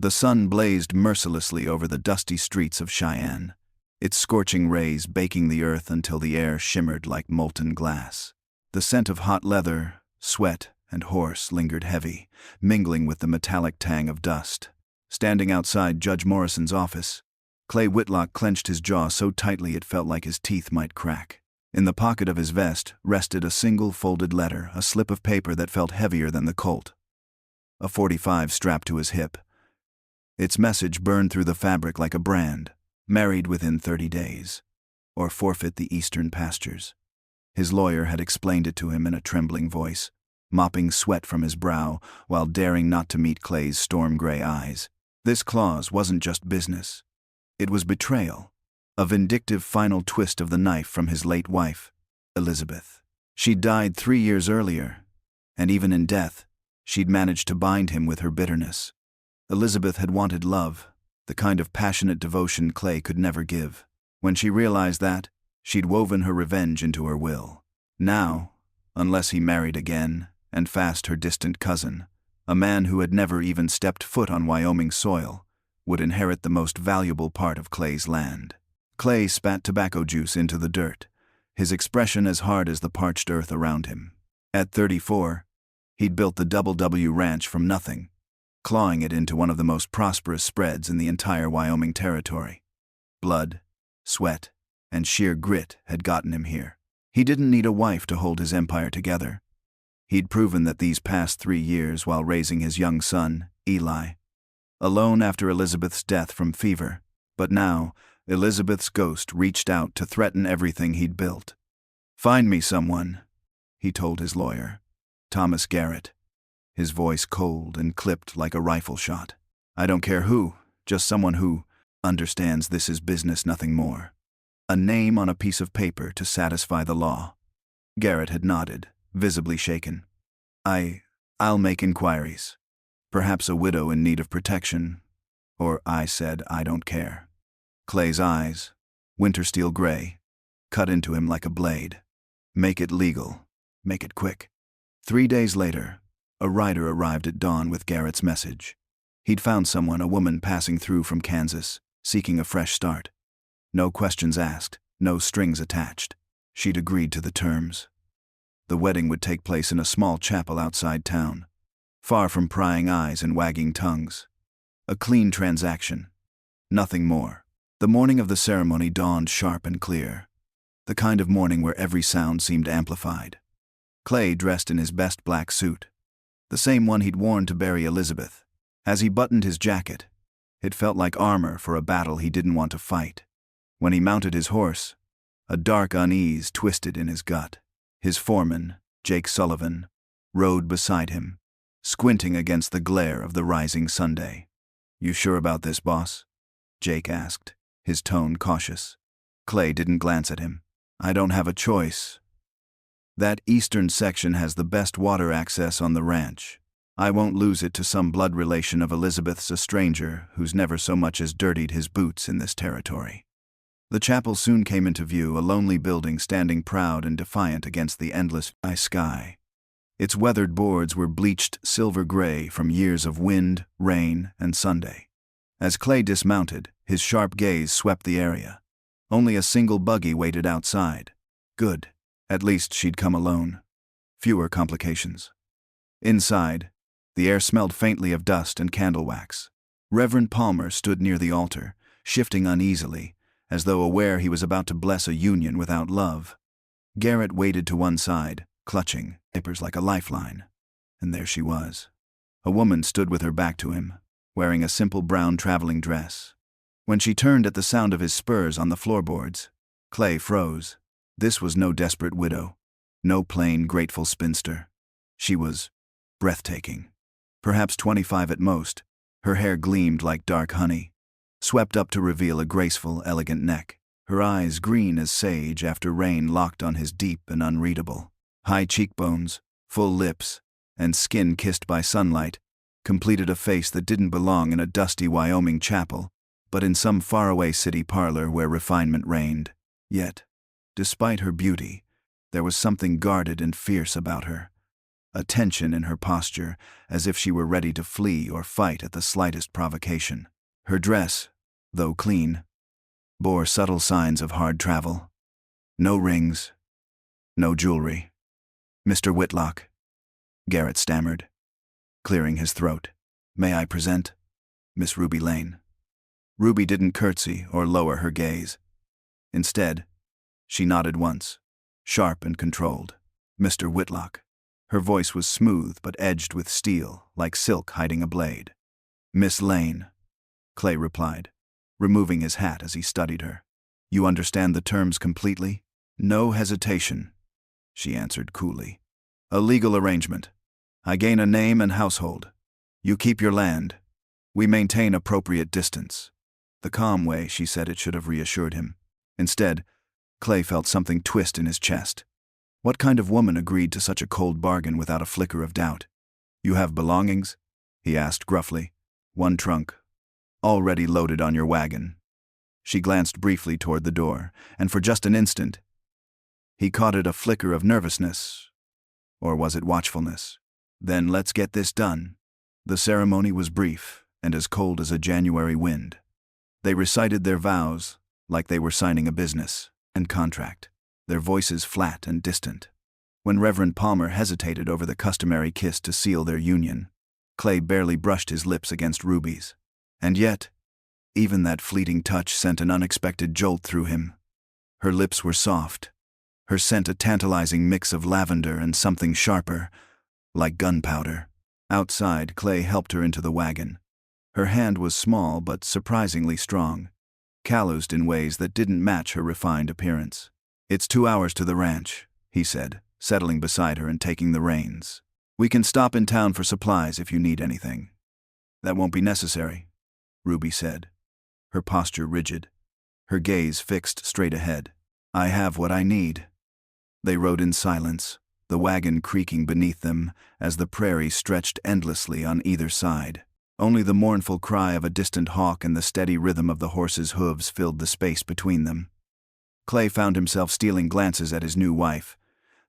The sun blazed mercilessly over the dusty streets of Cheyenne, its scorching rays baking the earth until the air shimmered like molten glass. The scent of hot leather, sweat, and horse lingered heavy, mingling with the metallic tang of dust. Standing outside Judge Morrison's office, Clay Whitlock clenched his jaw so tightly it felt like his teeth might crack. In the pocket of his vest rested a single folded letter, a slip of paper that felt heavier than the Colt. A .45 strapped to his hip. Its message burned through the fabric like a brand: married within 30 days, or forfeit the eastern pastures. His lawyer had explained it to him in a trembling voice, mopping sweat from his brow while daring not to meet Clay's storm-gray eyes. This clause wasn't just business. It was betrayal, a vindictive final twist of the knife from his late wife, Elizabeth. She'd died 3 years earlier, and even in death, she'd managed to bind him with her bitterness. Elizabeth had wanted love, the kind of passionate devotion Clay could never give. When she realized that, she'd woven her revenge into her will. Now, unless he married again, and fast her distant cousin, a man who had never even stepped foot on Wyoming soil, would inherit the most valuable part of Clay's land. Clay spat tobacco juice into the dirt, his expression as hard as the parched earth around him. At 34, he'd built the Double W Ranch from nothing, clawing it into one of the most prosperous spreads in the entire Wyoming territory. Blood, sweat, and sheer grit had gotten him here. He didn't need a wife to hold his empire together. He'd proven that these past 3 years while raising his young son, Eli, alone after Elizabeth's death from fever. But now, Elizabeth's ghost reached out to threaten everything he'd built. "Find me someone," he told his lawyer, Thomas Garrett, his voice cold and clipped like a rifle shot. "I don't care who, just someone who understands this is business, nothing more." A name on a piece of paper to satisfy the law. Garrett had nodded, visibly shaken. I'll make inquiries. Perhaps a widow in need of protection." Or I said, "I don't care." Clay's eyes, winter steel gray, cut into him like a blade. "Make it legal. Make it quick." 3 days later, a rider arrived at dawn with Garrett's message. He'd found someone, a woman passing through from Kansas, seeking a fresh start. No questions asked, no strings attached. She'd agreed to the terms. The wedding would take place in a small chapel outside town, far from prying eyes and wagging tongues. A clean transaction. Nothing more. The morning of the ceremony dawned sharp and clear, the kind of morning where every sound seemed amplified. Clay dressed in his best black suit, the same one he'd worn to bury Elizabeth. As he buttoned his jacket, it felt like armor for a battle he didn't want to fight. When he mounted his horse, a dark unease twisted in his gut. His foreman, Jake Sullivan, rode beside him, squinting against the glare of the rising Sunday. "You sure about this, boss?" Jake asked, his tone cautious. Clay didn't glance at him. "I don't have a choice. That eastern section has the best water access on the ranch. I won't lose it to some blood relation of Elizabeth's, a stranger who's never so much as dirtied his boots in this territory." The chapel soon came into view, a lonely building standing proud and defiant against the endless sky. Its weathered boards were bleached silver gray from years of wind, rain, and Sunday. As Clay dismounted, his sharp gaze swept the area. Only a single buggy waited outside. Good. At least she'd come alone. Fewer complications. Inside, the air smelled faintly of dust and candle wax. Reverend Palmer stood near the altar, shifting uneasily, as though aware he was about to bless a union without love. Garrett waded to one side, clutching papers like a lifeline. And there she was. A woman stood with her back to him, wearing a simple brown traveling dress. When she turned at the sound of his spurs on the floorboards, Clay froze. This was no desperate widow, no plain, grateful spinster. She was breathtaking. Perhaps 25 at most, her hair gleamed like dark honey, swept up to reveal a graceful, elegant neck. Her eyes, green as sage after rain, locked on his, deep and unreadable. High cheekbones, full lips, and skin kissed by sunlight completed a face that didn't belong in a dusty Wyoming chapel, but in some faraway city parlor where refinement reigned. Yet, despite her beauty, there was something guarded and fierce about her. a tension in her posture, as if she were ready to flee or fight at the slightest provocation. Her dress, though clean, bore subtle signs of hard travel. No rings, no jewelry. "Mr. Whitlock," Garrett stammered, clearing his throat. "May I present Miss Ruby Lane?" Ruby didn't curtsy or lower her gaze. Instead, she nodded once, sharp and controlled. "Mr. Whitlock." Her voice was smooth but edged with steel, like silk hiding a blade. "Miss Lane," Clay replied, removing his hat as he studied her. "You understand the terms completely?" "No hesitation," she answered coolly. "A legal arrangement. I gain a name and household. You keep your land. We maintain appropriate distance." The calm way she said it should have reassured him. Instead, Clay felt something twist in his chest. What kind of woman agreed to such a cold bargain without a flicker of doubt? "You have belongings?" he asked gruffly. "One trunk, already loaded on your wagon." She glanced briefly toward the door, and for just an instant, he caught it a flicker of nervousness. Or was it watchfulness? "Then let's get this done." The ceremony was brief and as cold as a January wind. They recited their vows like they were signing a business and contract, their voices flat and distant. When Reverend Palmer hesitated over the customary kiss to seal their union, Clay barely brushed his lips against Ruby's. And yet, even that fleeting touch sent an unexpected jolt through him. Her lips were soft, her scent a tantalizing mix of lavender and something sharper, like gunpowder. Outside, Clay helped her into the wagon. Her hand was small but surprisingly strong, calloused in ways that didn't match her refined appearance. "It's 2 hours to the ranch," he said, settling beside her and taking the reins. "We can stop in town for supplies if you need anything." "That won't be necessary," Ruby said, her posture rigid, her gaze fixed straight ahead. "I have what I need." They rode in silence, the wagon creaking beneath them as the prairie stretched endlessly on either side. Only the mournful cry of a distant hawk and the steady rhythm of the horse's hooves filled the space between them. Clay found himself stealing glances at his new wife,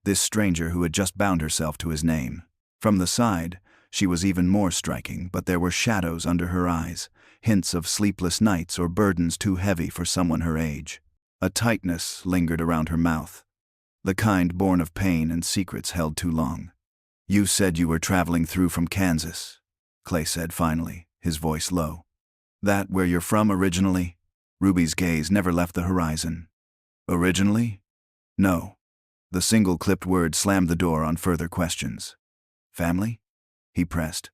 this stranger who had just bound herself to his name. From the side, she was even more striking, but there were shadows under her eyes, hints of sleepless nights or burdens too heavy for someone her age. A tightness lingered around her mouth, the kind born of pain and secrets held too long. "You said you were traveling through from Kansas," Clay said finally, his voice low. "That where you're from originally?" Ruby's gaze never left the horizon. "Originally? No." The single-clipped word slammed the door on further questions. "Family?" he pressed,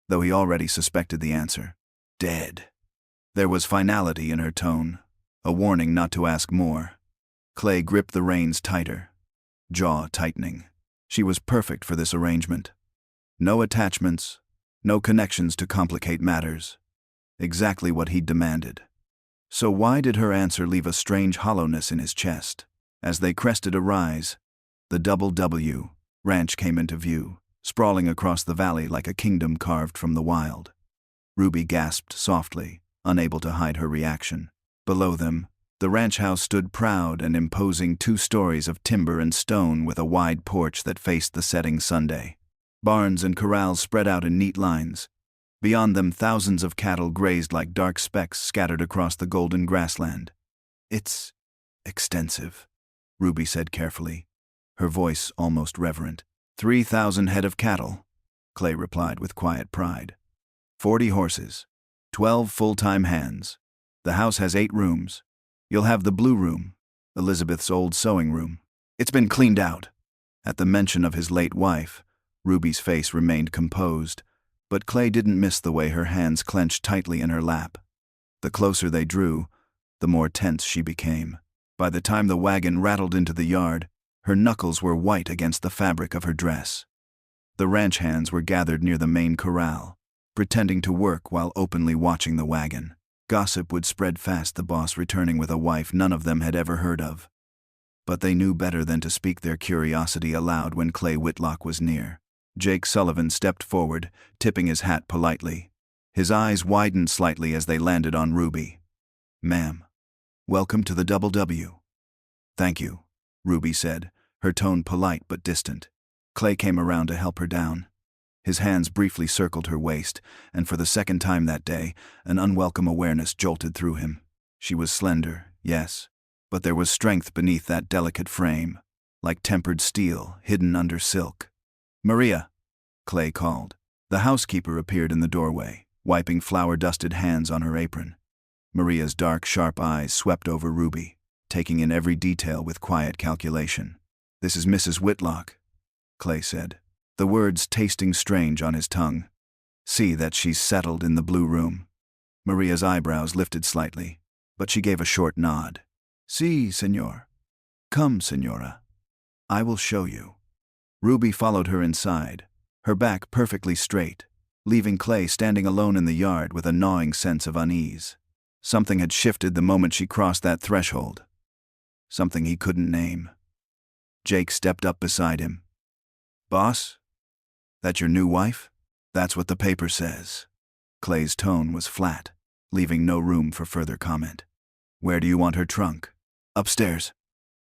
though he already suspected the answer. "Dead." There was finality in her tone, a warning not to ask more. Clay gripped the reins tighter, jaw tightening. She was perfect for this arrangement. No attachments, no connections to complicate matters. Exactly what he'd demanded. So why did her answer leave a strange hollowness in his chest? As they crested a rise, the W ranch came into view, sprawling across the valley like a kingdom carved from the wild. Ruby gasped softly, unable to hide her reaction. Below them, the ranch house stood proud and imposing, 2 stories of timber and stone with a wide porch that faced the setting sun. Barns and corrals spread out in neat lines. Beyond them, thousands of cattle grazed like dark specks scattered across the golden grassland. "It's extensive," Ruby said carefully, her voice almost reverent. 3,000 head of cattle," Clay replied with quiet pride. 40 horses, 12 full-time hands. The house has 8 rooms. You'll have the blue room, Elizabeth's old sewing room. It's been cleaned out." At the mention of his late wife, Ruby's face remained composed, but Clay didn't miss the way her hands clenched tightly in her lap. The closer they drew, the more tense she became. By the time the wagon rattled into the yard, her knuckles were white against the fabric of her dress. The ranch hands were gathered near the main corral, pretending to work while openly watching the wagon. Gossip would spread fast, the boss returning with a wife none of them had ever heard of. But they knew better than to speak their curiosity aloud when Clay Whitlock was near. Jake Sullivan stepped forward, tipping his hat politely. His eyes widened slightly as they landed on Ruby. "Ma'am, welcome to the W." "Thank you," Ruby said, her tone polite but distant. Clay came around to help her down. His hands briefly circled her waist, and for the second time that day, an unwelcome awareness jolted through him. She was slender, yes, but there was strength beneath that delicate frame, like tempered steel hidden under silk. "Maria," Clay called. The housekeeper appeared in the doorway, wiping flour-dusted hands on her apron. Maria's dark, sharp eyes swept over Ruby, taking in every detail with quiet calculation. "This is Mrs. Whitlock," Clay said, the words tasting strange on his tongue. "See that she's settled in the blue room." Maria's eyebrows lifted slightly, but she gave a short nod. "Si, senor. Come, senora. I will show you." Ruby followed her inside, her back perfectly straight, leaving Clay standing alone in the yard with a gnawing sense of unease. Something had shifted the moment she crossed that threshold. Something he couldn't name. Jake stepped up beside him. "Boss? That your new wife?" "That's what the paper says." Clay's tone was flat, leaving no room for further comment. "Where do you want her trunk?" "Upstairs.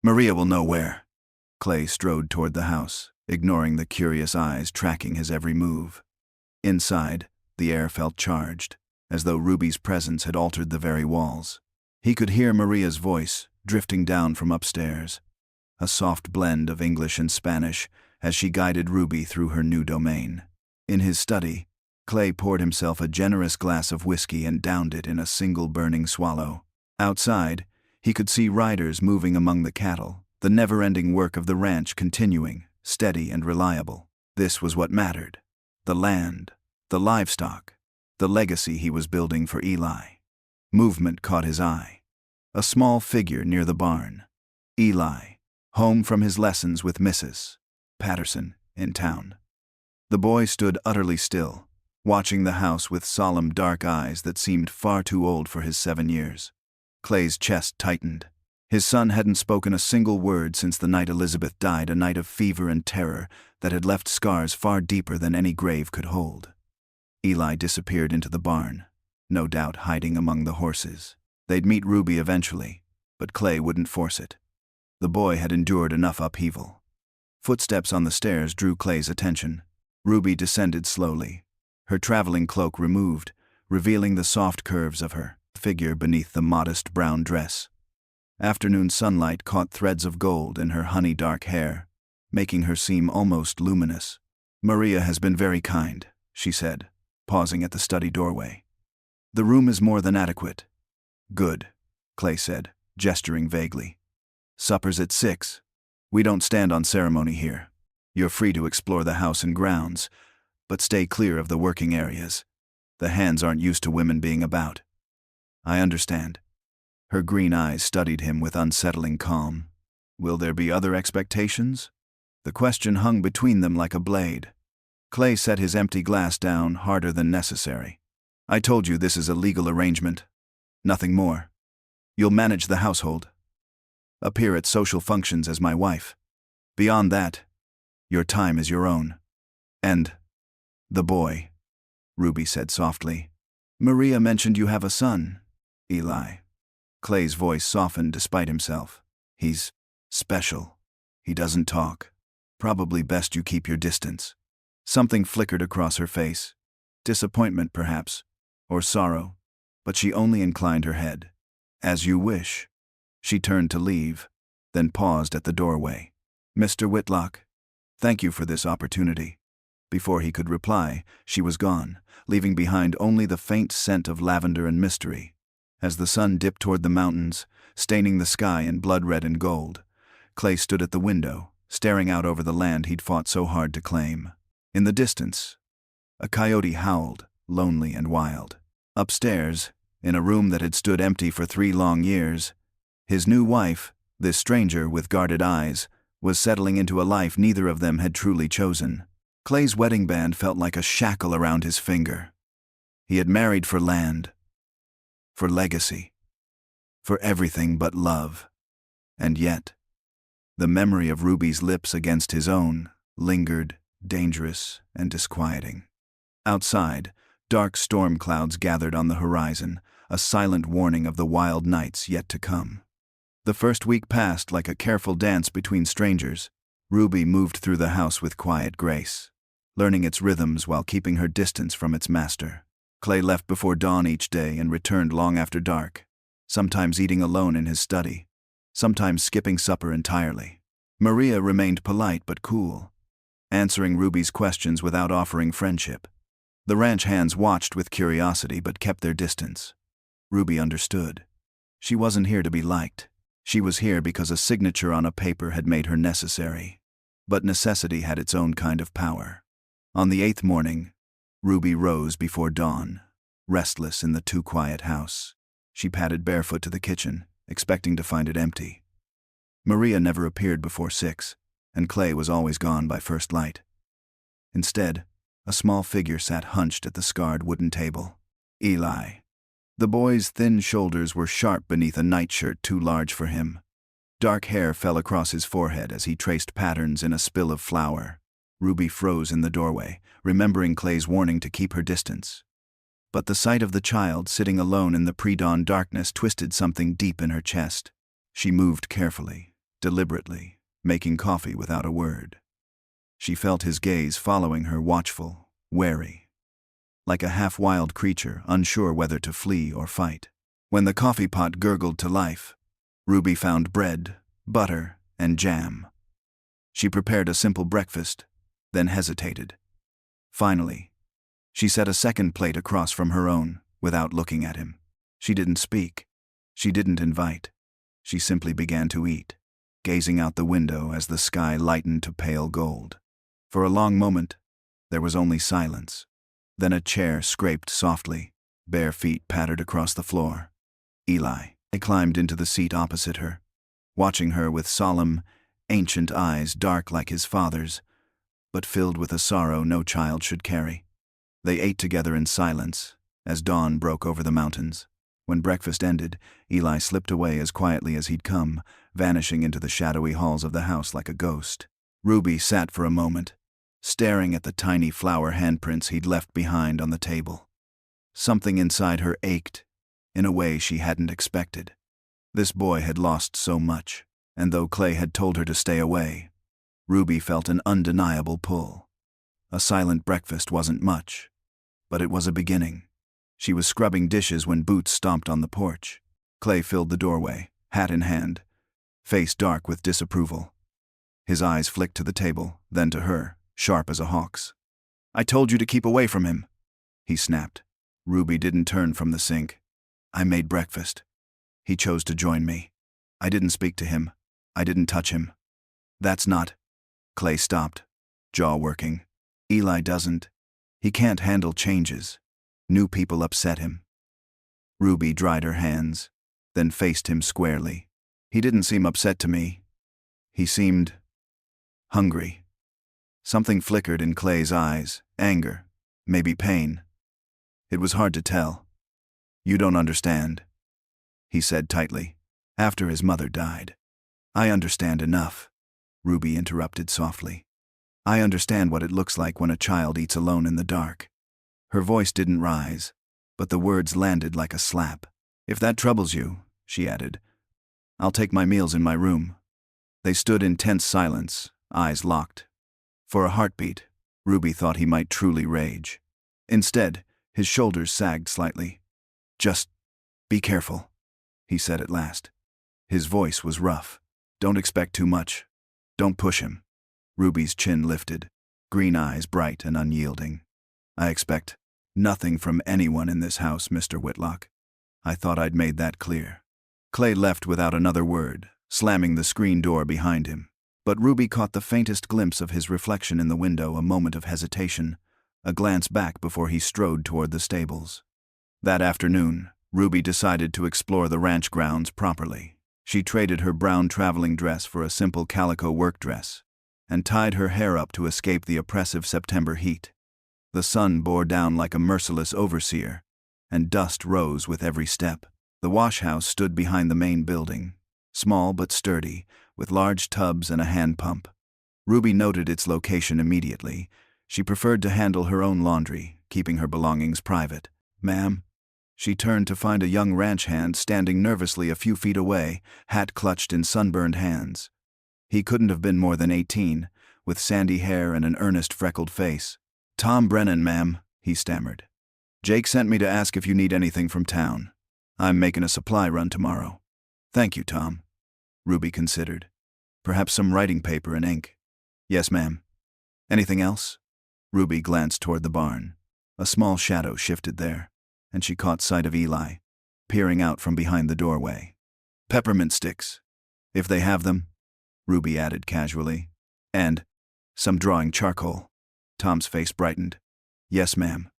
Maria will know where." Clay strode toward the house, ignoring the curious eyes tracking his every move. Inside, the air felt charged, as though Ruby's presence had altered the very walls. He could hear Maria's voice, drifting down from upstairs, a soft blend of English and Spanish, as she guided Ruby through her new domain. In his study, Clay poured himself a generous glass of whiskey and downed it in a single burning swallow. Outside, he could see riders moving among the cattle, the never-ending work of the ranch continuing, steady and reliable. This was what mattered. The land, the livestock, the legacy he was building for Eli. Movement caught his eye. A small figure near the barn. Eli, home from his lessons with Mrs. Patterson, in town. The boy stood utterly still, watching the house with solemn dark eyes that seemed far too old for his 7 years. Clay's chest tightened. His son hadn't spoken a single word since the night Elizabeth died, a night of fever and terror that had left scars far deeper than any grave could hold. Eli disappeared into the barn, no doubt hiding among the horses. They'd meet Ruby eventually, but Clay wouldn't force it. The boy had endured enough upheaval. Footsteps on the stairs drew Clay's attention. Ruby descended slowly, her traveling cloak removed, revealing the soft curves of her figure beneath the modest brown dress. Afternoon sunlight caught threads of gold in her honey-dark hair, making her seem almost luminous. "Maria has been very kind," she said, pausing at the study doorway. "The room is more than adequate." "Good," Clay said, gesturing vaguely. "Supper's at 6. We don't stand on ceremony here. You're free to explore the house and grounds, but stay clear of the working areas. The hands aren't used to women being about." "I understand." Her green eyes studied him with unsettling calm. "Will there be other expectations?" The question hung between them like a blade. Clay set his empty glass down harder than necessary. "I told you this is a legal arrangement. Nothing more. You'll manage the household. Appear at social functions as my wife. Beyond that, your time is your own. And the boy," Ruby said softly. "Maria mentioned you have a son, Eli." Clay's voice softened despite himself. "He's special. He doesn't talk. Probably best you keep your distance." Something flickered across her face. Disappointment, perhaps, or sorrow, but she only inclined her head. "As you wish." She turned to leave, then paused at the doorway. "Mr. Whitlock, thank you for this opportunity." Before he could reply, she was gone, leaving behind only the faint scent of lavender and mystery. As the sun dipped toward the mountains, staining the sky in blood red and gold, Clay stood at the window, staring out over the land he'd fought so hard to claim. In the distance, a coyote howled, lonely and wild. Upstairs, in a room that had stood empty for 3 long years, his new wife, this stranger with guarded eyes, was settling into a life neither of them had truly chosen. Clay's wedding band felt like a shackle around his finger. He had married for land, for legacy, for everything but love. And yet, the memory of Ruby's lips against his own lingered, dangerous and disquieting. Outside, dark storm clouds gathered on the horizon, a silent warning of the wild nights yet to come. The first week passed like a careful dance between strangers, Ruby moved through the house with quiet grace, learning its rhythms while keeping her distance from its master. Clay left before dawn each day and returned long after dark, sometimes eating alone in his study, sometimes skipping supper entirely. Maria remained polite but cool, answering Ruby's questions without offering friendship. The ranch hands watched with curiosity but kept their distance. Ruby understood. She wasn't here to be liked. She was here because a signature on a paper had made her necessary. But necessity had its own kind of power. On the 8th morning, Ruby rose before dawn, restless in the too-quiet house. She padded barefoot to the kitchen, expecting to find it empty. Maria never appeared before 6, and Clay was always gone by first light. Instead, a small figure sat hunched at the scarred wooden table. Eli. The boy's thin shoulders were sharp beneath a nightshirt too large for him. Dark hair fell across his forehead as he traced patterns in a spill of flour. Ruby froze in the doorway, remembering Clay's warning to keep her distance. But the sight of the child sitting alone in the pre-dawn darkness twisted something deep in her chest. She moved carefully, deliberately, making coffee without a word. She felt his gaze following her, watchful, wary, like a half-wild creature unsure whether to flee or fight. When the coffee pot gurgled to life, Ruby found bread, butter, and jam. She prepared a simple breakfast, then hesitated. Finally, she set a second plate across from her own, without looking at him. She didn't speak. She didn't invite. She simply began to eat, gazing out the window as the sky lightened to pale gold. For a long moment, there was only silence. Then a chair scraped softly, bare feet pattered across the floor. Eli climbed into the seat opposite her, watching her with solemn, ancient eyes dark like his father's, but filled with a sorrow no child should carry. They ate together in silence, as dawn broke over the mountains. When breakfast ended, Eli slipped away as quietly as he'd come, vanishing into the shadowy halls of the house like a ghost. Ruby sat for a moment, staring at the tiny flower handprints he'd left behind on the table. Something inside her ached, in a way she hadn't expected. This boy had lost so much, and though Clay had told her to stay away, Ruby felt an undeniable pull. A silent breakfast wasn't much, but it was a beginning. She was scrubbing dishes when Boots stomped on the porch. Clay filled the doorway, hat in hand, face dark with disapproval. His eyes flicked to the table, then to her, sharp as a hawk's. "I told you to keep away from him," he snapped. Ruby didn't turn from the sink. "I made breakfast. He chose to join me. I didn't speak to him. I didn't touch him. That's not—" Clay stopped, jaw working. "Eli doesn't. He can't handle changes. New people upset him." Ruby dried her hands, then faced him squarely. "He didn't seem upset to me. He seemed hungry." Something flickered in Clay's eyes, anger, maybe pain. It was hard to tell. "You don't understand," he said tightly. "After his mother died." "I understand enough," Ruby interrupted softly. "I understand what it looks like when a child eats alone in the dark." Her voice didn't rise, but the words landed like a slap. "If that troubles you," she added, "I'll take my meals in my room." They stood in tense silence, eyes locked. For a heartbeat, Ruby thought he might truly rage. Instead, his shoulders sagged slightly. "Just be careful," he said at last. His voice was rough. "Don't expect too much. Don't push him." Ruby's chin lifted, green eyes bright and unyielding. "I expect nothing from anyone in this house, Mr. Whitlock. I thought I'd made that clear." Clay left without another word, slamming the screen door behind him. But Ruby caught the faintest glimpse of his reflection in the window, a moment of hesitation, a glance back before he strode toward the stables. That afternoon, Ruby decided to explore the ranch grounds properly. She traded her brown traveling dress for a simple calico work dress, and tied her hair up to escape the oppressive September heat. The sun bore down like a merciless overseer, and dust rose with every step. The wash house stood behind the main building, small but sturdy, with large tubs and a hand pump. Ruby noted its location immediately. She preferred to handle her own laundry, keeping her belongings private. "Ma'am?" She turned to find a young ranch hand standing nervously a few feet away, hat clutched in sunburned hands. He couldn't have been more than 18, with sandy hair and an earnest freckled face. "Tom Brennan, ma'am," he stammered. "Jake sent me to ask if you need anything from town. I'm making a supply run tomorrow." "Thank you, Tom." Ruby considered. "Perhaps some writing paper and ink." "Yes, ma'am." "Anything else?" Ruby glanced toward the barn. A small shadow shifted there, and she caught sight of Eli, peering out from behind the doorway. "Peppermint sticks, if they have them," Ruby added casually. "And some drawing charcoal." Tom's face brightened. "Yes, ma'am.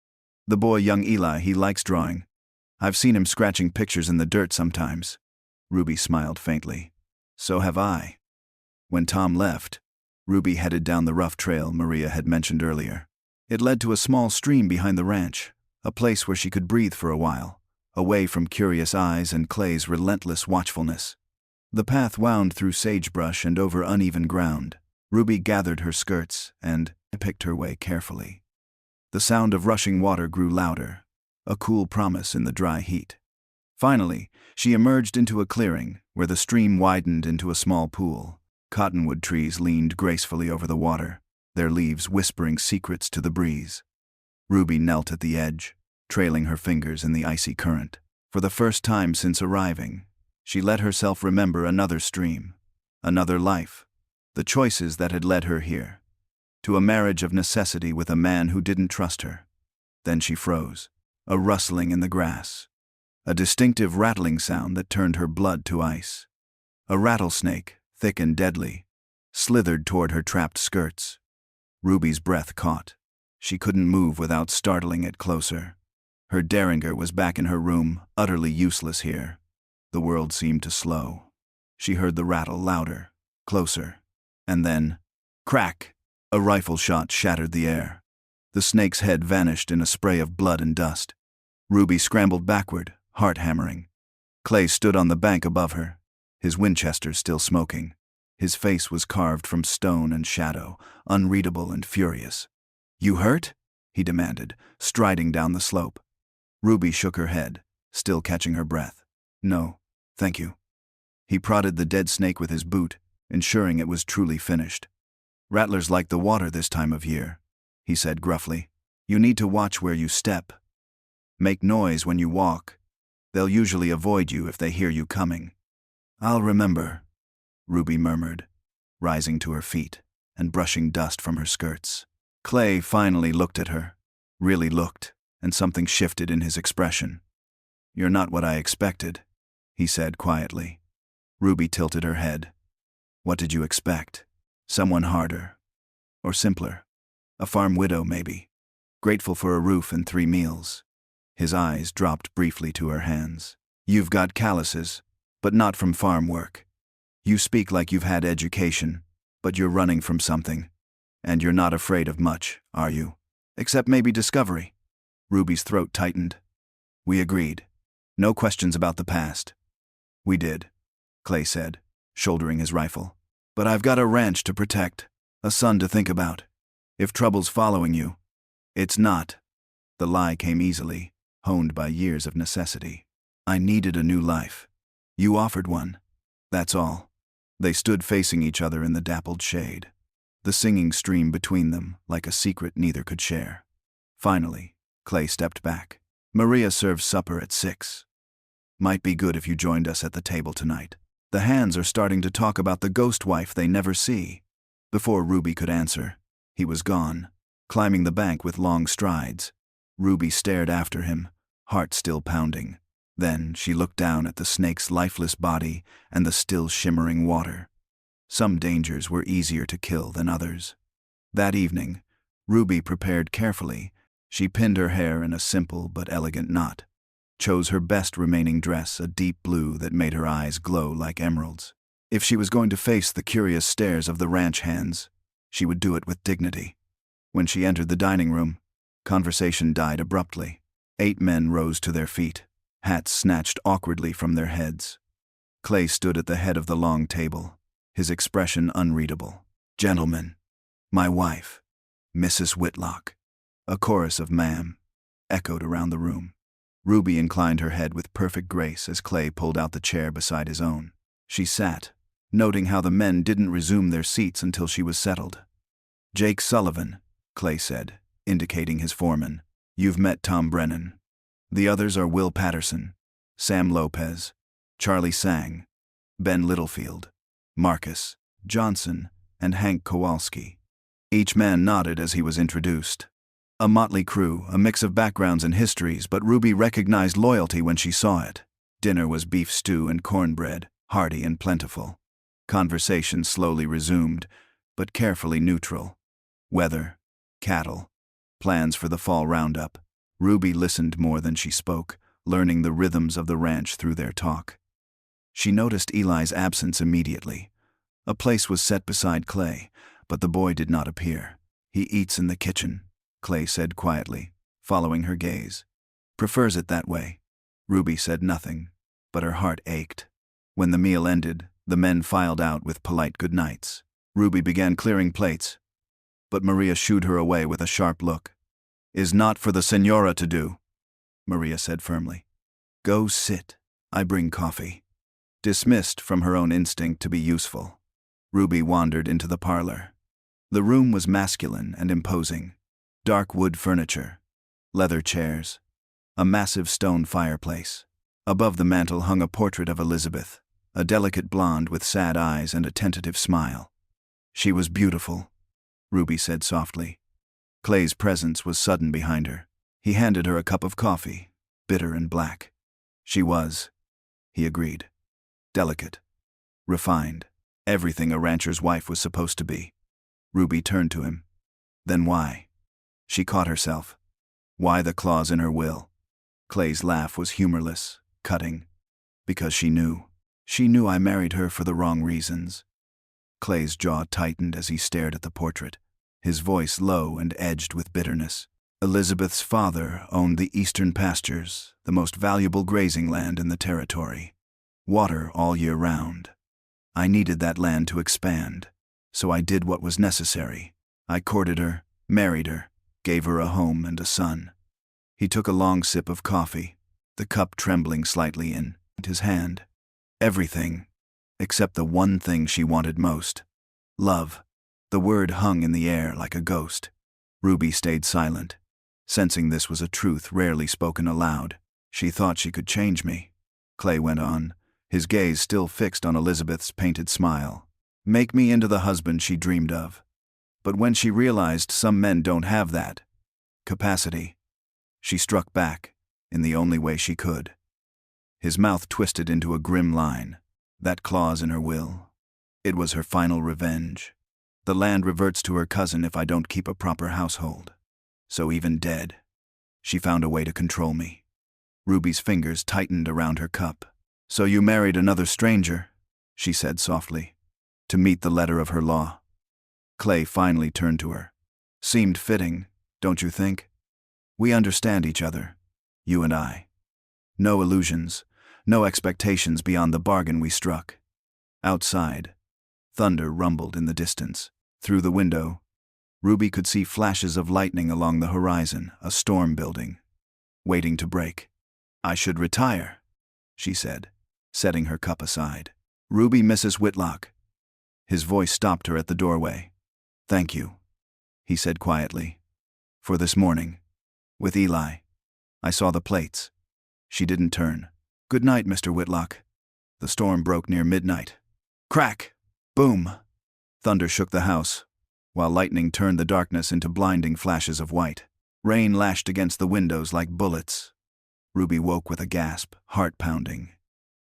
The boy, young Eli, he likes drawing. I've seen him scratching pictures in the dirt sometimes." Ruby smiled faintly. "So have I." When Tom left, Ruby headed down the rough trail Maria had mentioned earlier. It led to a small stream behind the ranch, a place where she could breathe for a while, away from curious eyes and Clay's relentless watchfulness. The path wound through sagebrush and over uneven ground. Ruby gathered her skirts and picked her way carefully. The sound of rushing water grew louder, a cool promise in the dry heat. Finally, she emerged into a clearing where the stream widened into a small pool. Cottonwood trees leaned gracefully over the water, their leaves whispering secrets to the breeze. Ruby knelt at the edge, trailing her fingers in the icy current. For the first time since arriving, she let herself remember another stream, another life, the choices that had led her here, to a marriage of necessity with a man who didn't trust her. Then she froze, a rustling in the grass, a distinctive rattling sound that turned her blood to ice. A rattlesnake, thick and deadly, slithered toward her trapped skirts. Ruby's breath caught. She couldn't move without startling it closer. Her derringer was back in her room, utterly useless here. The world seemed to slow. She heard the rattle louder, closer, and then, crack! A rifle shot shattered the air. The snake's head vanished in a spray of blood and dust. Ruby scrambled backward, heart hammering. Clay stood on the bank above her, his Winchester still smoking. His face was carved from stone and shadow, unreadable and furious. "You hurt?" he demanded, striding down the slope. Ruby shook her head, still catching her breath. "No, thank you." He prodded the dead snake with his boot, ensuring it was truly finished. "Rattlers like the water this time of year," he said gruffly. "You need to watch where you step. Make noise when you walk. They'll usually avoid you if they hear you coming." "I'll remember," Ruby murmured, rising to her feet and brushing dust from her skirts. Clay finally looked at her, really looked, and something shifted in his expression. "You're not what I expected," he said quietly. Ruby tilted her head. "What did you expect? Someone harder? Or simpler? A farm widow, maybe, grateful for a roof and 3 meals." His eyes dropped briefly to her hands. "You've got calluses, but not from farm work. You speak like you've had education, but you're running from something. And you're not afraid of much, are you? Except maybe discovery." Ruby's throat tightened. "We agreed. No questions about the past." "We did," Clay said, shouldering his rifle. "But I've got a ranch to protect, a son to think about. If trouble's following you, it's not." The lie came easily, honed by years of necessity. "I needed a new life. You offered one. That's all." They stood facing each other in the dappled shade, the singing stream between them like a secret neither could share. Finally, Clay stepped back. "Maria serves supper at 6. Might be good if you joined us at the table tonight. The hands are starting to talk about the ghost wife they never see." Before Ruby could answer, he was gone, climbing the bank with long strides. Ruby stared after him, heart still pounding. Then she looked down at the snake's lifeless body and the still shimmering water. Some dangers were easier to kill than others. That evening, Ruby prepared carefully. She pinned her hair in a simple but elegant knot, chose her best remaining dress, a deep blue that made her eyes glow like emeralds. If she was going to face the curious stares of the ranch hands, she would do it with dignity. When she entered the dining room, conversation died abruptly. 8 men rose to their feet, hats snatched awkwardly from their heads. Clay stood at the head of the long table, his expression unreadable. "Gentlemen, my wife, Mrs. Whitlock." A chorus of "ma'am" echoed around the room. Ruby inclined her head with perfect grace as Clay pulled out the chair beside his own. She sat, noting how the men didn't resume their seats until she was settled. "Jake Sullivan," Clay said, indicating his foreman. "You've met Tom Brennan. The others are Will Patterson, Sam Lopez, Charlie Sang, Ben Littlefield, Marcus Johnson, and Hank Kowalski." Each man nodded as he was introduced. A motley crew, a mix of backgrounds and histories, but Ruby recognized loyalty when she saw it. Dinner was beef stew and cornbread, hearty and plentiful. Conversation slowly resumed, but carefully neutral. Weather, cattle, plans for the fall roundup. Ruby listened more than she spoke, learning the rhythms of the ranch through their talk. She noticed Eli's absence immediately. A place was set beside Clay, but the boy did not appear. "He eats in the kitchen," Clay said quietly, following her gaze. "Prefers it that way." Ruby said nothing, but her heart ached. When the meal ended, the men filed out with polite goodnights. Ruby began clearing plates, but Maria shooed her away with a sharp look. "Is not for the senora to do," Maria said firmly. "Go sit. I bring coffee." Dismissed from her own instinct to be useful, Ruby wandered into the parlor. The room was masculine and imposing. Dark wood furniture, leather chairs, a massive stone fireplace. Above the mantel hung a portrait of Elizabeth, a delicate blonde with sad eyes and a tentative smile. "She was beautiful," Ruby said softly. Clay's presence was sudden behind her. He handed her a cup of coffee, bitter and black. "She was," he agreed. "Delicate, refined, everything a rancher's wife was supposed to be." Ruby turned to him. "Then why?" She caught herself. Why the clause in her will? Clay's laugh was humorless, cutting. "Because she knew. She knew I married her for the wrong reasons." Clay's jaw tightened as he stared at the portrait, his voice low and edged with bitterness. "Elizabeth's father owned the eastern pastures, the most valuable grazing land in the territory. Water all year round. I needed that land to expand, so I did what was necessary. I courted her, married her, gave her a home and a son." He took a long sip of coffee, the cup trembling slightly in his hand. "Everything, except the one thing she wanted most. Love." The word hung in the air like a ghost. Ruby stayed silent, sensing this was a truth rarely spoken aloud. "She thought she could change me," Clay went on, his gaze still fixed on Elizabeth's painted smile. "Make me into the husband she dreamed of. But when she realized some men don't have that capacity, she struck back in the only way she could." His mouth twisted into a grim line. That clause in her will. It was her final revenge. "The land reverts to her cousin if I don't keep a proper household. So even dead, she found a way to control me." Ruby's fingers tightened around her cup. "So you married another stranger," she said softly, "to meet the letter of her law." Clay finally turned to her. "Seemed fitting, don't you think? We understand each other, you and I. No illusions, no expectations beyond the bargain we struck." Outside, thunder rumbled in the distance. Through the window, Ruby could see flashes of lightning along the horizon, a storm building, waiting to break. "I should retire," she said, setting her cup aside. "Ruby, Mrs. Whitlock." His voice stopped her at the doorway. "Thank you," he said quietly. "For this morning. With Eli. I saw the plates." She didn't turn. "Good night, Mr. Whitlock." The storm broke near midnight. Crack! Boom! Thunder shook the house, while lightning turned the darkness into blinding flashes of white. Rain lashed against the windows like bullets. Ruby woke with a gasp, heart pounding.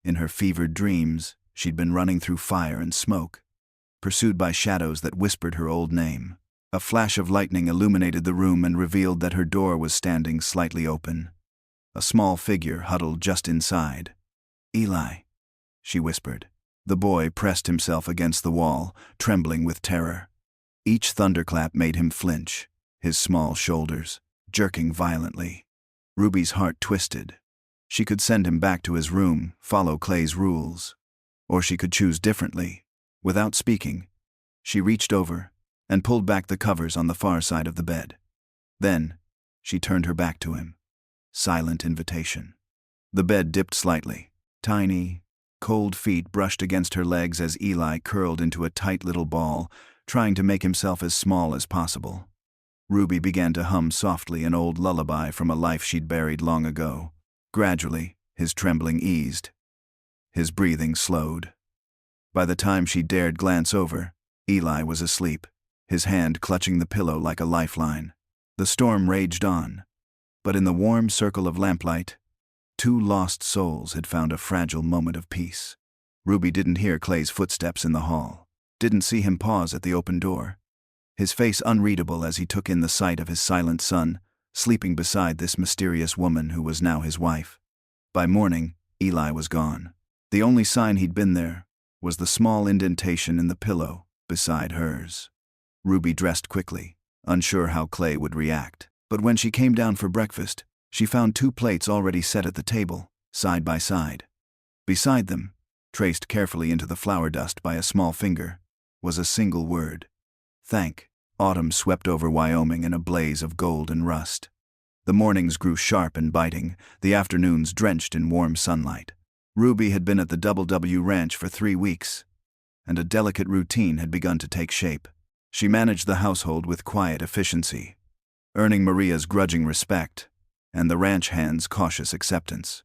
In her fevered dreams, she'd been running through fire and smoke, pursued by shadows that whispered her old name. A flash of lightning illuminated the room and revealed that her door was standing slightly open. A small figure huddled just inside. "Eli," she whispered. The boy pressed himself against the wall, trembling with terror. Each thunderclap made him flinch, his small shoulders jerking violently. Ruby's heart twisted. She could send him back to his room, follow Clay's rules. Or she could choose differently. Without speaking, she reached over and pulled back the covers on the far side of the bed. Then, she turned her back to him. Silent invitation. The bed dipped slightly, tiny, Cold feet brushed against her legs as Eli curled into a tight little ball, trying to make himself as small as possible. Ruby began to hum softly an old lullaby from a life she'd buried long ago. Gradually, his trembling eased. His breathing slowed. By the time she dared glance over, Eli was asleep, his hand clutching the pillow like a lifeline. The storm raged on, but in the warm circle of lamplight, two lost souls had found a fragile moment of peace. Ruby didn't hear Clay's footsteps in the hall, didn't see him pause at the open door, his face unreadable as he took in the sight of his silent son, sleeping beside this mysterious woman who was now his wife. By morning, Eli was gone. The only sign he'd been there was the small indentation in the pillow beside hers. Ruby dressed quickly, unsure how Clay would react. But when she came down for breakfast, she found two plates already set at the table, side by side. Beside them, traced carefully into the flour dust by a small finger, was a single word: thank. Autumn swept over Wyoming in a blaze of gold and rust. The mornings grew sharp and biting, the afternoons drenched in warm sunlight. Ruby had been at the W Ranch for 3 weeks, and a delicate routine had begun to take shape. She managed the household with quiet efficiency, earning Maria's grudging respect and the ranch hand's cautious acceptance.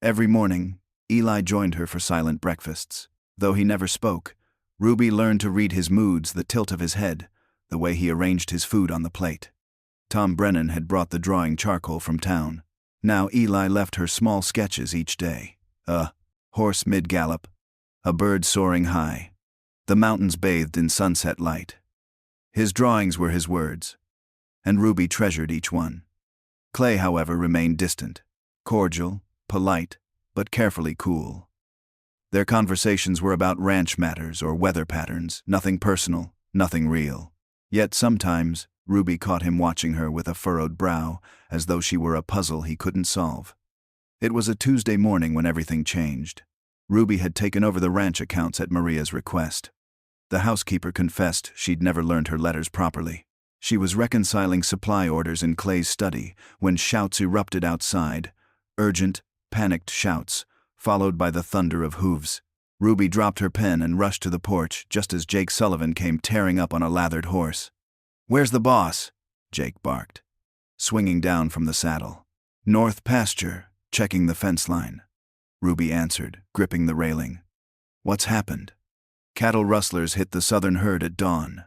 Every morning, Eli joined her for silent breakfasts. Though he never spoke, Ruby learned to read his moods, the tilt of his head, the way he arranged his food on the plate. Tom Brennan had brought the drawing charcoal from town. Now Eli left her small sketches each day. A horse mid-gallop, a bird soaring high, the mountains bathed in sunset light. His drawings were his words, and Ruby treasured each one. Clay, however, remained distant, cordial, polite, but carefully cool. Their conversations were about ranch matters or weather patterns, nothing personal, nothing real. Yet sometimes, Ruby caught him watching her with a furrowed brow, as though she were a puzzle he couldn't solve. It was a Tuesday morning when everything changed. Ruby had taken over the ranch accounts at Maria's request. The housekeeper confessed she'd never learned her letters properly. She was reconciling supply orders in Clay's study when shouts erupted outside, urgent, panicked shouts, followed by the thunder of hooves. Ruby dropped her pen and rushed to the porch just as Jake Sullivan came tearing up on a lathered horse. "Where's the boss?" Jake barked, swinging down from the saddle. "North pasture, checking the fence line," Ruby answered, gripping the railing. "What's happened?" "Cattle rustlers hit the southern herd at dawn."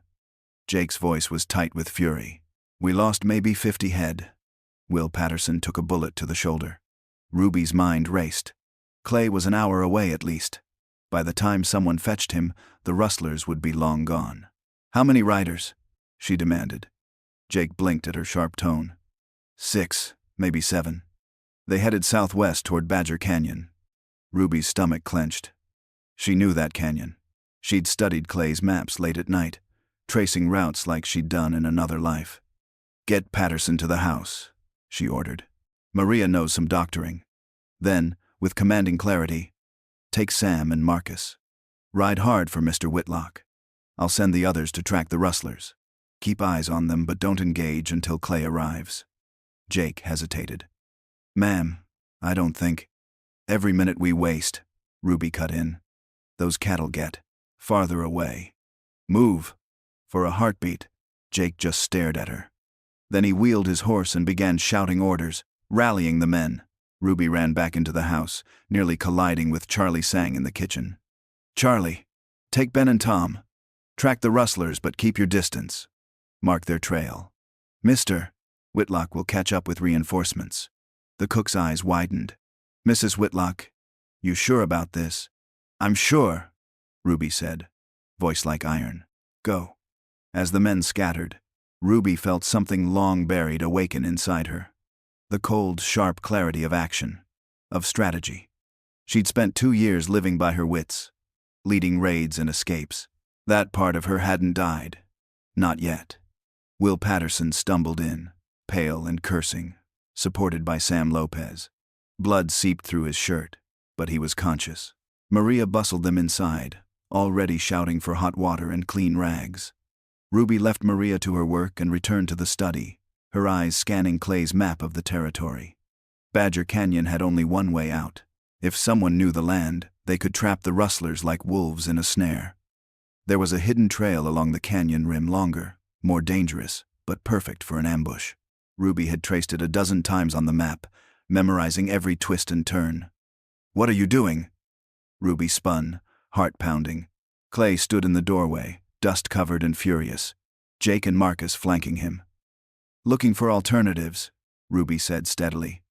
Jake's voice was tight with fury. "We lost maybe 50 head." Will Patterson took a bullet to the shoulder. Ruby's mind raced. Clay was an hour away at least. By the time someone fetched him, the rustlers would be long gone. "How many riders?" she demanded. Jake blinked at her sharp tone. 6, maybe 7. They headed southwest toward Badger Canyon. Ruby's stomach clenched. She knew that canyon. She'd studied Clay's maps late at night, tracing routes like she'd done in another life. "Get Patterson to the house," she ordered. "Maria knows some doctoring." Then, with commanding clarity, "Take Sam and Marcus. Ride hard for Mr. Whitlock. I'll send the others to track the rustlers. Keep eyes on them, but don't engage until Clay arrives." Jake hesitated. "Ma'am, I don't think." "Every minute we waste," Ruby cut in, "those cattle get farther away. Move." For a heartbeat, Jake just stared at her. Then he wheeled his horse and began shouting orders, rallying the men. Ruby ran back into the house, nearly colliding with Charlie Sang in the kitchen. "Charlie, take Ben and Tom. Track the rustlers, but keep your distance. Mark their trail. Mr. Whitlock will catch up with reinforcements." The cook's eyes widened. "Mrs. Whitlock, you sure about this?" "I'm sure," Ruby said, voice like iron. "Go." As the men scattered, Ruby felt something long buried awaken inside her. The cold, sharp clarity of action, of strategy. She'd spent 2 years living by her wits, leading raids and escapes. That part of her hadn't died. Not yet. Will Patterson stumbled in, pale and cursing, supported by Sam Lopez. Blood seeped through his shirt, but he was conscious. Maria bustled them inside, already shouting for hot water and clean rags. Ruby left Maria to her work and returned to the study, her eyes scanning Clay's map of the territory. Badger Canyon had only one way out, If someone knew the land, they could trap the rustlers like wolves in a snare. There was a hidden trail along the canyon rim, longer, more dangerous, but perfect for an ambush. Ruby had traced it a dozen times on the map, memorizing every twist and turn. "What are you doing?" Ruby spun, heart pounding. Clay stood in the doorway, dust-covered and furious, Jake and Marcus flanking him. "Looking for alternatives," Ruby said steadily.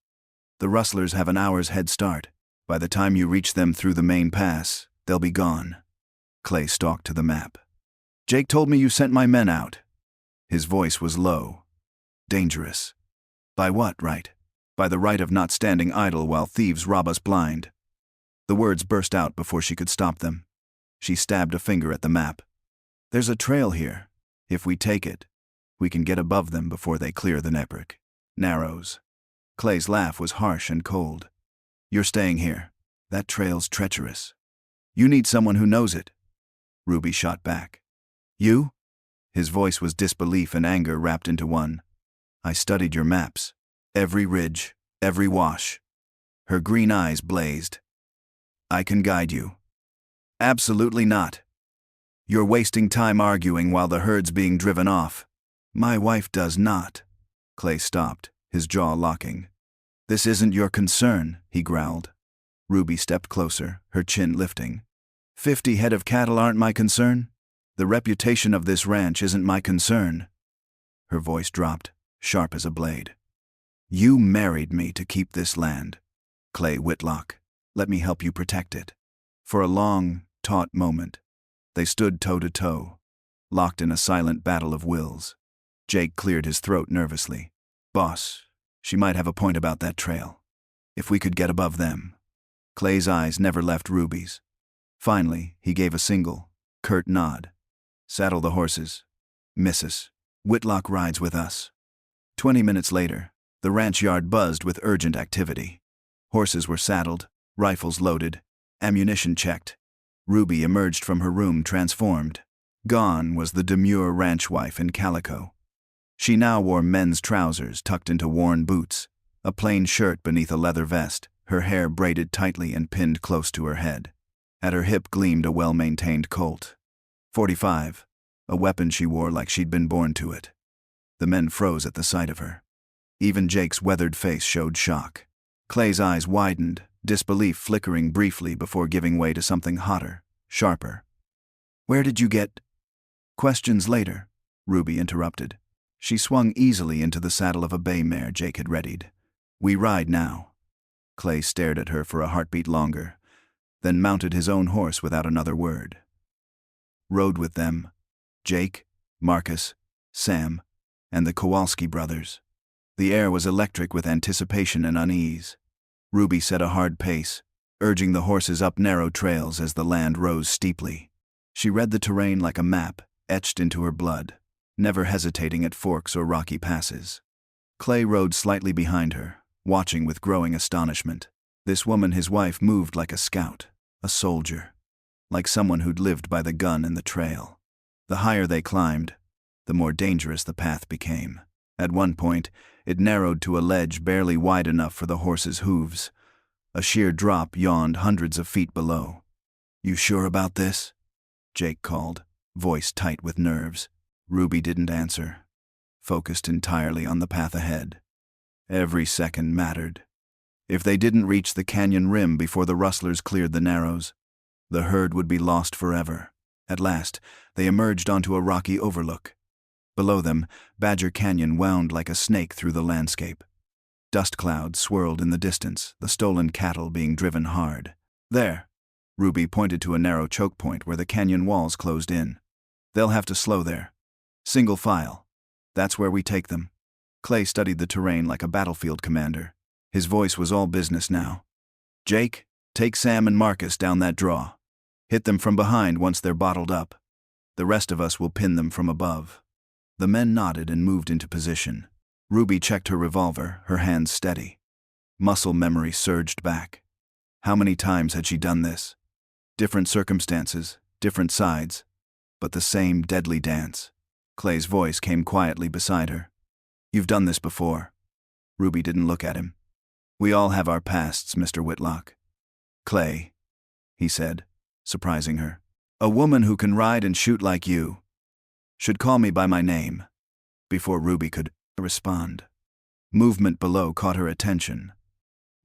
"The rustlers have an hour's head start. By the time you reach them through the main pass, they'll be gone." Clay stalked to the map. "Jake told me you sent my men out." His voice was low. "Dangerous. By what right? By the right of not standing idle while thieves rob us blind." The words burst out before she could stop them. She stabbed a finger at the map. "There's a trail here. If we take it, we can get above them before they clear the Nebrick. Narrows." Clay's laugh was harsh and cold. "You're staying here. That trail's treacherous. You need someone who knows it." Ruby shot back. "You?" His voice was disbelief and anger wrapped into one. "I studied your maps. Every ridge, every wash." Her green eyes blazed. "I can guide you." "Absolutely not. You're wasting time arguing while the herd's being driven off." "My wife does not." Clay stopped, his jaw locking. "This isn't your concern," he growled. Ruby stepped closer, her chin lifting. 50 head of cattle aren't my concern. The reputation of this ranch isn't my concern." Her voice dropped, sharp as a blade. "You married me to keep this land. Clay Whitlock, let me help you protect it." For a long, taut moment, they stood toe-to-toe, locked in a silent battle of wills. Jake cleared his throat nervously. "Boss, she might have a point about that trail. If we could get above them." Clay's eyes never left Ruby's. Finally, he gave a single, curt nod. "Saddle the horses. Missus, Whitlock rides with us." 20 minutes later, the ranch yard buzzed with urgent activity. Horses were saddled, rifles loaded, ammunition checked. Ruby emerged from her room transformed. Gone was the demure ranch wife in calico. She now wore men's trousers tucked into worn boots, a plain shirt beneath a leather vest, her hair braided tightly and pinned close to her head. At her hip gleamed a well-maintained Colt. .45, a weapon she wore like she'd been born to it. The men froze at the sight of her. Even Jake's weathered face showed shock. Clay's eyes widened, disbelief flickering briefly before giving way to something hotter, sharper. "Where did you get—" "Questions later," Ruby interrupted. She swung easily into the saddle of a bay mare Jake had readied. "We ride now." Clay stared at her for a heartbeat longer, then mounted his own horse without another word. Rode with them, Jake, Marcus, Sam, and the Kowalski brothers. The air was electric with anticipation and unease. Ruby set a hard pace, urging the horses up narrow trails as the land rose steeply. She read the terrain like a map, etched into her blood, never hesitating at forks or rocky passes. Clay rode slightly behind her, watching with growing astonishment. This woman, his wife, moved like a scout, a soldier, like someone who'd lived by the gun and the trail. The higher they climbed, the more dangerous the path became. At one point, it narrowed to a ledge barely wide enough for the horses' hooves. A sheer drop yawned hundreds of feet below. "You sure about this?" Jake called, voice tight with nerves. Ruby didn't answer, focused entirely on the path ahead. Every second mattered. If they didn't reach the canyon rim before the rustlers cleared the narrows, the herd would be lost forever. At last, they emerged onto a rocky overlook. Below them, Badger Canyon wound like a snake through the landscape. Dust clouds swirled in the distance, the stolen cattle being driven hard. "There," Ruby pointed to a narrow choke point where the canyon walls closed in. "They'll have to slow there. Single file. That's where we take them." Clay studied the terrain like a battlefield commander. His voice was all business now. "Jake, take Sam and Marcus down that draw. Hit them from behind once they're bottled up. The rest of us will pin them from above." The men nodded and moved into position. Ruby checked her revolver, her hands steady. Muscle memory surged back. How many times had she done this? Different circumstances, different sides, but the same deadly dance. Clay's voice came quietly beside her. "You've done this before." Ruby didn't look at him. "We all have our pasts, Mr. Whitlock. Clay, he said, surprising her. A woman who can ride and shoot like you should call me by my name. Before Ruby could respond, movement below caught her attention.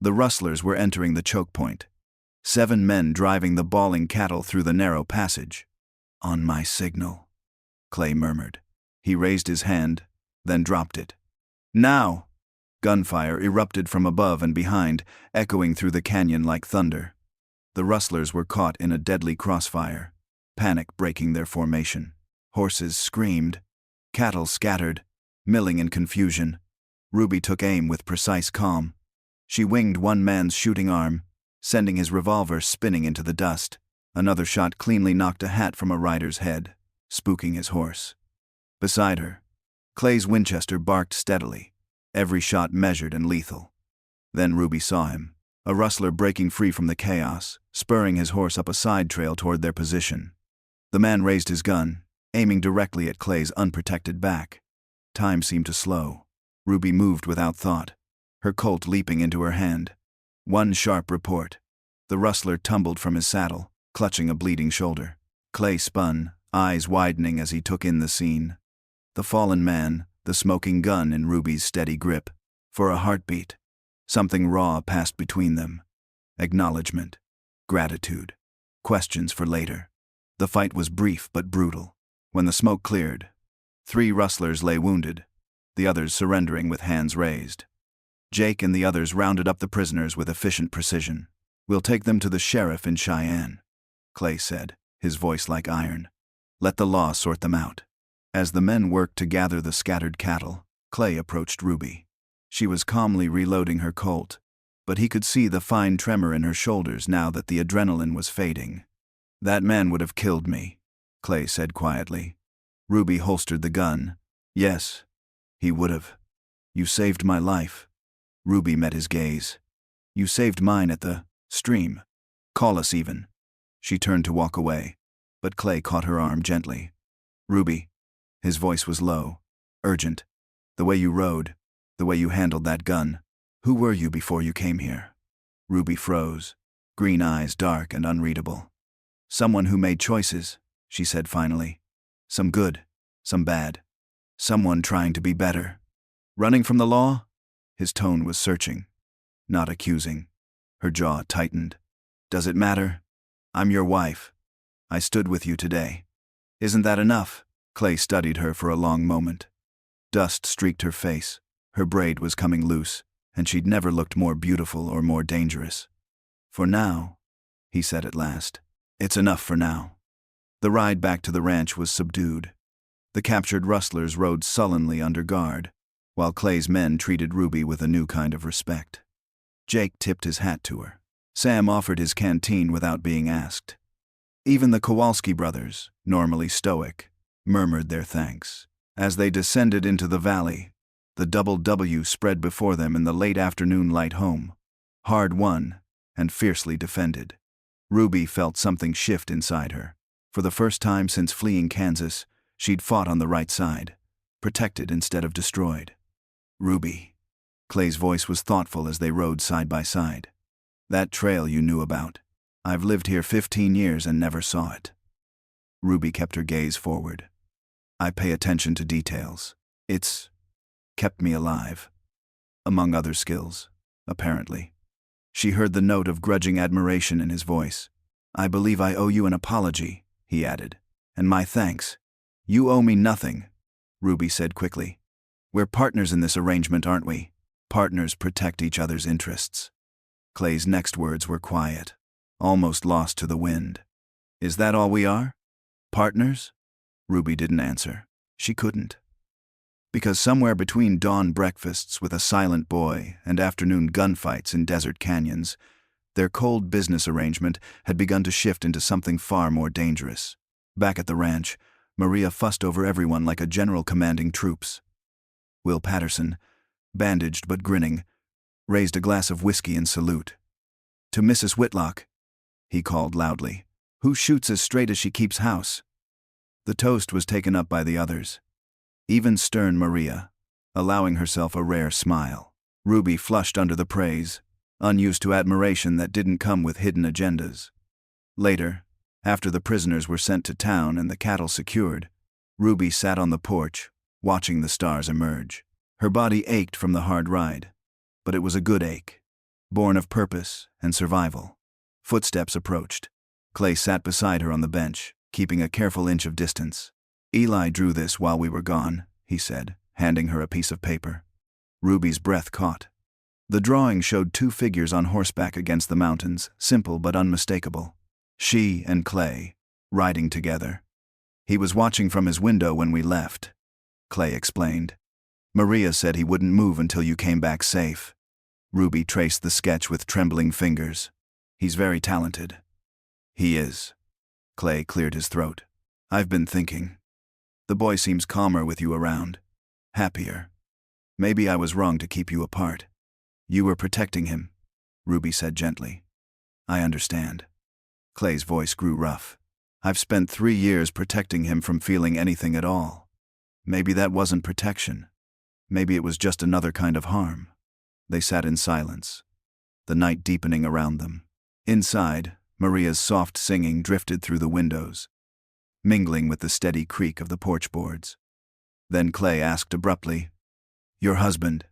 The rustlers were entering the choke point. 7 men driving the bawling cattle through the narrow passage. On my signal, Clay murmured. He raised his hand, then dropped it. Now! Gunfire erupted from above and behind, echoing through the canyon like thunder. The rustlers were caught in a deadly crossfire, panic breaking their formation. Horses screamed, cattle scattered, milling in confusion. Ruby took aim with precise calm. She winged one man's shooting arm, sending his revolver spinning into the dust. Another shot cleanly knocked a hat from a rider's head, spooking his horse. Beside her, Clay's Winchester barked steadily, every shot measured and lethal. Then Ruby saw him, a rustler breaking free from the chaos, spurring his horse up a side trail toward their position. The man raised his gun, aiming directly at Clay's unprotected back. Time seemed to slow. Ruby moved without thought, her Colt leaping into her hand. One sharp report. The rustler tumbled from his saddle, clutching a bleeding shoulder. Clay spun, eyes widening as he took in the scene. The fallen man, the smoking gun in Ruby's steady grip. For a heartbeat, something raw passed between them. Acknowledgement, gratitude, questions for later. The fight was brief but brutal. When the smoke cleared, 3 rustlers lay wounded, the others surrendering with hands raised. Jake and the others rounded up the prisoners with efficient precision. We'll take them to the sheriff in Cheyenne, Clay said, his voice like iron. Let the law sort them out. As the men worked to gather the scattered cattle, Clay approached Ruby. She was calmly reloading her Colt, but he could see the fine tremor in her shoulders now that the adrenaline was fading. That man would have killed me, Clay said quietly. Ruby holstered the gun. Yes, he would have. You saved my life. Ruby met his gaze. You saved mine at the stream. Call us even. She turned to walk away, but Clay caught her arm gently. Ruby. His voice was low, urgent. The way you rode, the way you handled that gun. Who were you before you came here? Ruby froze, green eyes dark and unreadable. Someone who made choices, she said finally. Some good, some bad. Someone trying to be better. Running from the law? His tone was searching, not accusing. Her jaw tightened. Does it matter? I'm your wife. I stood with you today. Isn't that enough? Clay studied her for a long moment. Dust streaked her face. Her braid was coming loose, and she'd never looked more beautiful or more dangerous. For now, he said at last. It's enough for now. The ride back to the ranch was subdued. The captured rustlers rode sullenly under guard, while Clay's men treated Ruby with a new kind of respect. Jake tipped his hat to her. Sam offered his canteen without being asked. Even the Kowalski brothers, normally stoic, murmured their thanks. As they descended into the valley, the double W spread before them in the late afternoon light home, hard won and fiercely defended. Ruby felt something shift inside her. For the first time since fleeing Kansas, she'd fought on the right side, protected instead of destroyed. Ruby. Clay's voice was thoughtful as they rode side by side. That trail you knew about. I've lived here 15 years and never saw it. Ruby kept her gaze forward. I pay attention to details. It's kept me alive. Among other skills, apparently. She heard the note of grudging admiration in his voice. I believe I owe you an apology, he added. And my thanks. You owe me nothing, Ruby said quickly. We're partners in this arrangement, aren't we? Partners protect each other's interests. Clay's next words were quiet, almost lost to the wind. Is that all we are? Partners? Ruby didn't answer. She couldn't. Because somewhere between dawn breakfasts with a silent boy and afternoon gunfights in desert canyons, their cold business arrangement had begun to shift into something far more dangerous. Back at the ranch, Maria fussed over everyone like a general commanding troops. Will Patterson, bandaged but grinning, raised a glass of whiskey in salute. To Mrs. Whitlock, he called loudly, who shoots as straight as she keeps house. The toast was taken up by the others, even stern Maria, allowing herself a rare smile. Ruby flushed under the praise. unused to admiration that didn't come with hidden agendas. Later, after the prisoners were sent to town and the cattle secured, Ruby sat on the porch, watching the stars emerge. Her body ached from the hard ride, but it was a good ache, born of purpose and survival. Footsteps approached. Clay sat beside her on the bench, keeping a careful inch of distance. "Eli drew this while we were gone," he said, handing her a piece of paper. Ruby's breath caught. The drawing showed two figures on horseback against the mountains, simple but unmistakable. She and Clay, riding together. "He was watching from his window when we left," Clay explained. "Maria said he wouldn't move until you came back safe." Ruby traced the sketch with trembling fingers. "He's very talented." "He is." Clay cleared his throat. "I've been thinking. The boy seems calmer with you around. Happier. Maybe I was wrong to keep you apart." "You were protecting him," Ruby said gently. "I understand." Clay's voice grew rough. "I've spent 3 years protecting him from feeling anything at all. Maybe that wasn't protection. Maybe it was just another kind of harm." They sat in silence, the night deepening around them. Inside, Maria's soft singing drifted through the windows, mingling with the steady creak of the porch boards. Then Clay asked abruptly, "Your husband,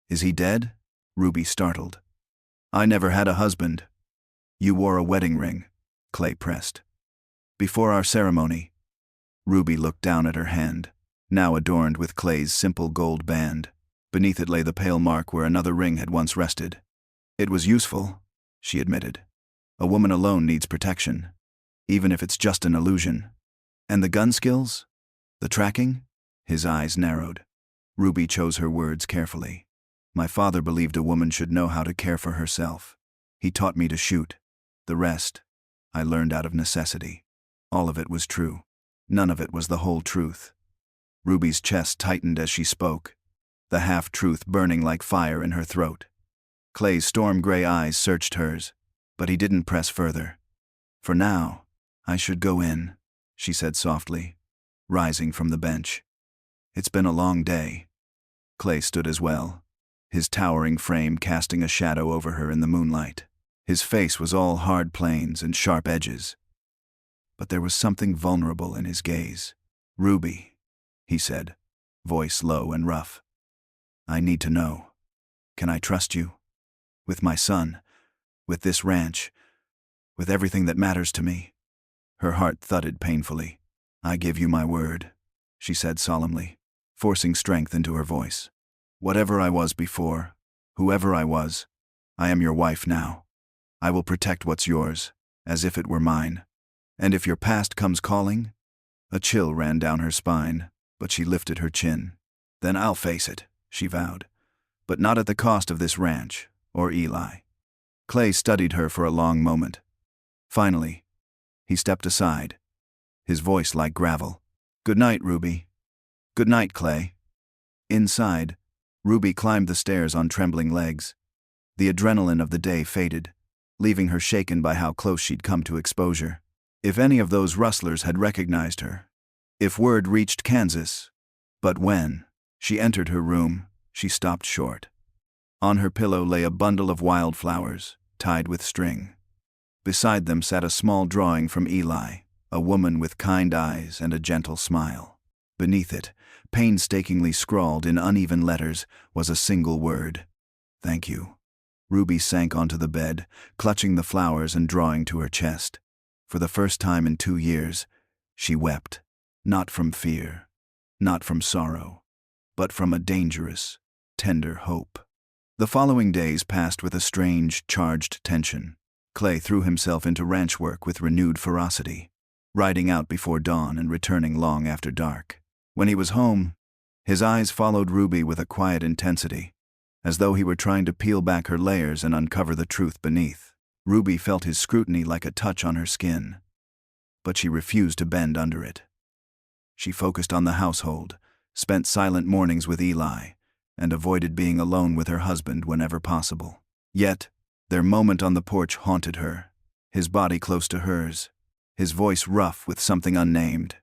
is he dead?" Ruby startled. "I never had a husband." "You wore a wedding ring," Clay pressed. "Before our ceremony." Ruby looked down at her hand, now adorned with Clay's simple gold band. Beneath it lay the pale mark where another ring had once rested. "It was useful," she admitted. "A woman alone needs protection, even if it's just an illusion." "And the gun skills? The tracking?" His eyes narrowed. Ruby chose her words carefully. "My father believed a woman should know how to care for herself. He taught me to shoot. The rest, I learned out of necessity." All of it was true. None of it was the whole truth. Ruby's chest tightened as she spoke, the half-truth burning like fire in her throat. Clay's storm-gray eyes searched hers, but he didn't press further. "For now, I should go in," she said softly, rising from the bench. "It's been a long day." Clay stood as well, his towering frame casting a shadow over her in the moonlight. His face was all hard planes and sharp edges, but there was something vulnerable in his gaze. "Ruby," he said, voice low and rough. "I need to know. Can I trust you? With my son, with this ranch, with everything that matters to me?" Her heart thudded painfully. "I give you my word," she said solemnly, forcing strength into her voice. "Whatever I was before, whoever I was, I am your wife now. I will protect what's yours, as if it were mine. And if your past comes calling..." A chill ran down her spine, but she lifted her chin. "Then I'll face it," she vowed. "But not at the cost of this ranch, or Eli." Clay studied her for a long moment. Finally, he stepped aside, his voice like gravel. "Good night, Ruby." "Good night, Clay." Inside, Ruby climbed the stairs on trembling legs. The adrenaline of the day faded, leaving her shaken by how close she'd come to exposure. If any of those rustlers had recognized her. If word reached Kansas. But when she entered her room, she stopped short. On her pillow lay a bundle of wildflowers, tied with string. Beside them sat a small drawing from Eli, a woman with kind eyes and a gentle smile. Beneath it, painstakingly scrawled in uneven letters, was a single word: "Thank you." Ruby sank onto the bed, clutching the flowers and drawing to her chest. For the first time in 2 years, she wept, not from fear, not from sorrow, but from a dangerous, tender hope. The following days passed with a strange, charged tension. Clay threw himself into ranch work with renewed ferocity, riding out before dawn and returning long after dark. When he was home, his eyes followed Ruby with a quiet intensity, as though he were trying to peel back her layers and uncover the truth beneath. Ruby felt his scrutiny like a touch on her skin, but she refused to bend under it. She focused on the household, spent silent mornings with Eli, and avoided being alone with her husband whenever possible. Yet, their moment on the porch haunted her, his body close to hers, his voice rough with something unnamed.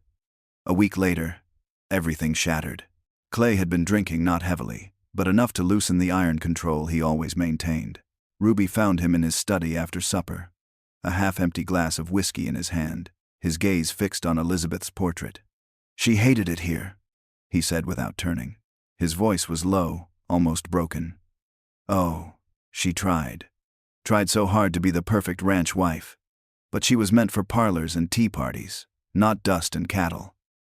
A week later, everything shattered. Clay had been drinking not heavily, but enough to loosen the iron control he always maintained. Ruby found him in his study after supper, a half-empty glass of whiskey in his hand, his gaze fixed on Elizabeth's portrait. "She hated it here," he said without turning. His voice was low, almost broken. "Oh, she tried so hard to be the perfect ranch wife. But she was meant for parlors and tea parties, not dust and cattle."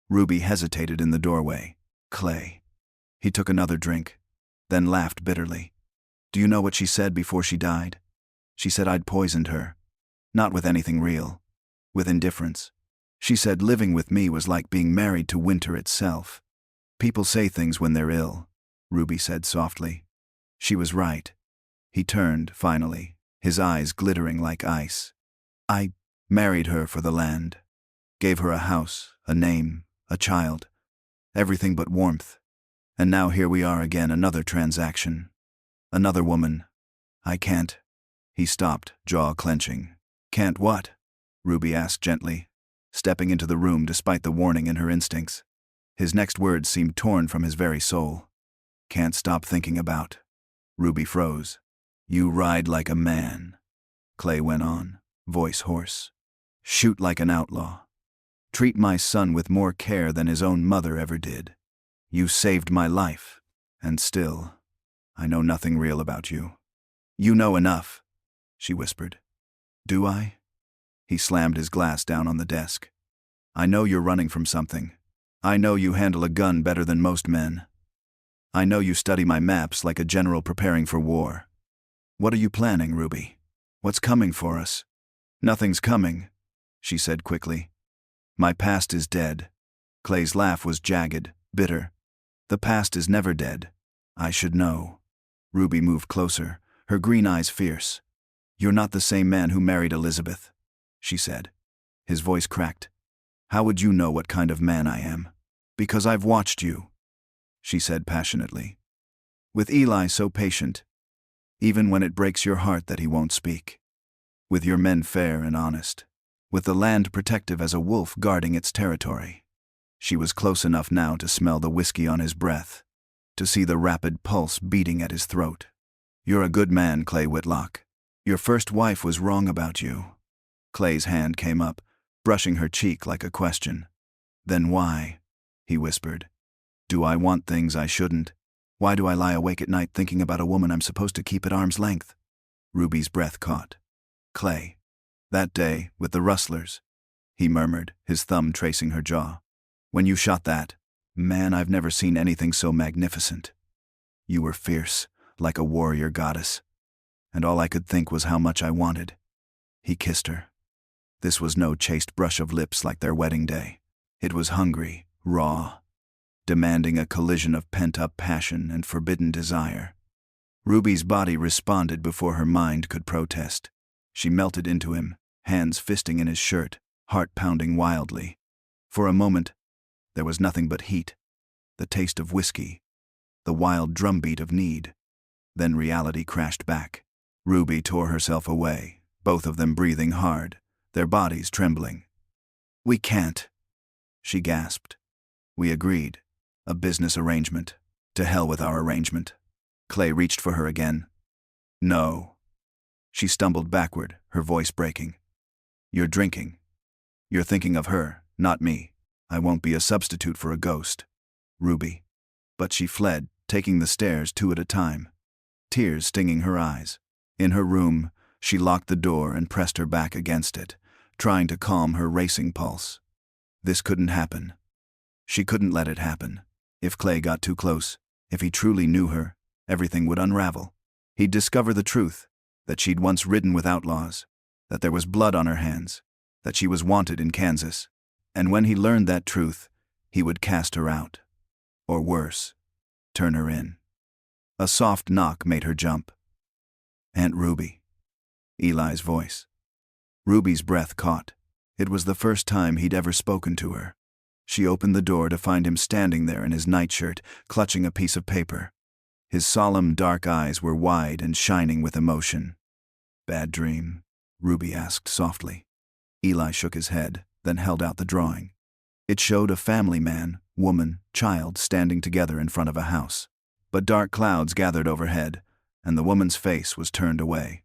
Ruby hesitated in the doorway. "Clay." He took another drink, then laughed bitterly. "Do you know what she said before she died? She said I'd poisoned her. Not with anything real. With indifference. She said living with me was like being married to winter itself. People say things when they're ill," Ruby said softly. She was right. He turned, finally, his eyes glittering like ice. "I married her for the land. Gave her a house, a name, a child. Everything but warmth. And now here we are again, another transaction. Another woman. I can't." He stopped, jaw clenching. "Can't what?" Ruby asked gently, stepping into the room despite the warning in her instincts. His next words seemed torn from his very soul. "Can't stop thinking about." Ruby froze. "You ride like a man," Clay went on, voice hoarse. "Shoot like an outlaw. Treat my son with more care than his own mother ever did. You saved my life, and still, I know nothing real about you." "You know enough," she whispered. "Do I?" He slammed his glass down on the desk. "I know you're running from something. I know you handle a gun better than most men. I know you study my maps like a general preparing for war. What are you planning, Ruby? What's coming for us?" "Nothing's coming," she said quickly. "My past is dead." Clay's laugh was jagged, bitter. "The past is never dead. I should know." Ruby moved closer, her green eyes fierce. "You're not the same man who married Elizabeth," she said. His voice cracked. "How would you know what kind of man I am?" "Because I've watched you," she said passionately. "With Eli so patient, even when it breaks your heart that he won't speak. With your men fair and honest. With the land protective as a wolf guarding its territory." She was close enough now to smell the whiskey on his breath, to see the rapid pulse beating at his throat. "You're a good man, Clay Whitlock. Your first wife was wrong about you." Clay's hand came up, brushing her cheek like a question. "Then why," he whispered, "do I want things I shouldn't? Why do I lie awake at night thinking about a woman I'm supposed to keep at arm's length?" Ruby's breath caught. "Clay, that day, with the rustlers," he murmured, his thumb tracing her jaw. "When you shot that, man, I've never seen anything so magnificent. You were fierce, like a warrior goddess. And all I could think was how much I wanted." He kissed her. This was no chaste brush of lips like their wedding day. It was hungry, raw, demanding a collision of pent-up passion and forbidden desire. Ruby's body responded before her mind could protest. She melted into him, hands fisting in his shirt, heart pounding wildly. For a moment, there was nothing but heat, the taste of whiskey, the wild drumbeat of need. Then reality crashed back. Ruby tore herself away, both of them breathing hard, their bodies trembling. "We can't," she gasped. "We agreed. A business arrangement. To hell with our arrangement." Clay reached for her again. "No." She stumbled backward, her voice breaking. "You're drinking. You're thinking of her, not me. I won't be a substitute for a ghost." Ruby. But she fled, taking the stairs 2 at a time, tears stinging her eyes. In her room, she locked the door and pressed her back against it, trying to calm her racing pulse. This couldn't happen. She couldn't let it happen. If Clay got too close, if he truly knew her, everything would unravel. He'd discover the truth, that she'd once ridden with outlaws, that there was blood on her hands, that she was wanted in Kansas. And when he learned that truth, he would cast her out. Or worse, turn her in. A soft knock made her jump. "Aunt Ruby." Eli's voice. Ruby's breath caught. It was the first time he'd ever spoken to her. She opened the door to find him standing there in his nightshirt, clutching a piece of paper. His solemn, dark eyes were wide and shining with emotion. "Bad dream?" Ruby asked softly. Eli shook his head, then held out the drawing. It showed a family man, woman, child standing together in front of a house. But dark clouds gathered overhead, and the woman's face was turned away.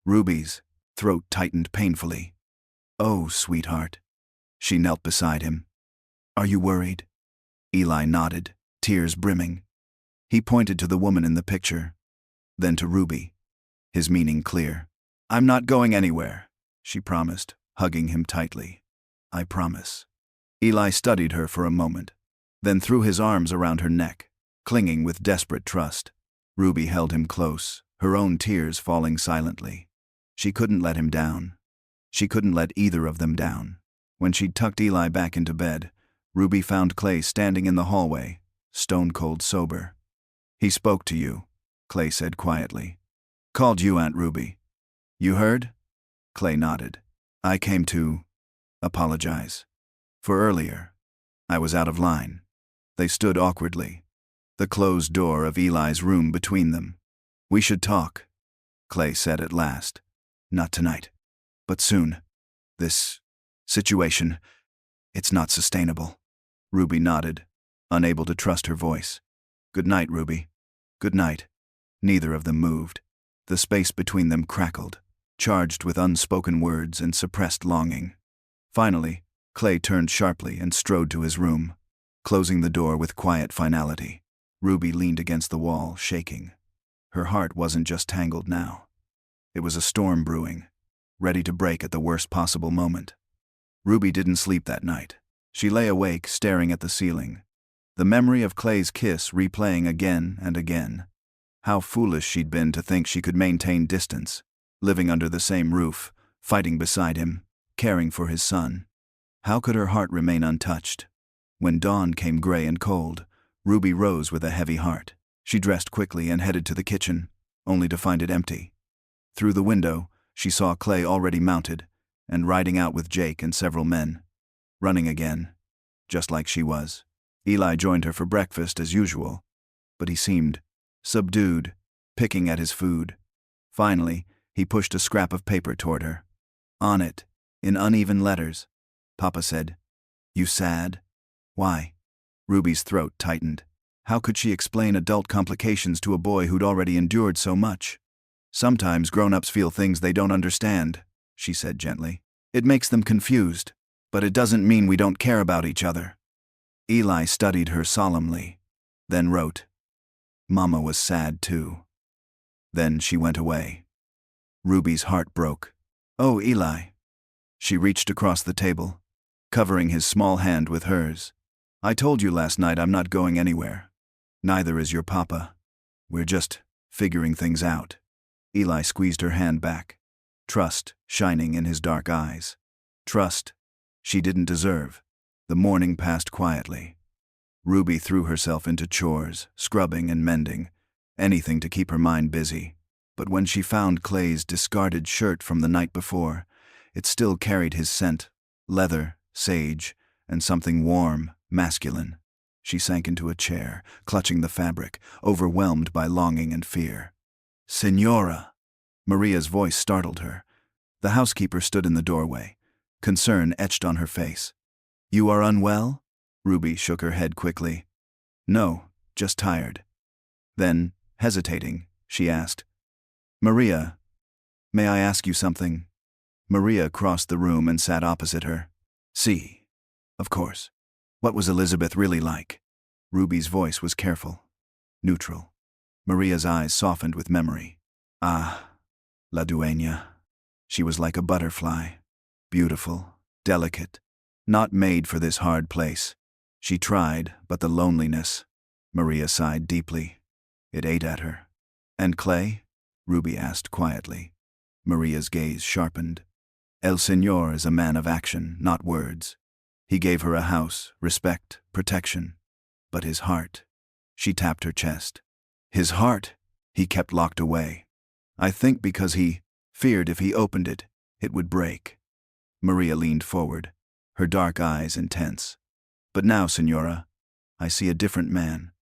Ruby's throat tightened painfully. "Oh, sweetheart." She knelt beside him. "Are you worried?" Eli nodded, tears brimming. He pointed to the woman in the picture, then to Ruby, his meaning clear. "I'm not going anywhere," she promised, hugging him tightly. "I promise." Eli studied her for a moment, then threw his arms around her neck, clinging with desperate trust. Ruby held him close, her own tears falling silently. She couldn't let him down. She couldn't let either of them down. When she'd tucked Eli back into bed, Ruby found Clay standing in the hallway, stone-cold sober. "He spoke to you," Clay said quietly. "Called you Aunt Ruby. You heard?" Clay nodded. "I came to apologize. For earlier. I was out of line." They stood awkwardly, the closed door of Eli's room between them. "We should talk," Clay said at last. "Not tonight, but soon. This situation, it's not sustainable." Ruby nodded, unable to trust her voice. "Good night, Ruby. Good night." Neither of them moved. The space between them crackled, charged with unspoken words and suppressed longing. Finally, Clay turned sharply and strode to his room, closing the door with quiet finality. Ruby leaned against the wall, shaking. Her heart wasn't just tangled now. It was a storm brewing, ready to break at the worst possible moment. Ruby didn't sleep that night. She lay awake, staring at the ceiling, the memory of Clay's kiss replaying again and again. How foolish she'd been to think she could maintain distance, living under the same roof, fighting beside him, caring for his son. How could her heart remain untouched? When dawn came gray and cold, Ruby rose with a heavy heart. She dressed quickly and headed to the kitchen, only to find it empty. Through the window, she saw Clay already mounted, and riding out with Jake and several men. Running again, just like she was. Eli joined her for breakfast as usual, but he seemed subdued, picking at his food. Finally, he pushed a scrap of paper toward her. On it, in uneven letters, Papa said, "You sad?" "Why?" Ruby's throat tightened. How could she explain adult complications to a boy who'd already endured so much? "Sometimes grown-ups feel things they don't understand," she said gently. "It makes them confused, but it doesn't mean we don't care about each other." Eli studied her solemnly, then wrote, "Mama was sad too." Then she went away. Ruby's heart broke. "Oh, Eli." She reached across the table, covering his small hand with hers. "I told you last night I'm not going anywhere. Neither is your papa. We're just figuring things out." Eli squeezed her hand back, trust shining in his dark eyes. Trust she didn't deserve. The morning passed quietly. Ruby threw herself into chores, scrubbing and mending, anything to keep her mind busy. But when she found Clay's discarded shirt from the night before, it still carried his scent, leather, sage, and something warm, masculine. She sank into a chair, clutching the fabric, overwhelmed by longing and fear. "Senora!" Maria's voice startled her. The housekeeper stood in the doorway, concern etched on her face. "You are unwell?" Ruby shook her head quickly. "No, just tired." Then, hesitating, she asked, "Maria, may I ask you something?" Maria crossed the room and sat opposite her. "See, of course. What was Elizabeth really like?" Ruby's voice was careful, neutral. Maria's eyes softened with memory. "Ah, la dueña. She was like a butterfly, beautiful, delicate, not made for this hard place. She tried, but the loneliness." Maria sighed deeply. It ate at her. "And Clay?" Ruby asked quietly. Maria's gaze sharpened. "El Señor is a man of action, not words. He gave her a house, respect, protection. But his heart," she tapped her chest. "His heart, he kept locked away. I think because he feared if he opened it, it would break." Maria leaned forward, her dark eyes intense. "But now, Señora, I see a different man.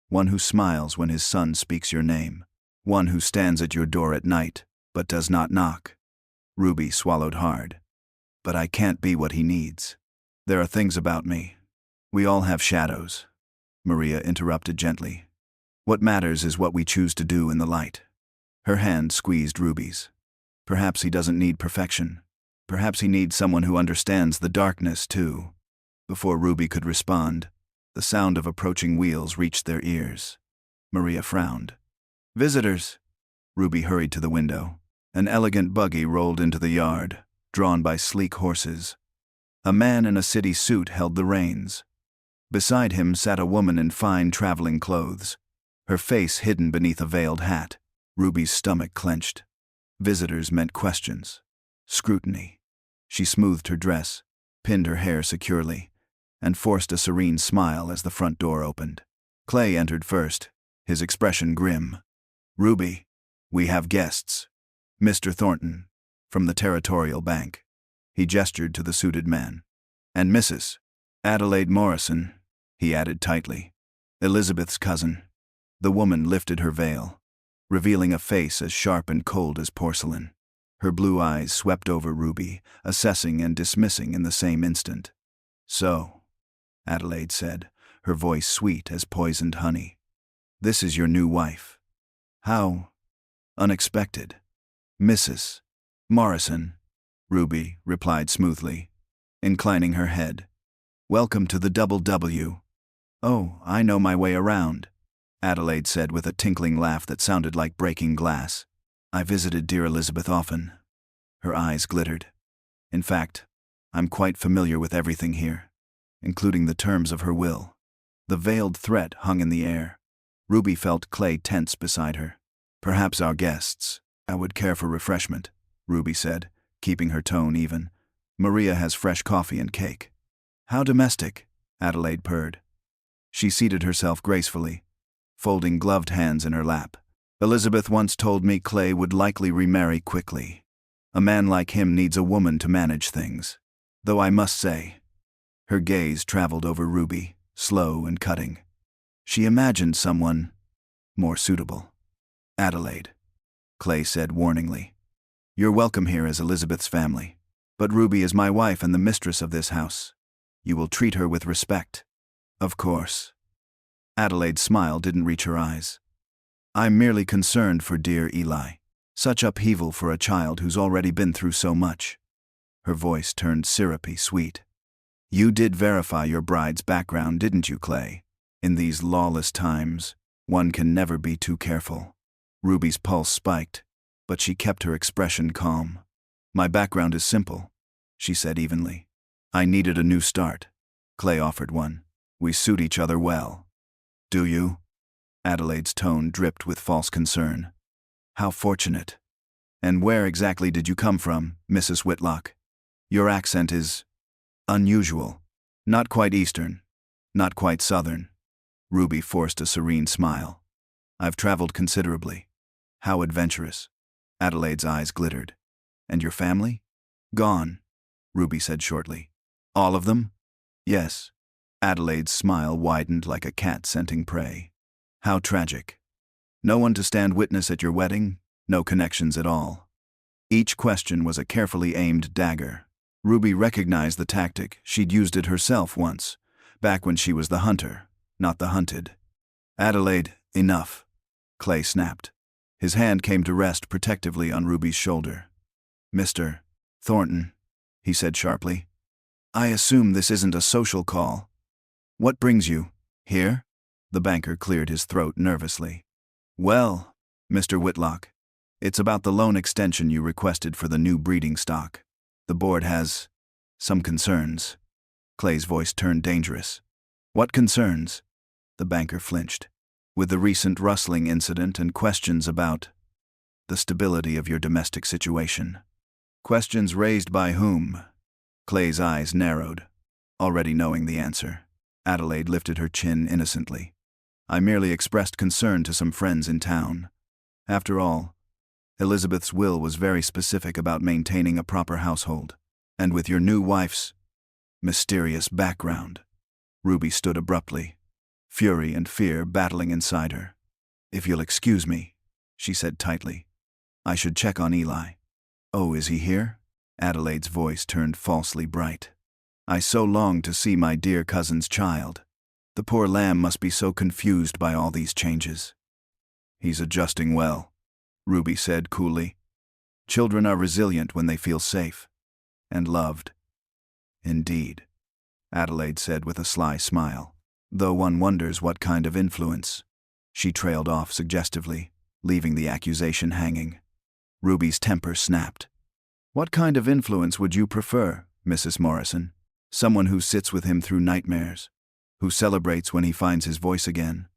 One who smiles when his son speaks your name. One who stands at your door at night, but does not knock." Ruby swallowed hard. "But I can't be what he needs. There are things about me. We all have shadows." Maria interrupted gently. "What matters is what we choose to do in the light." Her hand squeezed Ruby's. Perhaps he doesn't need perfection. Perhaps he needs someone who understands the darkness, too. Before Ruby could respond, the sound of approaching wheels reached their ears. Maria frowned. "Visitors!" Ruby hurried to the window. An elegant buggy rolled into the yard, drawn by sleek horses. A man in a city suit held the reins. Beside him sat a woman in fine traveling clothes, her face hidden beneath a veiled hat. Ruby's stomach clenched. Visitors meant questions. Scrutiny. She smoothed her dress, pinned her hair securely, and forced a serene smile as the front door opened. Clay entered first, his expression grim. "Ruby, we have guests. Mr. Thornton, from the Territorial Bank." He gestured to the suited man. "And Mrs. Adelaide Morrison," he added tightly. "Elizabeth's cousin." The woman lifted her veil, revealing a face as sharp and cold as porcelain. Her blue eyes swept over Ruby, assessing and dismissing in the same instant. "So," Adelaide said, her voice sweet as poisoned honey. "This is your new wife. How unexpected." "Mrs. Morrison," Ruby replied smoothly, inclining her head. "Welcome to the Double W." "Oh, I know my way around," Adelaide said with a tinkling laugh that sounded like breaking glass. "I visited dear Elizabeth often." Her eyes glittered. "In fact, I'm quite familiar with everything here, including the terms of her will." The veiled threat hung in the air. Ruby felt Clay tense beside her. "Perhaps our guests I would care for refreshment," Ruby said, keeping her tone even. "Maria has fresh coffee and cake." "How domestic," Adelaide purred. She seated herself gracefully, folding gloved hands in her lap. "Elizabeth once told me Clay would likely remarry quickly. A man like him needs a woman to manage things. Though I must say," her gaze traveled over Ruby, slow and cutting, "she imagined someone more suitable." "Adelaide," Clay said warningly, "you're welcome here as Elizabeth's family. But Ruby is my wife and the mistress of this house. You will treat her with respect." "Of course." Adelaide's smile didn't reach her eyes. "I'm merely concerned for dear Eli. Such upheaval for a child who's already been through so much." Her voice turned syrupy sweet. "You did verify your bride's background, didn't you, Clay? In these lawless times, one can never be too careful." Ruby's pulse spiked, but she kept her expression calm. "My background is simple," she said evenly. "I needed a new start." Clay offered one. "We suit each other well." "Do you?" Adelaide's tone dripped with false concern. "How fortunate. And where exactly did you come from, Mrs. Whitlock? Your accent is unusual. Not quite Eastern, not quite Southern." Ruby forced a serene smile. "I've traveled considerably." "How adventurous." Adelaide's eyes glittered. "And your family?" "Gone," Ruby said shortly. "All of them?" "Yes." Adelaide's smile widened like a cat scenting prey. "How tragic. No one to stand witness at your wedding? No connections at all?" Each question was a carefully aimed dagger. Ruby recognized the tactic. She'd used it herself once, back when she was the hunter, not the hunted. "Adelaide, enough," Clay snapped. His hand came to rest protectively on Ruby's shoulder. "Mr. Thornton," he said sharply, "I assume this isn't a social call. What brings you here?" The banker cleared his throat nervously. "Well, Mr. Whitlock, it's about the loan extension you requested for the new breeding stock. The board has some concerns." Clay's voice turned dangerous. "What concerns?" The banker flinched. "With the recent rustling incident and questions about the stability of your domestic situation." "Questions raised by whom?" Clay's eyes narrowed, already knowing the answer. Adelaide lifted her chin innocently. "I merely expressed concern to some friends in town. After all, Elizabeth's will was very specific about maintaining a proper household. And with your new wife's mysterious background." Ruby stood abruptly, fury and fear battling inside her. "If you'll excuse me," she said tightly, "I should check on Eli." "Oh, is he here?" Adelaide's voice turned falsely bright. "I so long to see my dear cousin's child. The poor lamb must be so confused by all these changes." "He's adjusting well," Ruby said coolly. Children are resilient when they feel safe. And loved. Indeed, Adelaide said with a sly smile, though one wonders what kind of influence. She trailed off suggestively, leaving the accusation hanging. Ruby's temper snapped. What kind of influence would you prefer, Mrs. Morrison? Someone who sits with him through nightmares, who celebrates when he finds his voice again,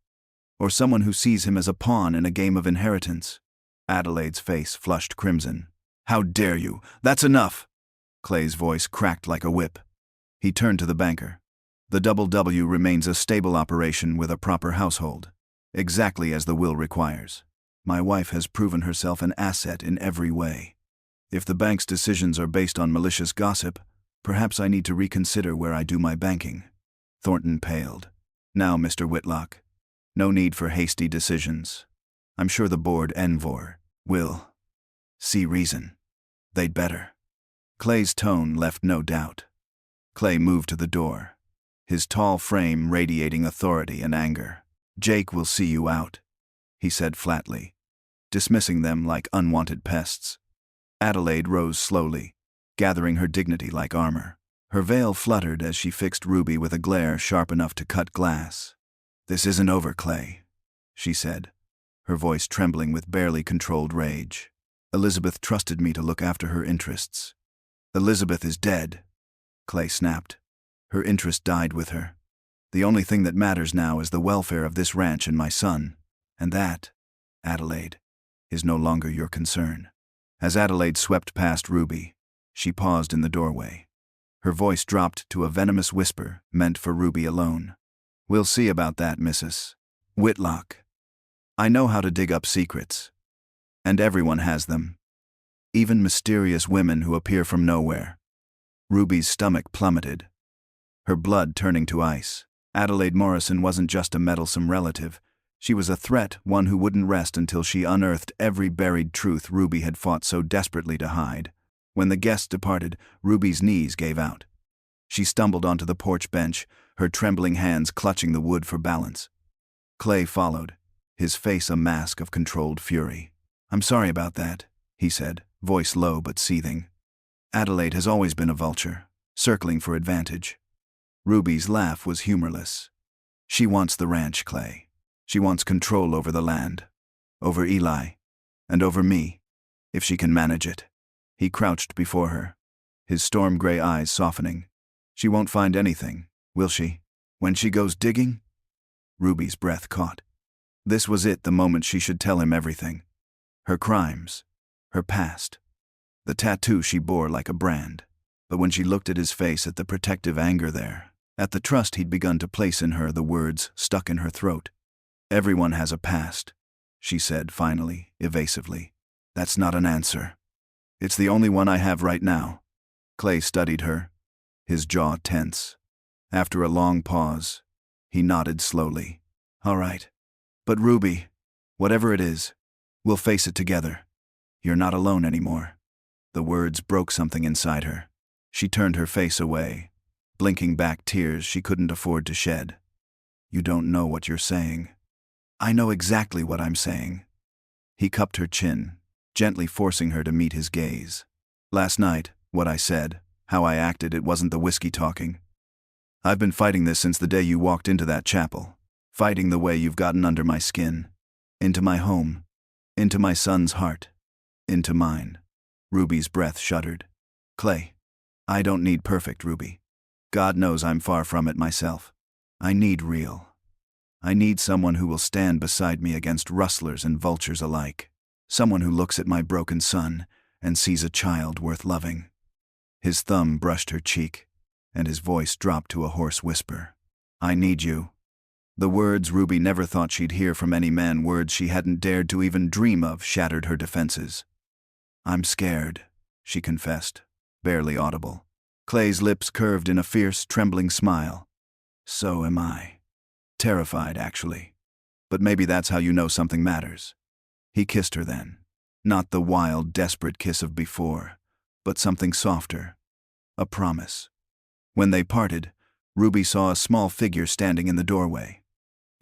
or someone who sees him as a pawn in a game of inheritance? Adelaide's face flushed crimson. How dare you? That's enough! Clay's voice cracked like a whip. He turned to the banker. The W remains a stable operation with a proper household, exactly as the will requires. My wife has proven herself an asset in every way. If the bank's decisions are based on malicious gossip, perhaps I need to reconsider where I do my banking. Thornton paled. Now, Mr. Whitlock, no need for hasty decisions. I'm sure the board Envor will see reason. They'd better. Clay's tone left no doubt. Clay moved to the door, his tall frame radiating authority and anger. Jake will see you out, he said flatly, dismissing them like unwanted pests. Adelaide rose slowly, gathering her dignity like armor. Her veil fluttered as she fixed Ruby with a glare sharp enough to cut glass. This isn't over, Clay, she said, her voice trembling with barely controlled rage. Elizabeth trusted me to look after her interests. Elizabeth is dead, Clay snapped. Her interest died with her. The only thing that matters now is the welfare of this ranch and my son, and that, Adelaide, is no longer your concern. As Adelaide swept past Ruby, she paused in the doorway. Her voice dropped to a venomous whisper meant for Ruby alone. We'll see about that, Mrs. Whitlock. I know how to dig up secrets. And everyone has them. Even mysterious women who appear from nowhere. Ruby's stomach plummeted, her blood turning to ice. Adelaide Morrison wasn't just a meddlesome relative. She was a threat, one who wouldn't rest until she unearthed every buried truth Ruby had fought so desperately to hide. When the guests departed, Ruby's knees gave out. She stumbled onto the porch bench, her trembling hands clutching the wood for balance. Clay followed, his face a mask of controlled fury. I'm sorry about that, he said, voice low but seething. Adelaide has always been a vulture, circling for advantage. Ruby's laugh was humorless. She wants the ranch, Clay. She wants control over the land, over Eli, and over me, if she can manage it. He crouched before her, his storm-gray eyes softening. She won't find anything, will she? When she goes digging? Ruby's breath caught. This was it, the moment she should tell him everything. Her crimes, her past, the tattoo she bore like a brand. But when she looked at his face, at the protective anger there, at the trust he'd begun to place in her, the words stuck in her throat. Everyone has a past, she said finally, evasively. That's not an answer. It's the only one I have right now. Clay studied her, his jaw tense. After a long pause, he nodded slowly. All right. But Ruby, whatever it is, we'll face it together. You're not alone anymore. The words broke something inside her. She turned her face away, blinking back tears she couldn't afford to shed. You don't know what you're saying. I know exactly what I'm saying. He cupped her chin, gently forcing her to meet his gaze. Last night, what I said, how I acted, it wasn't the whiskey talking. I've been fighting this since the day you walked into that chapel, fighting the way you've gotten under my skin, into my home, into my son's heart, into mine. Ruby's breath shuddered. Clay, I don't need perfect, Ruby. God knows I'm far from it myself. I need real. I need someone who will stand beside me against rustlers and vultures alike. Someone who looks at my broken son and sees a child worth loving. His thumb brushed her cheek, and his voice dropped to a hoarse whisper. I need you. The words Ruby never thought she'd hear from any man, words she hadn't dared to even dream of, shattered her defenses. I'm scared, she confessed, barely audible. Clay's lips curved in a fierce, trembling smile. So am I. Terrified, actually. But maybe that's how you know something matters. He kissed her then. Not the wild, desperate kiss of before, but something softer. A promise. When they parted, Ruby saw a small figure standing in the doorway.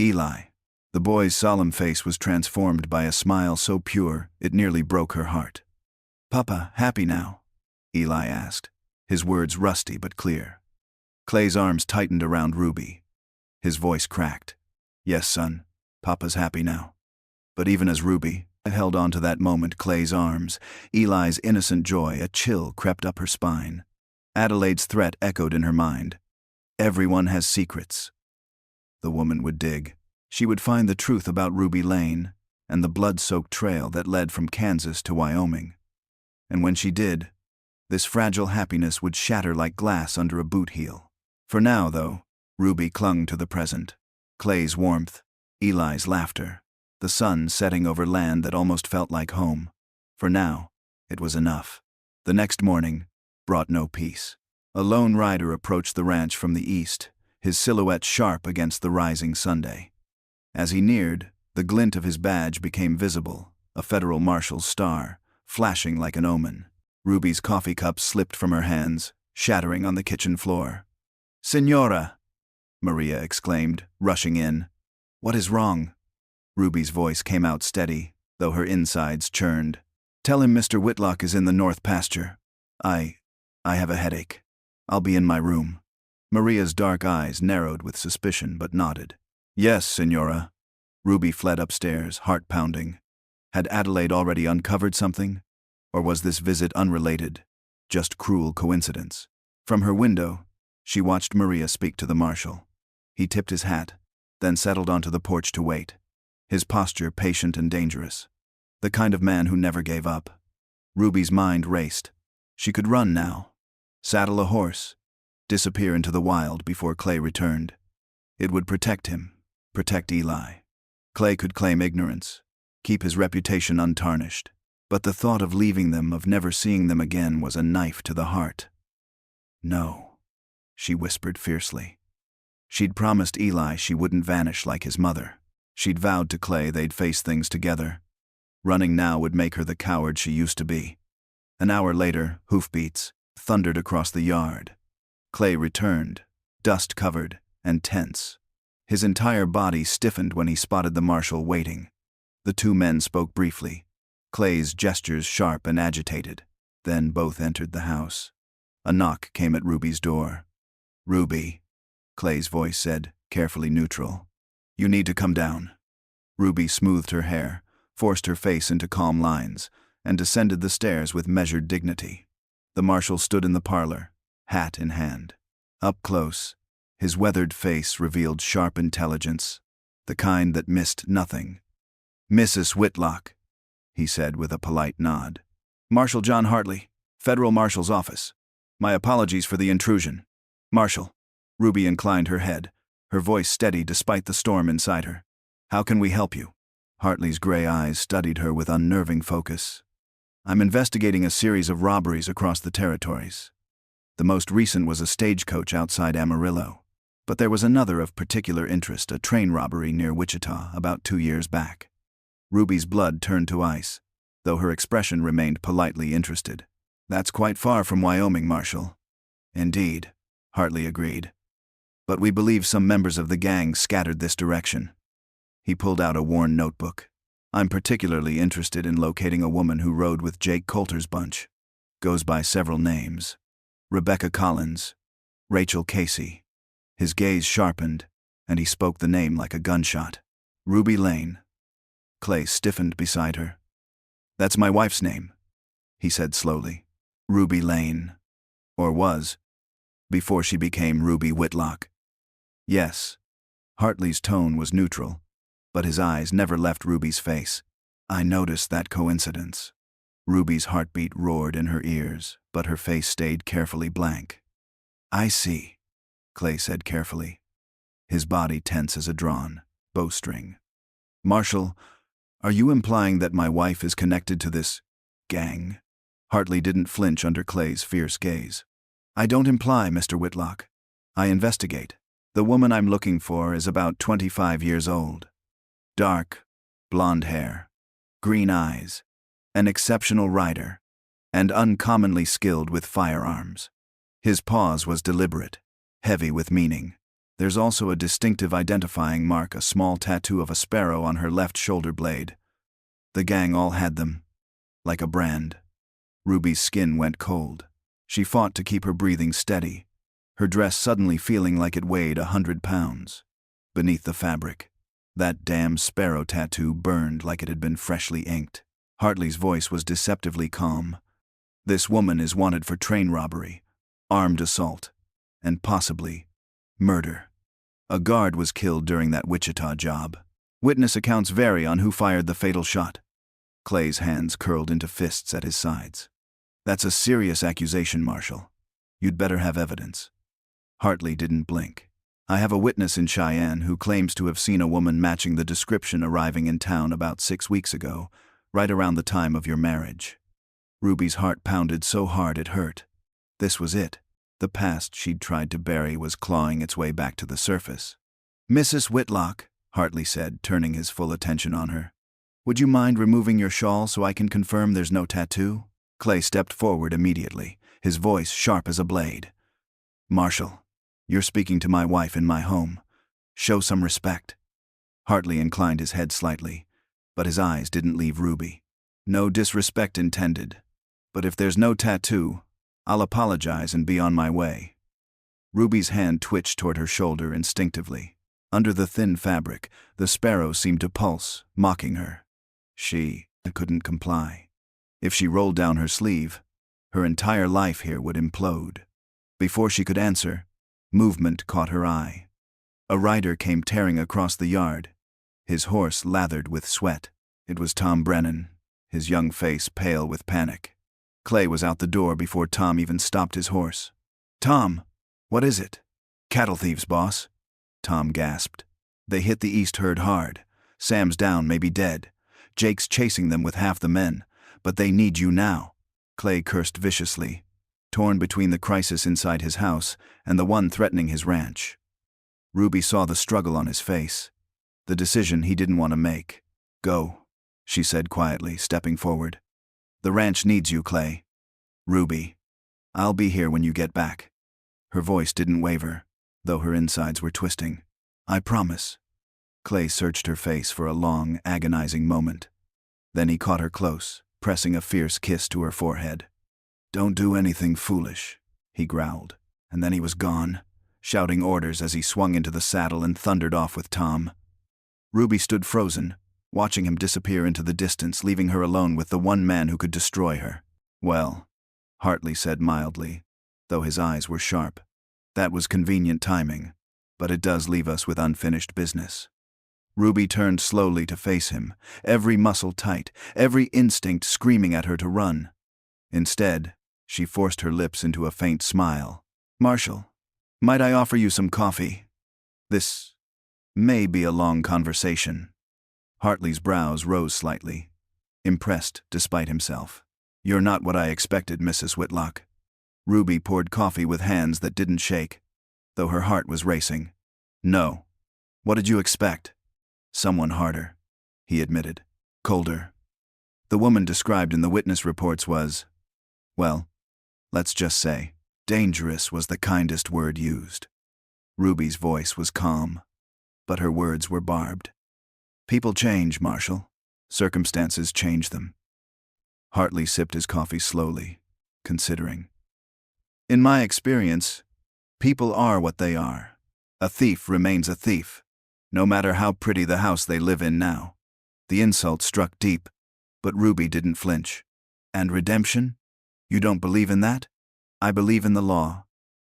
Eli, The boy's solemn face was transformed by a smile so pure it nearly broke her heart. "Papa, happy now?" Eli asked, his words rusty but clear. Clay's arms tightened around Ruby. His voice cracked. "Yes, son, Papa's happy now." But even as Ruby held on to that moment Clay's arms, Eli's innocent joy, a chill crept up her spine. Adelaide's threat echoed in her mind. Everyone has secrets. The woman would dig. She would find the truth about Ruby Lane and the blood-soaked trail that led from Kansas to Wyoming. And when she did, this fragile happiness would shatter like glass under a boot heel. For now, though, Ruby clung to the present. Clay's warmth, Eli's laughter, the sun setting over land that almost felt like home. For now, it was enough. The next morning brought no peace. A lone rider approached the ranch from the east, his silhouette sharp against the rising Sunday. As he neared, the glint of his badge became visible, a federal marshal's star, flashing like an omen. Ruby's coffee cup slipped from her hands, shattering on the kitchen floor. "Señora!" Maria exclaimed, rushing in. "What is wrong?" Ruby's voice came out steady, though her insides churned. "Tell him Mr. Whitlock is in the north pasture. I have a headache. I'll be in my room." Maria's dark eyes narrowed with suspicion but nodded. "Yes, Señora." Ruby fled upstairs, heart pounding. Had Adelaide already uncovered something? Or was this visit unrelated, just cruel coincidence? From her window, she watched Maria speak to the marshal. He tipped his hat, then settled onto the porch to wait, his posture patient and dangerous. The kind of man who never gave up. Ruby's mind raced. She could run now, saddle a horse, disappear into the wild before Clay returned. It would protect him, protect Eli. Clay could claim ignorance, keep his reputation untarnished. But the thought of leaving them, of never seeing them again, was a knife to the heart. "No," she whispered fiercely. She'd promised Eli she wouldn't vanish like his mother. She'd vowed to Clay they'd face things together. Running now would make her the coward she used to be. An hour later, hoofbeats thundered across the yard. Clay returned, dust-covered and tense. His entire body stiffened when he spotted the marshal waiting. The two men spoke briefly, Clay's gestures sharp and agitated. Then both entered the house. A knock came at Ruby's door. "Ruby," Clay's voice said, carefully neutral. "You need to come down." Ruby smoothed her hair, forced her face into calm lines, and descended the stairs with measured dignity. The marshal stood in the parlor, hat in hand. Up close, his weathered face revealed sharp intelligence, the kind that missed nothing. "Mrs. Whitlock," he said with a polite nod. "Marshal John Hartley, Federal Marshal's office. My apologies for the intrusion." "Marshal." Ruby inclined her head, her voice steady despite the storm inside her. "How can we help you?" Hartley's gray eyes studied her with unnerving focus. "I'm investigating a series of robberies across the territories. The most recent was a stagecoach outside Amarillo. But there was another of particular interest, a train robbery near Wichita about 2 years back." Ruby's blood turned to ice, though her expression remained politely interested. "That's quite far from Wyoming, Marshal." "Indeed," Hartley agreed. "But we believe some members of the gang scattered this direction." He pulled out a worn notebook. "I'm particularly interested in locating a woman who rode with Jake Coulter's bunch. Goes by several names. Rebecca Collins, Rachel Casey." His gaze sharpened, and he spoke the name like a gunshot. "Ruby Lane." Clay stiffened beside her. "That's my wife's name," he said slowly. "Ruby Lane. Or was, before she became Ruby Whitlock." "Yes." Hartley's tone was neutral, but his eyes never left Ruby's face. "I noticed that coincidence." Ruby's heartbeat roared in her ears, but her face stayed carefully blank. "I see," Clay said carefully, his body tense as a drawn bowstring. "Marshal, are you implying that my wife is connected to this gang?" Hartley didn't flinch under Clay's fierce gaze. "I don't imply, Mr. Whitlock. I investigate. The woman I'm looking for is about 25 years old. Dark, blonde hair, green eyes, an exceptional rider, and uncommonly skilled with firearms." His pause was deliberate, heavy with meaning. There's also a distinctive identifying mark, a small tattoo of a sparrow on her left shoulder blade. The gang all had them, like a brand. Ruby's skin went cold. She fought to keep her breathing steady, her dress suddenly feeling like it weighed 100 pounds. Beneath the fabric, that damn sparrow tattoo burned like it had been freshly inked. Hartley's voice was deceptively calm. This woman is wanted for train robbery, armed assault, and possibly murder. A guard was killed during that Wichita job. Witness accounts vary on who fired the fatal shot. Clay's hands curled into fists at his sides. That's a serious accusation, Marshal. You'd better have evidence. Hartley didn't blink. I have a witness in Cheyenne who claims to have seen a woman matching the description arriving in town about 6 weeks ago, right around the time of your marriage. Ruby's heart pounded so hard it hurt. This was it. The past she'd tried to bury was clawing its way back to the surface. Mrs. Whitlock, Hartley said, turning his full attention on her. Would you mind removing your shawl so I can confirm there's no tattoo? Clay stepped forward immediately, his voice sharp as a blade. Marshal, you're speaking to my wife in my home. Show some respect. Hartley inclined his head slightly, but his eyes didn't leave Ruby. No disrespect intended, but if there's no tattoo, I'll apologize and be on my way. Ruby's hand twitched toward her shoulder instinctively. Under the thin fabric, the sparrow seemed to pulse, mocking her. She couldn't comply. If she rolled down her sleeve, her entire life here would implode. Before she could answer, movement caught her eye. A rider came tearing across the yard, his horse lathered with sweat. It was Tom Brennan, his young face pale with panic. Clay was out the door before Tom even stopped his horse. Tom, what is it? Cattle thieves, boss. Tom gasped. They hit the east herd hard. Sam's down, maybe dead. Jake's chasing them with half the men, but they need you now. Clay cursed viciously, torn between the crisis inside his house and the one threatening his ranch. Ruby saw the struggle on his face, the decision he didn't want to make. Go, she said quietly, stepping forward. The ranch needs you, Clay. Ruby, I'll be here when you get back. Her voice didn't waver, though her insides were twisting. I promise. Clay searched her face for a long, agonizing moment. Then he caught her close, pressing a fierce kiss to her forehead. Don't do anything foolish, he growled, and then he was gone, shouting orders as he swung into the saddle and thundered off with Tom. Ruby stood frozen, watching him disappear into the distance, leaving her alone with the one man who could destroy her. Well, Hartley said mildly, though his eyes were sharp. That was convenient timing, but it does leave us with unfinished business. Ruby turned slowly to face him, every muscle tight, every instinct screaming at her to run. Instead, she forced her lips into a faint smile. Marshal, might I offer you some coffee? This may be a long conversation. Hartley's brows rose slightly, impressed despite himself. You're not what I expected, Mrs. Whitlock. Ruby poured coffee with hands that didn't shake, though her heart was racing. No. What did you expect? Someone harder, he admitted. Colder. The woman described in the witness reports was, well, let's just say, dangerous was the kindest word used. Ruby's voice was calm, but her words were barbed. People change, Marshal. Circumstances change them. Hartley sipped his coffee slowly, considering. In my experience, people are what they are. A thief remains a thief, no matter how pretty the house they live in now. The insult struck deep, but Ruby didn't flinch. And redemption? You don't believe in that? I believe in the law,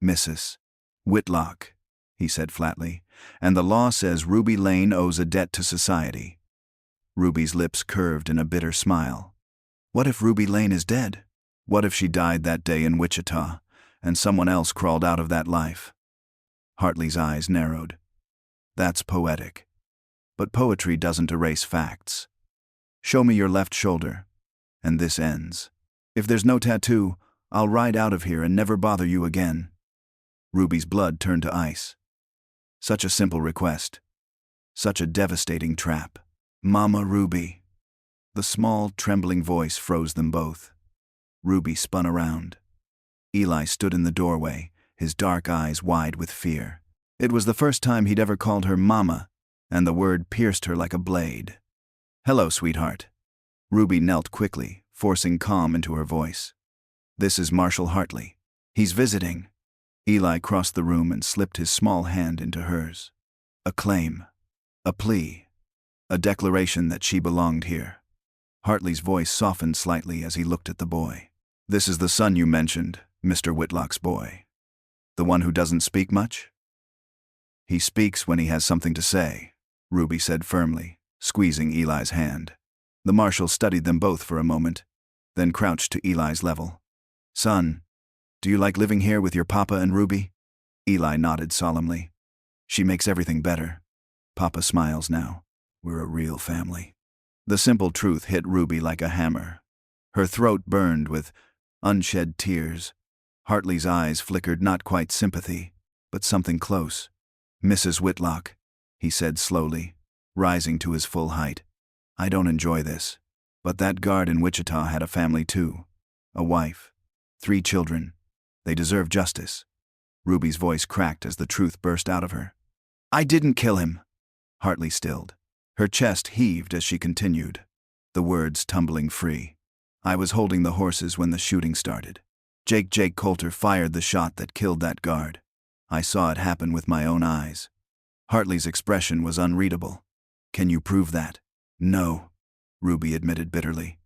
Mrs. Whitlock, he said flatly, and the law says Ruby Lane owes a debt to society. Ruby's lips curved in a bitter smile. What if Ruby Lane is dead? What if she died that day in Wichita, and someone else crawled out of that life? Hartley's eyes narrowed. That's poetic. But poetry doesn't erase facts. Show me your left shoulder, and this ends. If there's no tattoo, I'll ride out of here and never bother you again. Ruby's blood turned to ice. Such a simple request. Such a devastating trap. Mama Ruby. The small, trembling voice froze them both. Ruby spun around. Eli stood in the doorway, his dark eyes wide with fear. It was the first time he'd ever called her Mama, and the word pierced her like a blade. "Hello, sweetheart." Ruby knelt quickly, forcing calm into her voice. "This is Marshall Hartley. He's visiting." Eli crossed the room and slipped his small hand into hers. A claim. A plea. A declaration that she belonged here. Hartley's voice softened slightly as he looked at the boy. "This is the son you mentioned, Mr. Whitlock's boy. The one who doesn't speak much?" "He speaks when he has something to say," Ruby said firmly, squeezing Eli's hand. The marshal studied them both for a moment, then crouched to Eli's level. "Son, do you like living here with your papa and Ruby?" Eli nodded solemnly. "She makes everything better. Papa smiles now. We're a real family." The simple truth hit Ruby like a hammer. Her throat burned with unshed tears. Hartley's eyes flickered not quite sympathy, but something close. "Mrs. Whitlock," he said slowly, rising to his full height. "I don't enjoy this, but that guard in Wichita had a family too. A wife. 3 children. They deserve justice." Ruby's voice cracked as the truth burst out of her. "I didn't kill him." Hartley stilled. Her chest heaved as she continued, the words tumbling free. "I was holding the horses when the shooting started. Jake Coulter fired the shot that killed that guard. I saw it happen with my own eyes." Hartley's expression was unreadable. "Can you prove that?" "No," Ruby admitted bitterly.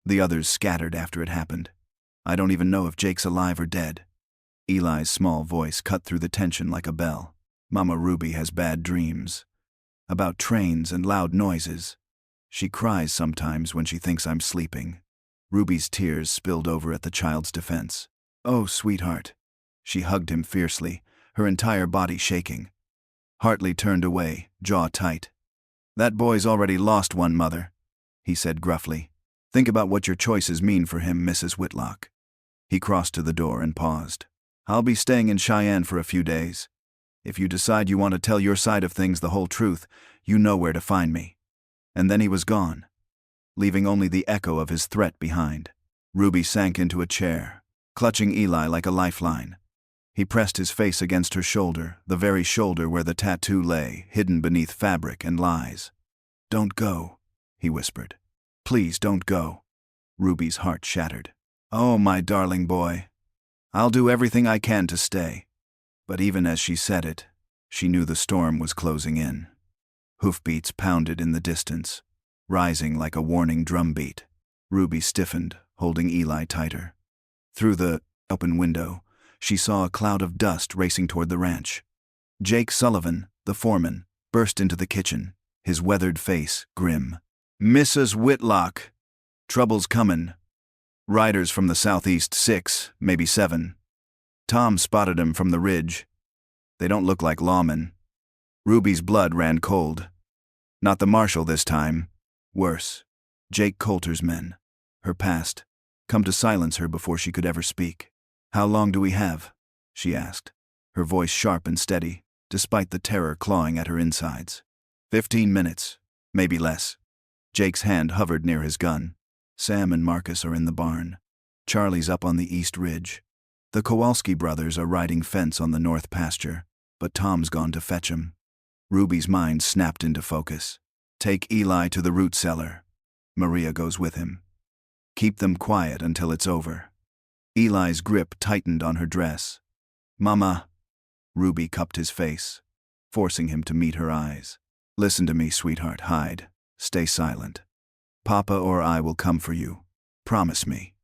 "The others scattered after it happened. I don't even know if Jake's alive or dead." Eli's small voice cut through the tension like a bell. "Mama Ruby has bad dreams. About trains and loud noises. She cries sometimes when she thinks I'm sleeping." Ruby's tears spilled over at the child's defense. "Oh, sweetheart." She hugged him fiercely, her entire body shaking. Hartley turned away, jaw tight. "That boy's already lost one mother," he said gruffly. "Think about what your choices mean for him, Mrs. Whitlock." He crossed to the door and paused. "I'll be staying in Cheyenne for a few days. If you decide you want to tell your side of things, the whole truth, you know where to find me." And then he was gone, leaving only the echo of his threat behind. Ruby sank into a chair, clutching Eli like a lifeline. He pressed his face against her shoulder, the very shoulder where the tattoo lay, hidden beneath fabric and lies. "Don't go," he whispered. "Please don't go." Ruby's heart shattered. "Oh, my darling boy. I'll do everything I can to stay." But even as she said it, she knew the storm was closing in. Hoofbeats pounded in the distance, rising like a warning drumbeat. Ruby stiffened, holding Eli tighter. Through the open window, she saw a cloud of dust racing toward the ranch. Jake Sullivan, the foreman, burst into the kitchen, his weathered face grim. "Mrs. Whitlock, trouble's comin'. Riders from the southeast, 6, maybe 7. Tom spotted 'em from the ridge. They don't look like lawmen." Ruby's blood ran cold. Not the marshal this time. Worse. Jake Coulter's men. Her past. Come to silence her before she could ever speak. "How long do we have?" she asked, her voice sharp and steady, despite the terror clawing at her insides. 15 minutes, maybe less." Jake's hand hovered near his gun. "Sam and Marcus are in the barn. Charlie's up on the east ridge. The Kowalski brothers are riding fence on the north pasture, but Tom's gone to fetch 'em." Ruby's mind snapped into focus. "Take Eli to the root cellar. Maria goes with him. Keep them quiet until it's over." Eli's grip tightened on her dress. "Mama." Ruby cupped his face, forcing him to meet her eyes. "Listen to me, sweetheart. Hide. Stay silent. Papa or I will come for you. Promise me."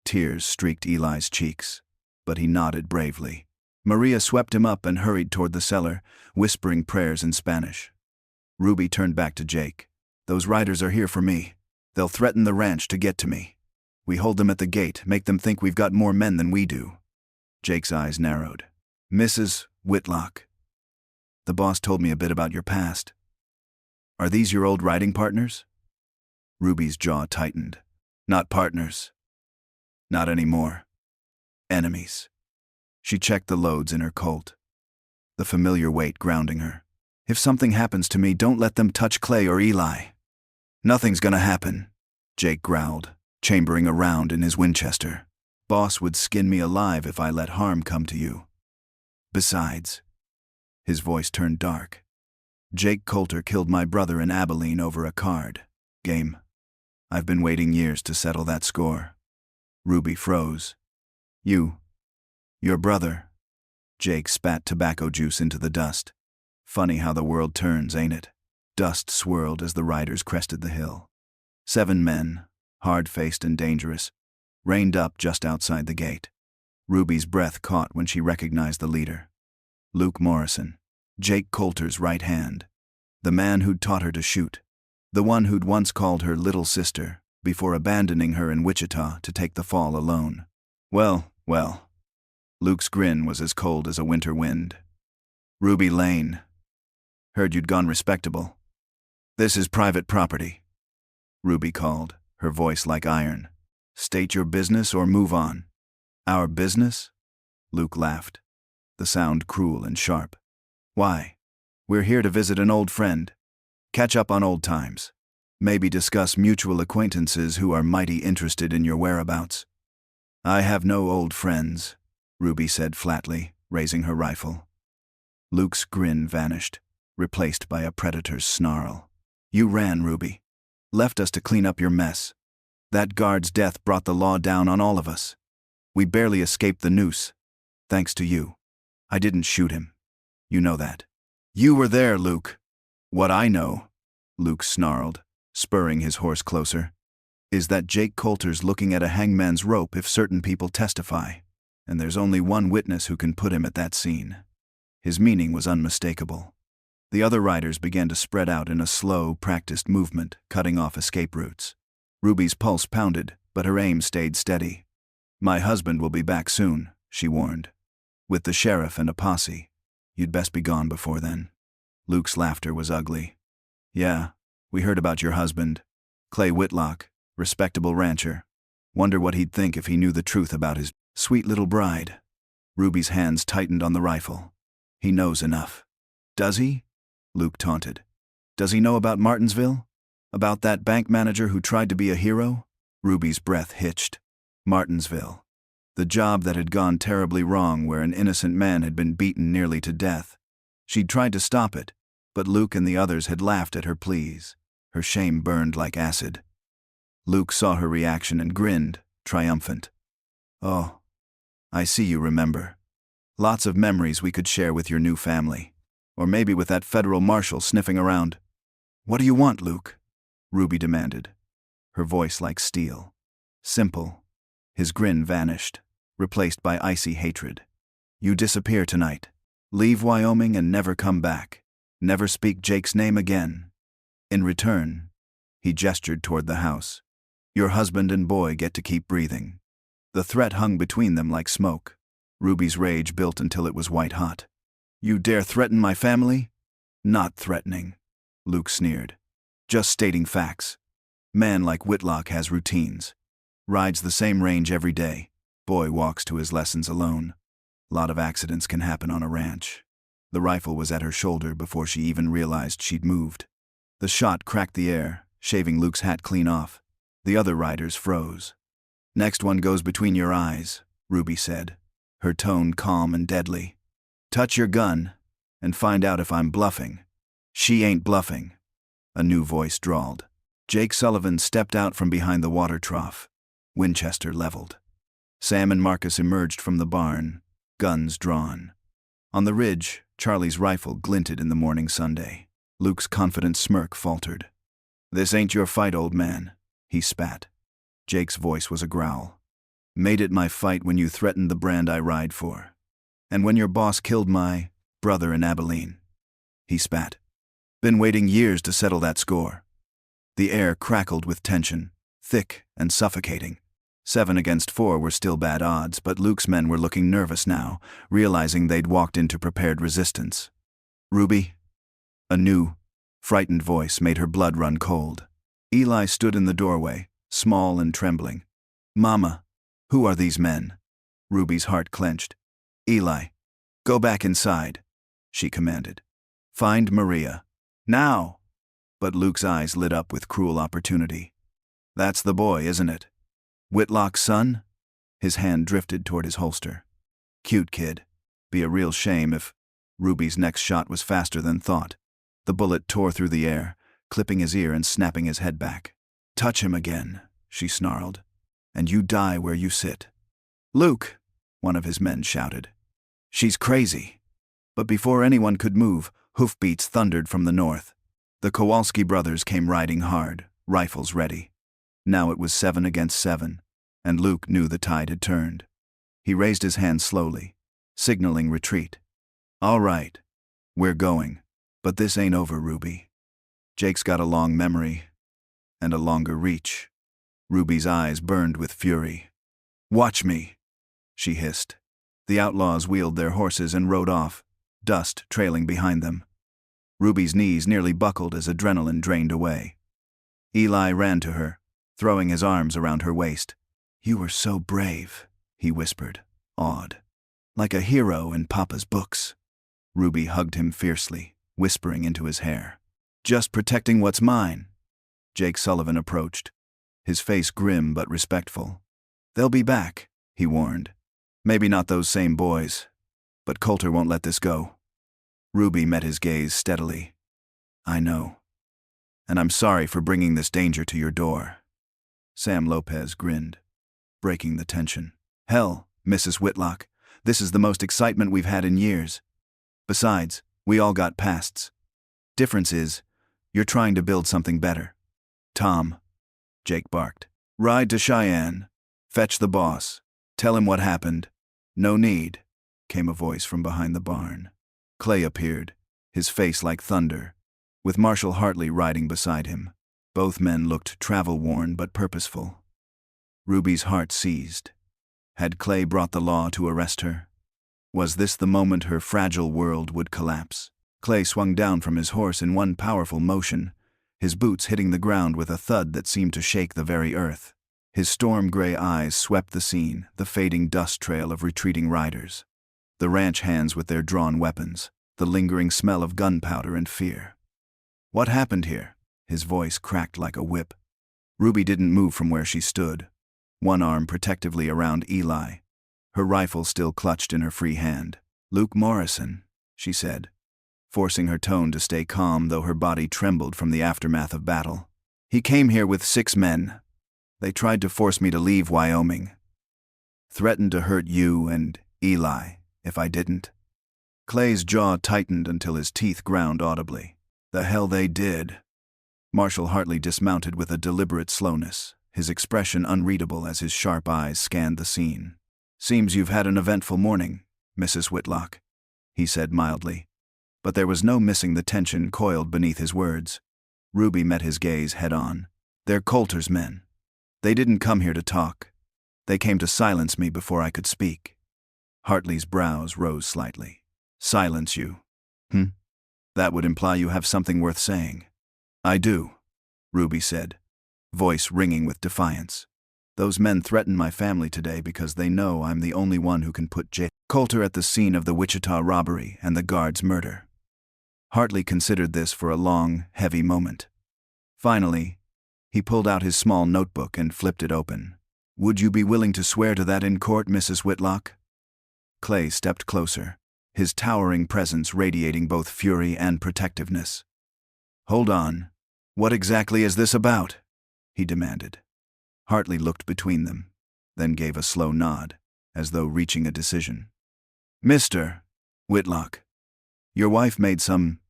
Tears streaked Eli's cheeks, but he nodded bravely. Maria swept him up and hurried toward the cellar, whispering prayers in Spanish. Ruby turned back to Jake. "Those riders are here for me. They'll threaten the ranch to get to me. We hold them at the gate, make them think we've got more men than we do." Jake's eyes narrowed. "Mrs. Whitlock, the boss told me a bit about your past. Are these your old riding partners?" Ruby's jaw tightened. "Not partners. Not anymore. Enemies." She checked the loads in her Colt, the familiar weight grounding her. "If something happens to me, don't let them touch Clay or Eli." "Nothing's gonna happen," Jake growled, chambering a round in his Winchester. "Boss would skin me alive if I let harm come to you. Besides," His voice turned dark. Jake Coulter killed my brother in Abilene over a card game. I've been waiting years to settle that score. Ruby froze. Your brother. Jake spat tobacco juice into the dust. Funny how the world turns, ain't it? Dust swirled as the riders crested the hill. 7 men, hard-faced and dangerous, reined up just outside the gate. Ruby's breath caught when she recognized the leader. Luke Morrison, Jake Coulter's right hand. The man who'd taught her to shoot. The one who'd once called her little sister, before abandoning her in Wichita to take the fall alone. Well. Luke's grin was as cold as a winter wind. Ruby Lane. Heard you'd gone respectable. This is private property. Ruby called, her voice like iron. State your business or move on. Our business? Luke laughed, the sound cruel and sharp. Why? We're here to visit an old friend. Catch up on old times. Maybe discuss mutual acquaintances who are mighty interested in your whereabouts. I have no old friends, Ruby said flatly, raising her rifle. Luke's grin vanished, replaced by a predator's snarl. You ran, Ruby. Left us to clean up your mess. That guard's death brought the law down on all of us. We barely escaped the noose. Thanks to you. I didn't shoot him. You know that. You were there, Luke. What I know, Luke snarled, spurring his horse closer, is that Jake Coulter's looking at a hangman's rope if certain people testify, and there's only one witness who can put him at that scene. His meaning was unmistakable. The other riders began to spread out in a slow, practiced movement, cutting off escape routes. Ruby's pulse pounded, but her aim stayed steady. My husband will be back soon, she warned. With the sheriff and a posse. You'd best be gone before then. Luke's laughter was ugly. Yeah, we heard about your husband. Clay Whitlock, respectable rancher. Wonder what he'd think if he knew the truth about his sweet little bride. Ruby's hands tightened on the rifle. He knows enough. Does he? Luke taunted. Does he know about Martinsville? About that bank manager who tried to be a hero? Ruby's breath hitched. Martinsville. The job that had gone terribly wrong where an innocent man had been beaten nearly to death. She'd tried to stop it, but Luke and the others had laughed at her pleas. Her shame burned like acid. Luke saw her reaction and grinned, triumphant. Oh, I see you remember. Lots of memories we could share with your new family. Or maybe with that federal marshal sniffing around. What do you want, Luke? Ruby demanded, her voice like steel. Simple. His grin vanished, replaced by icy hatred. You disappear tonight. Leave Wyoming and never come back. Never speak Jake's name again. In return, he gestured toward the house. Your husband and boy get to keep breathing. The threat hung between them like smoke. Ruby's rage built until it was white hot. You dare threaten my family? Not threatening, Luke sneered. Just stating facts. Man like Whitlock has routines. Rides the same range every day. Boy walks to his lessons alone. Lot of accidents can happen on a ranch. The rifle was at her shoulder before she even realized she'd moved. The shot cracked the air, shaving Luke's hat clean off. The other riders froze. Next one goes between your eyes, Ruby said, her tone calm and deadly. Touch your gun, and find out if I'm bluffing. She ain't bluffing, a new voice drawled. Jake Sullivan stepped out from behind the water trough, Winchester leveled. Sam and Marcus emerged from the barn, guns drawn. On the ridge, Charlie's rifle glinted in the morning Sunday. Luke's confident smirk faltered. This ain't your fight, old man, he spat. Jake's voice was a growl. Made it my fight when you threatened the brand I ride for. And when your boss killed my brother in Abilene. He spat. Been waiting years to settle that score. The air crackled with tension, thick and suffocating. 7 against 4 were still bad odds, but Luke's men were looking nervous now, realizing they'd walked into prepared resistance. Ruby? A new, frightened voice made her blood run cold. Eli stood in the doorway, small and trembling. Mama, who are these men? Ruby's heart clenched. Eli, go back inside, she commanded. Find Maria. Now! But Luke's eyes lit up with cruel opportunity. That's the boy, isn't it? Whitlock's son? His hand drifted toward his holster. Cute kid. Be a real shame if... Ruby's next shot was faster than thought. The bullet tore through the air, clipping his ear and snapping his head back. "Touch him again," she snarled, "and you die where you sit." "Luke!" one of his men shouted. "She's crazy." But before anyone could move, hoofbeats thundered from the north. The Kowalski brothers came riding hard, rifles ready. Now it was 7 against 7, and Luke knew the tide had turned. He raised his hand slowly, signaling retreat. "All right, we're going, but this ain't over, Ruby." Jake's got a long memory, and a longer reach. Ruby's eyes burned with fury. "Watch me," she hissed. The outlaws wheeled their horses and rode off, dust trailing behind them. Ruby's knees nearly buckled as adrenaline drained away. Eli ran to her, throwing his arms around her waist. "You were so brave," he whispered, awed. "Like a hero in Papa's books." Ruby hugged him fiercely, whispering into his hair. "Just protecting what's mine." Jake Sullivan approached, his face grim but respectful. "They'll be back," he warned. "Maybe not those same boys, but Coulter won't let this go." Ruby met his gaze steadily. "I know. And I'm sorry for bringing this danger to your door." Sam Lopez grinned, breaking the tension. "Hell, Mrs. Whitlock, this is the most excitement we've had in years. Besides, we all got pasts. Difference is, you're trying to build something better." "Tom," Jake barked, "ride to Cheyenne. Fetch the boss. Tell him what happened." "No need," came a voice from behind the barn. Clay appeared, his face like thunder, with Marshall Hartley riding beside him. Both men looked travel-worn but purposeful. Ruby's heart seized. Had Clay brought the law to arrest her? Was this the moment her fragile world would collapse? Clay swung down from his horse in one powerful motion, his boots hitting the ground with a thud that seemed to shake the very earth. His storm-gray eyes swept the scene, the fading dust trail of retreating riders. The ranch hands with their drawn weapons, the lingering smell of gunpowder and fear. "What happened here?" His voice cracked like a whip. Ruby didn't move from where she stood, one arm protectively around Eli, her rifle still clutched in her free hand. "Luke Morrison," she said, forcing her tone to stay calm though her body trembled from the aftermath of battle. "He came here with 6 men. They tried to force me to leave Wyoming. Threatened to hurt you and Eli if I didn't." Clay's jaw tightened until his teeth ground audibly. "The hell they did." Marshall Hartley dismounted with a deliberate slowness, his expression unreadable as his sharp eyes scanned the scene. "Seems you've had an eventful morning, Mrs. Whitlock," he said mildly. But there was no missing the tension coiled beneath his words. Ruby met his gaze head-on. "They're Coulter's men. They didn't come here to talk. They came to silence me before I could speak." Hartley's brows rose slightly. "Silence you? That would imply you have something worth saying." "I do," Ruby said, voice ringing with defiance. "Those men threatened my family today because they know I'm the only one who can put Coulter at the scene of the Wichita robbery and the guard's murder." Hartley considered this for a long, heavy moment. Finally, he pulled out his small notebook and flipped it open. "Would you be willing to swear to that in court, Mrs. Whitlock?" Clay stepped closer, his towering presence radiating both fury and protectiveness. "Hold on. What exactly is this about?" he demanded. Hartley looked between them, then gave a slow nod, as though reaching a decision. "Mr. Whitlock, your wife made some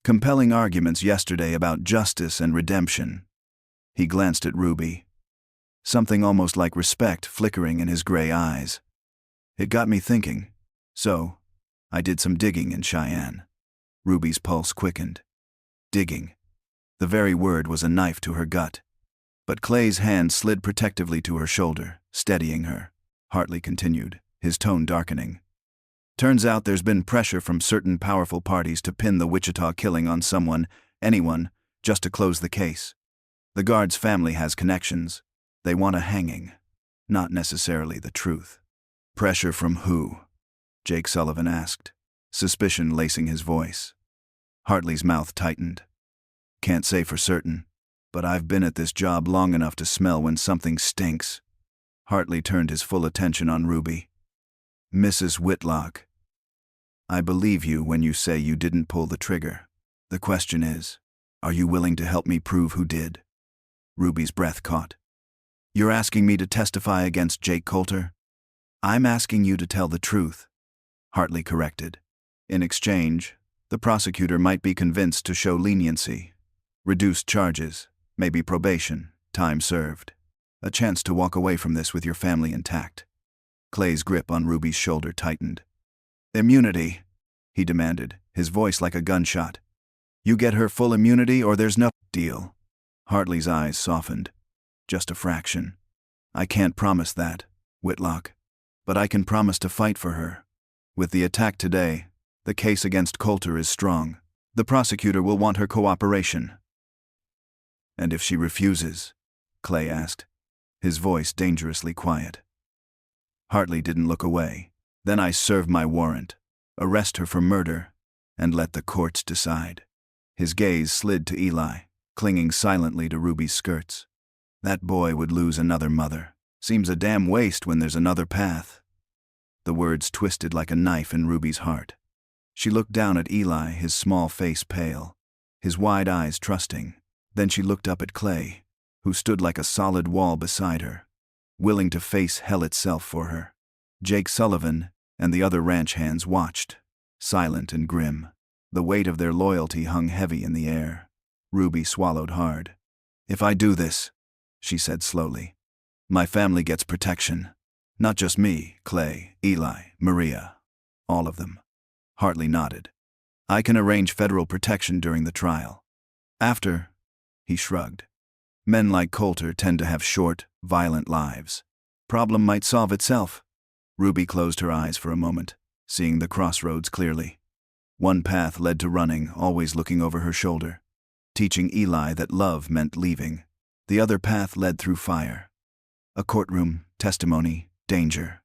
compelling arguments yesterday about justice and redemption." He glanced at Ruby, something almost like respect flickering in his gray eyes. "It got me thinking, so I did some digging in Cheyenne." Ruby's pulse quickened. Digging. The very word was a knife to her gut. But Clay's hand slid protectively to her shoulder, steadying her. Hartley continued, his tone darkening. "Turns out there's been pressure from certain powerful parties to pin the Wichita killing on someone, anyone, just to close the case. The guard's family has connections. They want a hanging, not necessarily the truth." "Pressure from who?" Jake Sullivan asked, suspicion lacing his voice. Hartley's mouth tightened. "Can't say for certain, but I've been at this job long enough to smell when something stinks." Hartley turned his full attention on Ruby. "Mrs. Whitlock, I believe you when you say you didn't pull the trigger. The question is, are you willing to help me prove who did? Ruby's breath caught. You're asking me to testify against Jake Coulter? I'm asking you to tell the truth, Hartley corrected. In exchange, the prosecutor might be convinced to show leniency. Reduced charges, maybe probation, time served. A chance to walk away from this with your family intact. Clay's grip on Ruby's shoulder tightened. Immunity, he demanded, his voice like a gunshot. You get her full immunity or there's no deal. Hartley's eyes softened. Just a fraction. I can't promise that, Whitlock. But I can promise to fight for her. With the attack today, the case against Coulter is strong. The prosecutor will want her cooperation. And if she refuses? Clay asked, his voice dangerously quiet. Hartley didn't look away. Then I serve my warrant, arrest her for murder, and let the courts decide. His gaze slid to Eli, clinging silently to Ruby's skirts. That boy would lose another mother. Seems a damn waste when there's another path. The words twisted like a knife in Ruby's heart. She looked down at Eli, his small face pale, his wide eyes trusting. Then she looked up at Clay, who stood like a solid wall beside her, willing to face hell itself for her. Jake Sullivan and the other ranch hands watched, silent and grim. The weight of their loyalty hung heavy in the air. Ruby swallowed hard. If I do this, she said slowly, my family gets protection. Not just me, Clay, Eli, Maria. All of them. Hartley nodded. I can arrange federal protection during the trial. After, he shrugged. Men like Coulter tend to have short, violent lives. Problem might solve itself. Ruby closed her eyes for a moment, seeing the crossroads clearly. One path led to running, always looking over her shoulder, teaching Eli that love meant leaving. The other path led through fire. A courtroom, testimony, danger.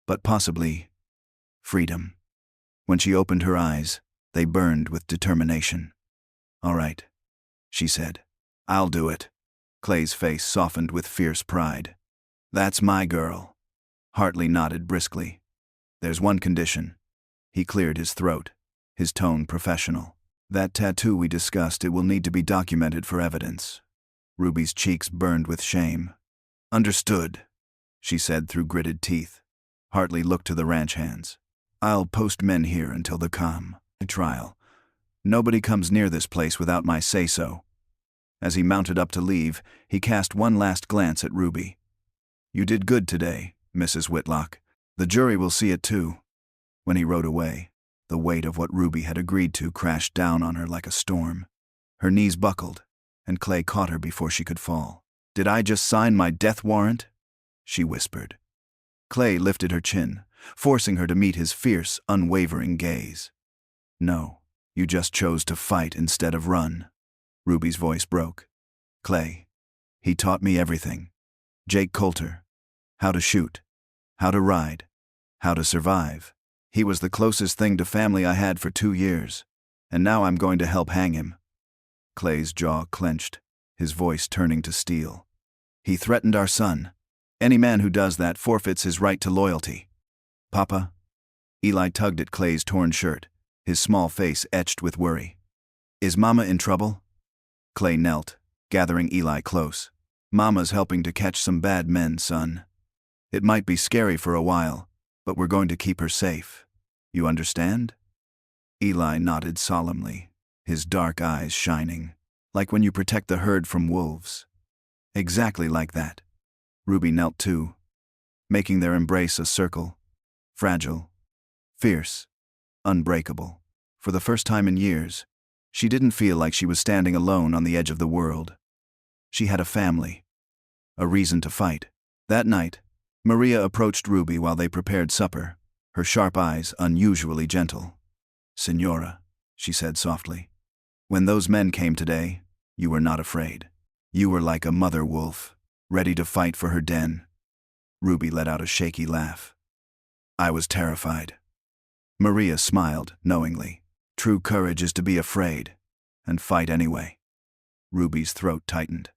But possibly, freedom. When she opened her eyes, they burned with determination. All right, she said. I'll do it. Clay's face softened with fierce pride. That's my girl. Hartley nodded briskly. There's one condition. He cleared his throat, his tone professional. That tattoo we discussed, it will need to be documented for evidence. Ruby's cheeks burned with shame. Understood, she said through gritted teeth. Hartley looked to the ranch hands. I'll post men here until the trial. Nobody comes near this place without my say-so. As he mounted up to leave, he cast one last glance at Ruby. You did good today, Mrs. Whitlock. The jury will see it too. When he rode away, the weight of what Ruby had agreed to crashed down on her like a storm. Her knees buckled, and Clay caught her before she could fall. Did I just sign my death warrant? She whispered. Clay lifted her chin, forcing her to meet his fierce, unwavering gaze. No, you just chose to fight instead of run. Ruby's voice broke. Clay, he taught me everything. Jake Coulter. How to shoot. How to ride. How to survive. He was the closest thing to family I had for 2 years, and now I'm going to help hang him. Clay's jaw clenched, his voice turning to steel. He threatened our son. Any man who does that forfeits his right to loyalty. Papa? Eli tugged at Clay's torn shirt, his small face etched with worry. Is Mama in trouble? Clay knelt, gathering Eli close. Mama's helping to catch some bad men, son. It might be scary for a while, but we're going to keep her safe. You understand? Eli nodded solemnly, his dark eyes shining, like when you protect the herd from wolves. Exactly like that. Ruby knelt too, making their embrace a circle, fragile, fierce, unbreakable. For the first time in years, she didn't feel like she was standing alone on the edge of the world. She had a family, a reason to fight. That night, Maria approached Ruby while they prepared supper, her sharp eyes unusually gentle. Senora, she said softly, when those men came today, you were not afraid. You were like a mother wolf, ready to fight for her den. Ruby let out a shaky laugh. I was terrified. Maria smiled knowingly. True courage is to be afraid, and fight anyway. Ruby's throat tightened.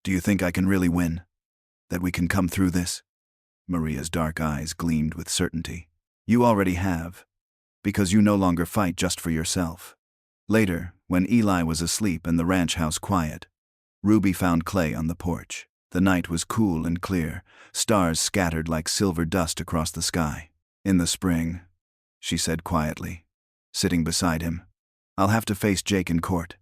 Do you think I can really win? That we can come through this? Maria's dark eyes gleamed with certainty. You already have. Because you no longer fight just for yourself. Later, when Eli was asleep and the ranch house quiet, Ruby found Clay on the porch. The night was cool and clear, stars scattered like silver dust across the sky. In the spring, she said quietly, sitting beside him. I'll have to face Jake in court.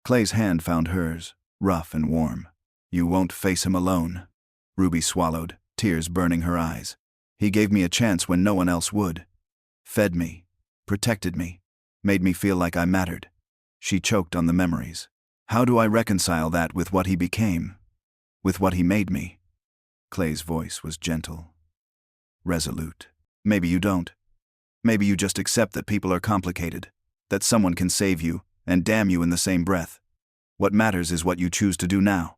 Clay's hand found hers, rough and warm. You won't face him alone. Ruby swallowed, tears burning her eyes. He gave me a chance when no one else would. Fed me, protected me, made me feel like I mattered. She choked on the memories. How do I reconcile that with what he became? With what he made me? Clay's voice was gentle, resolute. Maybe you don't. Maybe you just accept that people are complicated, that someone can save you and damn you in the same breath. What matters is what you choose to do now.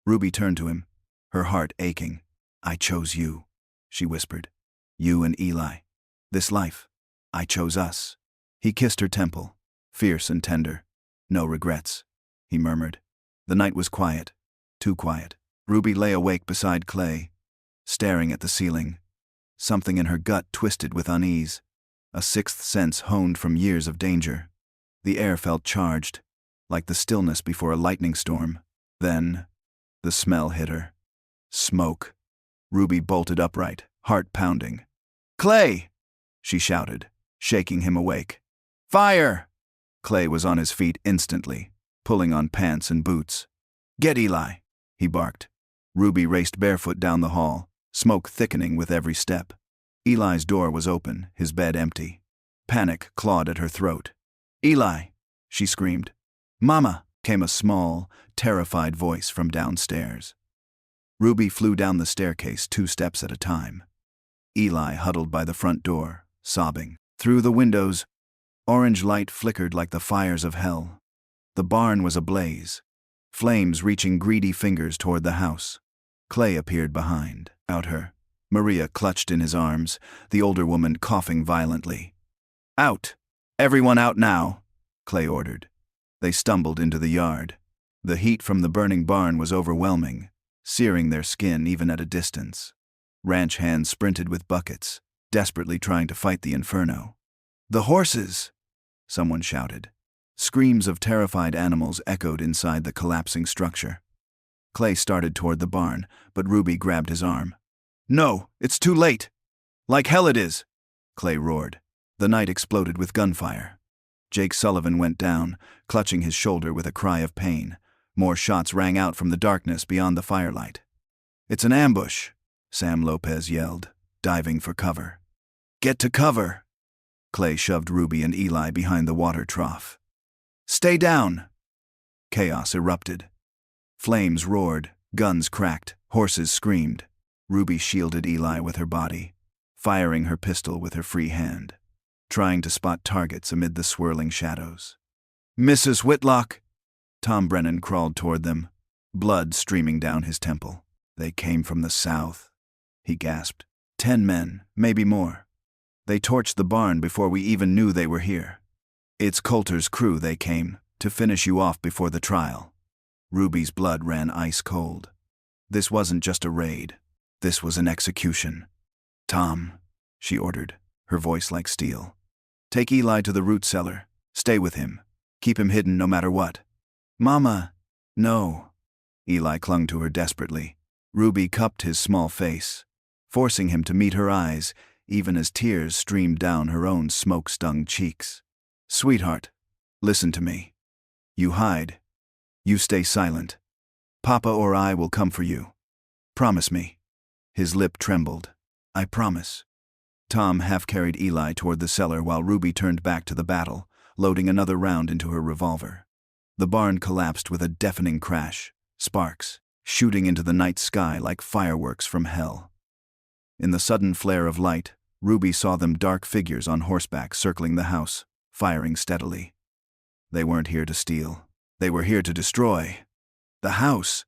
Ruby turned to him, her heart aching. I chose you, she whispered. You and Eli. This life. I chose us. He kissed her temple, fierce and tender. No regrets, he murmured. The night was quiet, too quiet. Ruby lay awake beside Clay, staring at the ceiling. Something in her gut twisted with unease, a sixth sense honed from years of danger. The air felt charged, like the stillness before a lightning storm. Then, the smell hit her. Smoke. Ruby bolted upright, heart pounding. Clay! She shouted, shaking him awake. Fire! Clay was on his feet instantly, pulling on pants and boots. Get Eli, he barked. Ruby raced barefoot down the hall, smoke thickening with every step. Eli's door was open, his bed empty. Panic clawed at her throat. Eli, she screamed. Mama, came a small, terrified voice from downstairs. Ruby flew down the staircase 2 steps at a time. Eli huddled by the front door, sobbing. Through the windows, orange light flickered like the fires of hell. The barn was ablaze, flames reaching greedy fingers toward the house. Clay appeared behind. Out her. Maria clutched in his arms, the older woman coughing violently. Out! Everyone out now! Clay ordered. They stumbled into the yard. The heat from the burning barn was overwhelming, searing their skin even at a distance. Ranch hands sprinted with buckets, desperately trying to fight the inferno. The horses! Someone shouted. Screams of terrified animals echoed inside the collapsing structure. Clay started toward the barn, but Ruby grabbed his arm. No, it's too late! Like hell it is! Clay roared. The night exploded with gunfire. Jake Sullivan went down, clutching his shoulder with a cry of pain. More shots rang out from the darkness beyond the firelight. It's an ambush, Sam Lopez yelled, diving for cover. Get to cover! Clay shoved Ruby and Eli behind the water trough. Stay down! Chaos erupted. Flames roared, guns cracked, horses screamed. Ruby shielded Eli with her body, firing her pistol with her free hand, trying to spot targets amid the swirling shadows. Mrs. Whitlock! Tom Brennan crawled toward them, blood streaming down his temple. They came from the south, he gasped. 10 men, maybe more. They torched the barn before we even knew they were here. It's Coulter's crew they came, to finish you off before the trial. Ruby's blood ran ice cold. This wasn't just a raid. This was an execution. Tom, she ordered, her voice like steel. Take Eli to the root cellar. Stay with him. Keep him hidden no matter what. Mama, no. Eli clung to her desperately. Ruby cupped his small face, forcing him to meet her eyes, even as tears streamed down her own smoke-stung cheeks. Sweetheart, listen to me. You hide. You stay silent. Papa or I will come for you. Promise me. His lip trembled. I promise. Tom half-carried Eli toward the cellar while Ruby turned back to the battle, loading another round into her revolver. The barn collapsed with a deafening crash, sparks shooting into the night sky like fireworks from hell. In the sudden flare of light, Ruby saw them dark figures on horseback circling the house, firing steadily. They weren't here to steal. They were here to destroy. The house!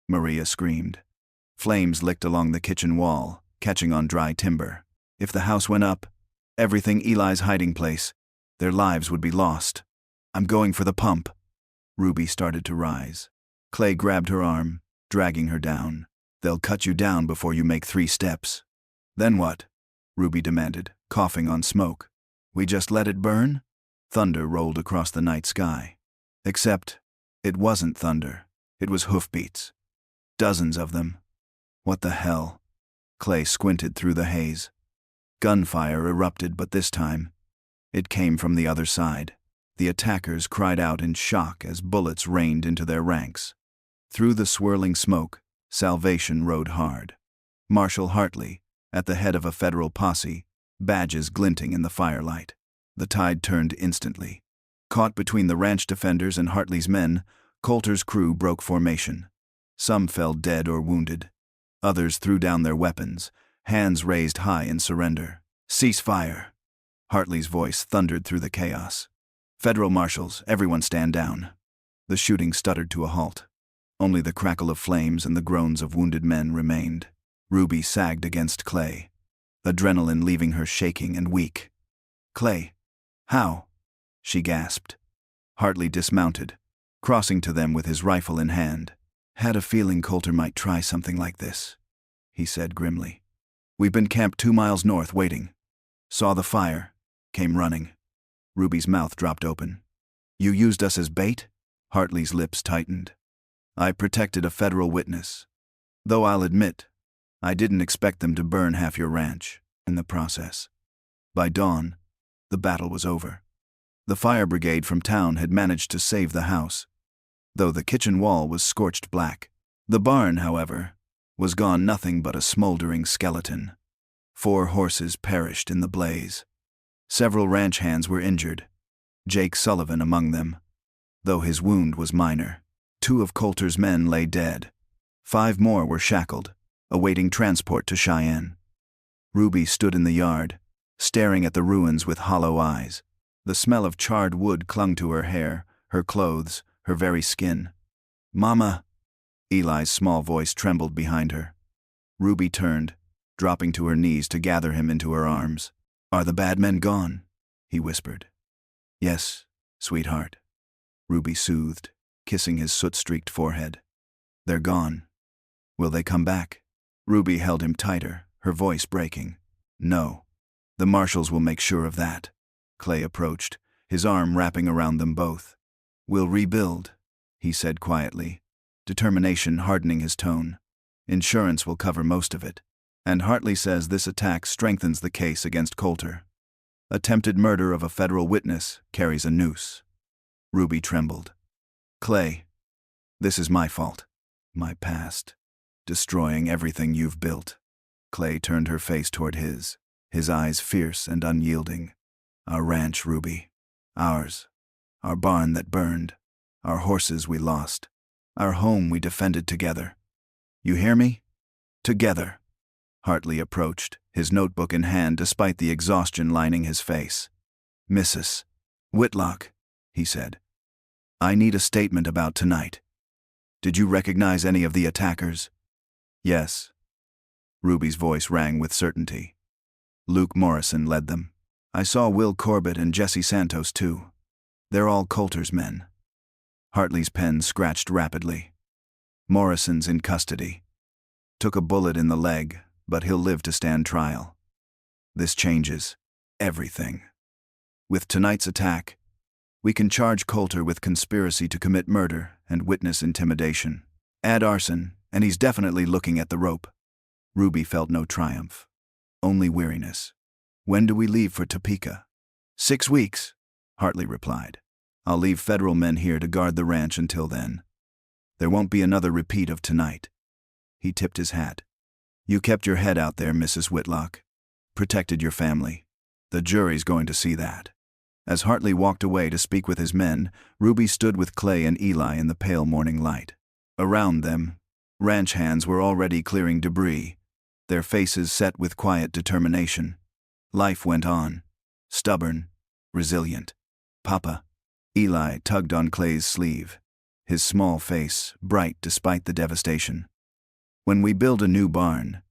Maria screamed. Flames licked along the kitchen wall, catching on dry timber. If the house went up, everything Eli's hiding place, their lives would be lost. I'm going for the pump. Ruby started to rise. Clay grabbed her arm, dragging her down. They'll cut you down before you make 3 steps. Then what? Ruby demanded, coughing on smoke. We just let it burn? Thunder rolled across the night sky. Except, it wasn't thunder. It was hoofbeats. Dozens of them. What the hell? Clay squinted through the haze. Gunfire erupted, but this time, it came from the other side. The attackers cried out in shock as bullets rained into their ranks. Through the swirling smoke, Salvation rode hard. Marshal Hartley, at the head of a federal posse, badges glinting in the firelight. The tide turned instantly. Caught between the ranch defenders and Hartley's men, Coulter's crew broke formation. Some fell dead or wounded. Others threw down their weapons, hands raised high in surrender. "Cease fire!" Hartley's voice thundered through the chaos. "Federal marshals, everyone stand down." The shooting stuttered to a halt. Only the crackle of flames and the groans of wounded men remained. Ruby sagged against Clay, adrenaline leaving her shaking and weak. "Clay, how?" she gasped. Hartley dismounted, crossing to them with his rifle in hand. "Had a feeling Coulter might try something like this," he said grimly. "We've been camped 2 miles north waiting. Saw the fire, came running." Ruby's mouth dropped open. "You used us as bait?" Hartley's lips tightened. "I protected a federal witness. Though I'll admit, I didn't expect them to burn half your ranch in the process." By dawn, the battle was over. The fire brigade from town had managed to save the house, though the kitchen wall was scorched black. The barn, however, was gone nothing but a smoldering skeleton. 4 horses perished in the blaze. Several ranch hands were injured, Jake Sullivan among them, though his wound was minor. 2 of Coulter's men lay dead. 5 more were shackled, awaiting transport to Cheyenne. Ruby stood in the yard, staring at the ruins with hollow eyes. The smell of charred wood clung to her hair, her clothes, her very skin. "Mama!" Eli's small voice trembled behind her. Ruby turned, dropping to her knees to gather him into her arms. "Are the bad men gone?" he whispered. "Yes, sweetheart," Ruby soothed, kissing his soot-streaked forehead. "They're gone. Will they come back?" Ruby held him tighter, her voice breaking. "No. The marshals will make sure of that." Clay approached, his arm wrapping around them both. "We'll rebuild," he said quietly, determination hardening his tone. "Insurance will cover most of it. And Hartley says this attack strengthens the case against Coulter. Attempted murder of a federal witness carries a noose." Ruby trembled. "Clay, this is my fault. My past. Destroying everything you've built." Clay turned her face toward his eyes fierce and unyielding. "Our ranch, Ruby. Ours. Our barn that burned. Our horses we lost. Our home we defended together. You hear me? Together." Hartley approached, his notebook in hand despite the exhaustion lining his face. "Mrs. Whitlock," he said, "I need a statement about tonight. Did you recognize any of the attackers?" "Yes." Ruby's voice rang with certainty. "Luke Morrison led them. I saw Will Corbett and Jesse Santos too. They're all Coulter's men." Hartley's pen scratched rapidly. "Morrison's in custody. Took a bullet in the leg, but he'll live to stand trial. This changes everything. With tonight's attack, we can charge Coulter with conspiracy to commit murder and witness intimidation. Add arson, and he's definitely looking at the rope." Ruby felt no triumph, only weariness. "When do we leave for Topeka?" 6 weeks, Hartley replied. "I'll leave federal men here to guard the ranch until then. There won't be another repeat of tonight." He tipped his hat. "You kept your head out there, Mrs. Whitlock. Protected your family. The jury's going to see that." As Hartley walked away to speak with his men, Ruby stood with Clay and Eli in the pale morning light. Around them, ranch hands were already clearing debris, their faces set with quiet determination. Life went on, stubborn, resilient. "Papa." Eli tugged on Clay's sleeve, his small face bright despite the devastation. "When we build a new barn,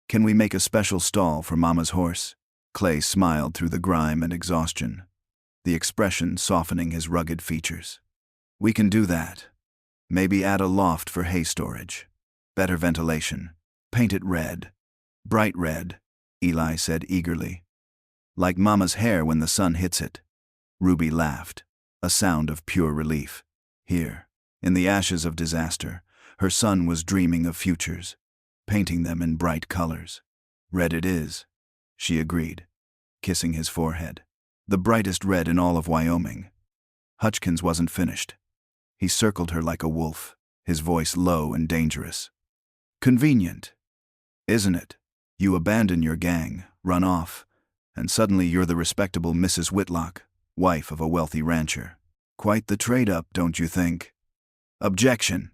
can we make a special stall for Mama's horse?" Clay smiled through the grime and exhaustion, the expression softening his rugged features. "We can do that. Maybe add a loft for hay storage. Better ventilation. Paint it red. Bright red," Eli said eagerly. Like Mama's hair when the sun hits it. Ruby laughed, a sound of pure relief. Here, in the ashes of disaster, her son was dreaming of futures, painting them in bright colors. Red it is, she agreed, kissing his forehead. The brightest red in all of Wyoming. Hutchkins wasn't finished. He circled her like a wolf, his voice low and dangerous. Convenient, isn't it? You abandon your gang, run off, and suddenly you're the respectable Mrs. Whitlock, wife of a wealthy rancher. Quite the trade-up, don't you think? Objection.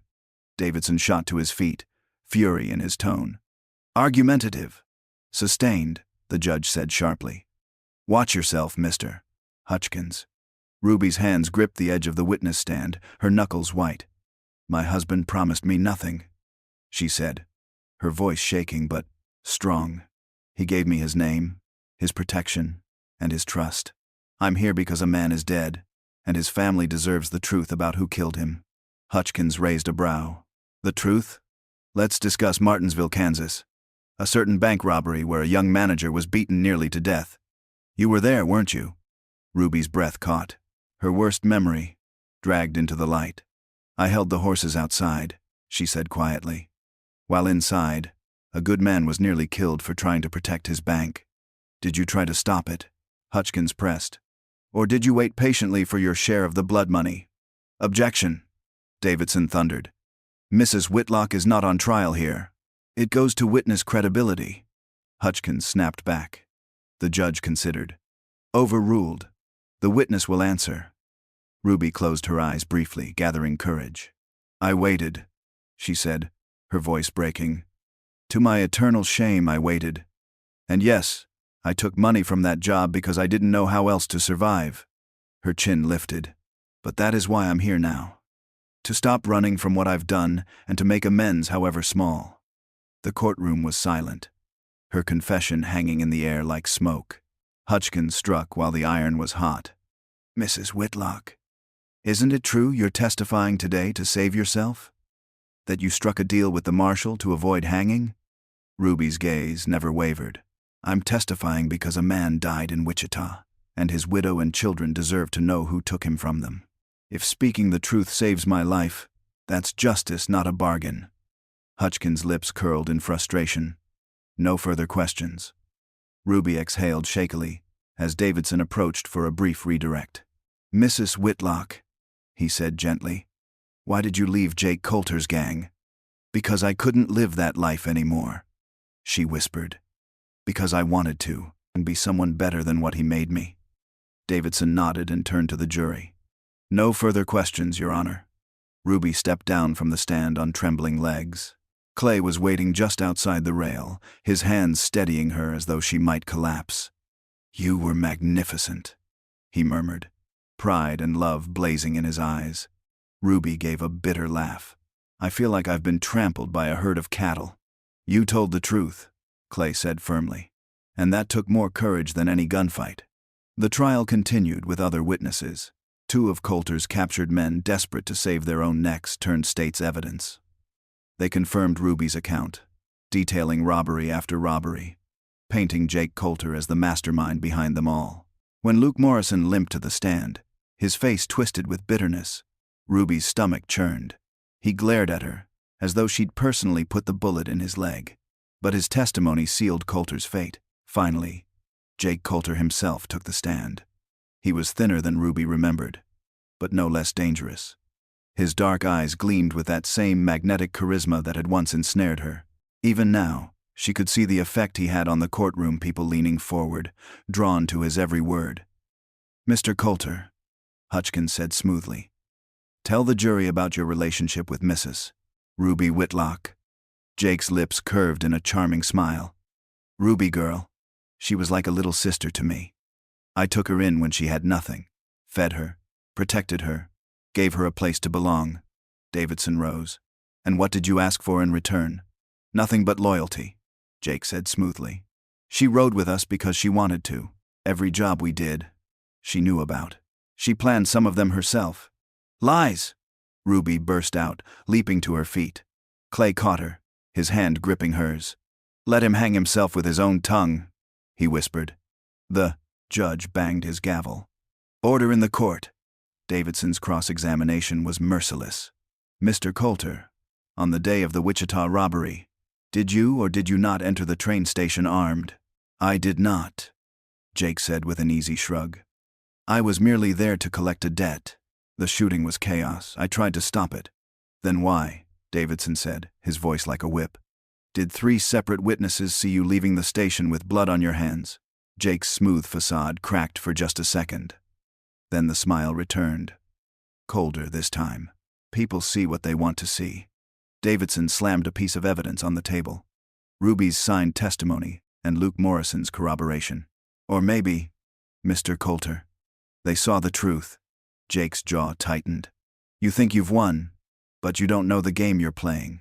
Davidson shot to his feet, fury in his tone. Argumentative. Sustained, the judge said sharply. Watch yourself, Mr. Hutchkins. Ruby's hands gripped the edge of the witness stand, her knuckles white. My husband promised me nothing, she said, her voice shaking but strong. He gave me his name, his protection, and his trust. I'm here because a man is dead, and his family deserves the truth about who killed him. Hutchkins raised a brow. The truth? Let's discuss Martinsville, Kansas. A certain bank robbery where a young manager was beaten nearly to death. You were there, weren't you? Ruby's breath caught. Her worst memory dragged into the light. I held the horses outside, she said quietly. While inside, a good man was nearly killed for trying to protect his bank. Did you try to stop it? Hutchkins pressed. Or did you wait patiently for your share of the blood money? Objection, Davidson thundered. Mrs. Whitlock is not on trial here. It goes to witness credibility. Hutchkins snapped back. The judge considered. Overruled. The witness will answer. Ruby closed her eyes briefly, gathering courage. I waited, she said, her voice breaking. To my eternal shame, I waited. And yes, I took money from that job because I didn't know how else to survive. Her chin lifted. But that is why I'm here now. To stop running from what I've done and to make amends, however small. The courtroom was silent, her confession hanging in the air like smoke. Hutchkins struck while the iron was hot. Mrs. Whitlock, isn't it true you're testifying today to save yourself? That you struck a deal with the marshal to avoid hanging? Ruby's gaze never wavered. I'm testifying because a man died in Wichita, and his widow and children deserve to know who took him from them. If speaking the truth saves my life, that's justice, not a bargain. Hutchkins' lips curled in frustration. No further questions. Ruby exhaled shakily as Davidson approached for a brief redirect. Mrs. Whitlock, he said gently, why did you leave Jake Coulter's gang? Because I couldn't live that life anymore, she whispered. Because I wanted to, and be someone better than what he made me. Davidson nodded and turned to the jury. No further questions, Your Honor. Ruby stepped down from the stand on trembling legs. Clay was waiting just outside the rail, his hands steadying her as though she might collapse. You were magnificent, he murmured, pride and love blazing in his eyes. Ruby gave a bitter laugh. I feel like I've been trampled by a herd of cattle. You told the truth, Clay said firmly, and that took more courage than any gunfight. The trial continued with other witnesses. Two of Coulter's captured men desperate to save their own necks turned state's evidence. They confirmed Ruby's account, detailing robbery after robbery, painting Jake Coulter as the mastermind behind them all. When Luke Morrison limped to the stand, his face twisted with bitterness, Ruby's stomach churned. He glared at her, as though she'd personally put the bullet in his leg. But his testimony sealed Coulter's fate. Finally, Jake Coulter himself took the stand. He was thinner than Ruby remembered, but no less dangerous. His dark eyes gleamed with that same magnetic charisma that had once ensnared her. Even now, she could see the effect he had on the courtroom people leaning forward, drawn to his every word. Mr. Coulter, Hutchkins said smoothly, tell the jury about your relationship with Mrs. Ruby Whitlock. Jake's lips curved in a charming smile. Ruby girl, she was like a little sister to me. I took her in when she had nothing, fed her, protected her, gave her a place to belong. Davidson rose. And what did you ask for in return? Nothing but loyalty, Jake said smoothly. She rode with us because she wanted to. Every job we did, she knew about. She planned some of them herself. Lies! Ruby burst out, leaping to her feet. Clay caught her, his hand gripping hers. Let him hang himself with his own tongue, he whispered. The Judge banged his gavel. Order in the court. Davidson's cross-examination was merciless. Mr. Coulter, on the day of the Wichita robbery, did you or did you not enter the train station armed? I did not, Jake said with an easy shrug. I was merely there to collect a debt. The shooting was chaos. I tried to stop it. Then why? Davidson said, his voice like a whip. Did 3 separate witnesses see you leaving the station with blood on your hands? Jake's smooth facade cracked for just a second. Then the smile returned. Colder this time. People see what they want to see. Davidson slammed a piece of evidence on the table. Ruby's signed testimony and Luke Morrison's corroboration. Or maybe, Mr. Coulter, they saw the truth. Jake's jaw tightened. You think you've won, but you don't know the game you're playing.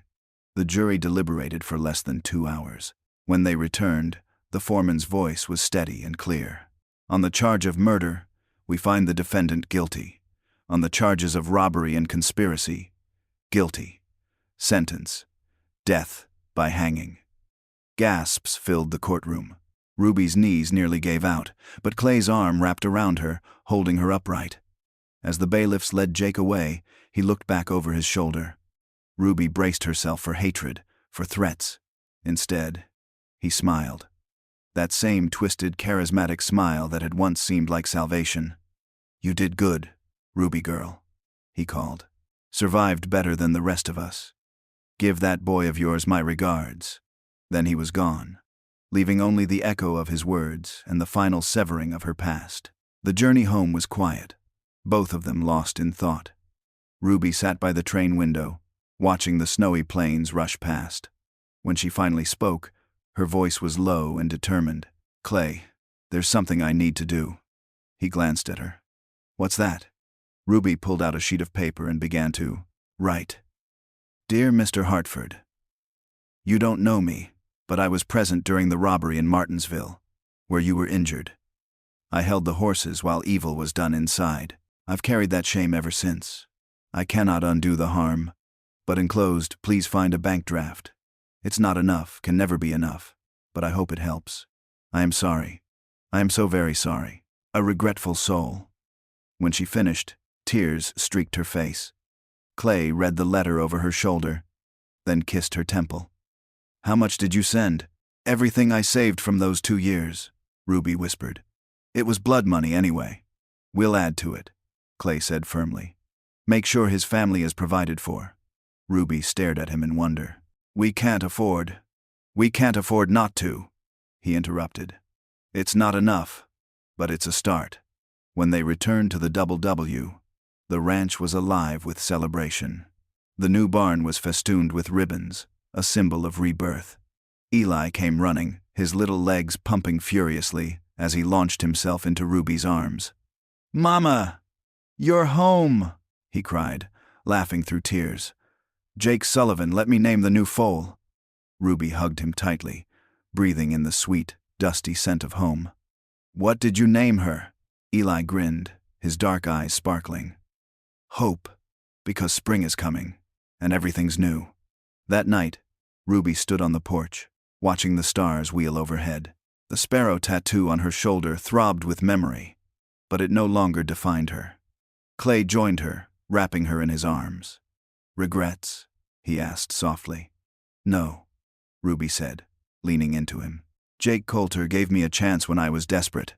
The jury deliberated for less than 2 hours. When they returned, the foreman's voice was steady and clear. On the charge of murder, we find the defendant guilty. On the charges of robbery and conspiracy, guilty. Sentence: death by hanging. Gasps filled the courtroom. Ruby's knees nearly gave out, but Clay's arm wrapped around her, holding her upright. As the bailiffs led Jake away, he looked back over his shoulder. Ruby braced herself for hatred, for threats. Instead, he smiled. That same twisted, charismatic smile that had once seemed like salvation. You did good, Ruby girl, he called. Survived better than the rest of us. Give that boy of yours my regards. Then he was gone, leaving only the echo of his words and the final severing of her past. The journey home was quiet, both of them lost in thought. Ruby sat by the train window, watching the snowy plains rush past. When she finally spoke, her voice was low and determined. Clay, there's something I need to do. He glanced at her. What's that? Ruby pulled out a sheet of paper and began to write. Dear Mr. Hartford, you don't know me, but I was present during the robbery in Martinsville, where you were injured. I held the horses while evil was done inside. I've carried that shame ever since. I cannot undo the harm, but enclosed, please find a bank draft. It's not enough, can never be enough, but I hope it helps. I am sorry. I am so very sorry. A regretful soul. When she finished, tears streaked her face. Clay read the letter over her shoulder, then kissed her temple. How much did you send? Everything I saved from those 2 years, Ruby whispered. It was blood money anyway. We'll add to it, Clay said firmly. Make sure his family is provided for. Ruby stared at him in wonder. We can't afford not to, he interrupted. It's not enough, but it's a start. When they returned to the W, the ranch was alive with celebration. The new barn was festooned with ribbons, a symbol of rebirth. Eli came running, his little legs pumping furiously as he launched himself into Ruby's arms. Mama! You're home! He cried, laughing through tears. Jake Sullivan, let me name the new foal. Ruby hugged him tightly, breathing in the sweet, dusty scent of home. What did you name her? Eli grinned, his dark eyes sparkling. Hope, because spring is coming, and everything's new. That night, Ruby stood on the porch, watching the stars wheel overhead. The sparrow tattoo on her shoulder throbbed with memory, but it no longer defined her. Clay joined her, wrapping her in his arms. Regrets? He asked softly. No, Ruby said, leaning into him. Jake Coulter gave me a chance when I was desperate,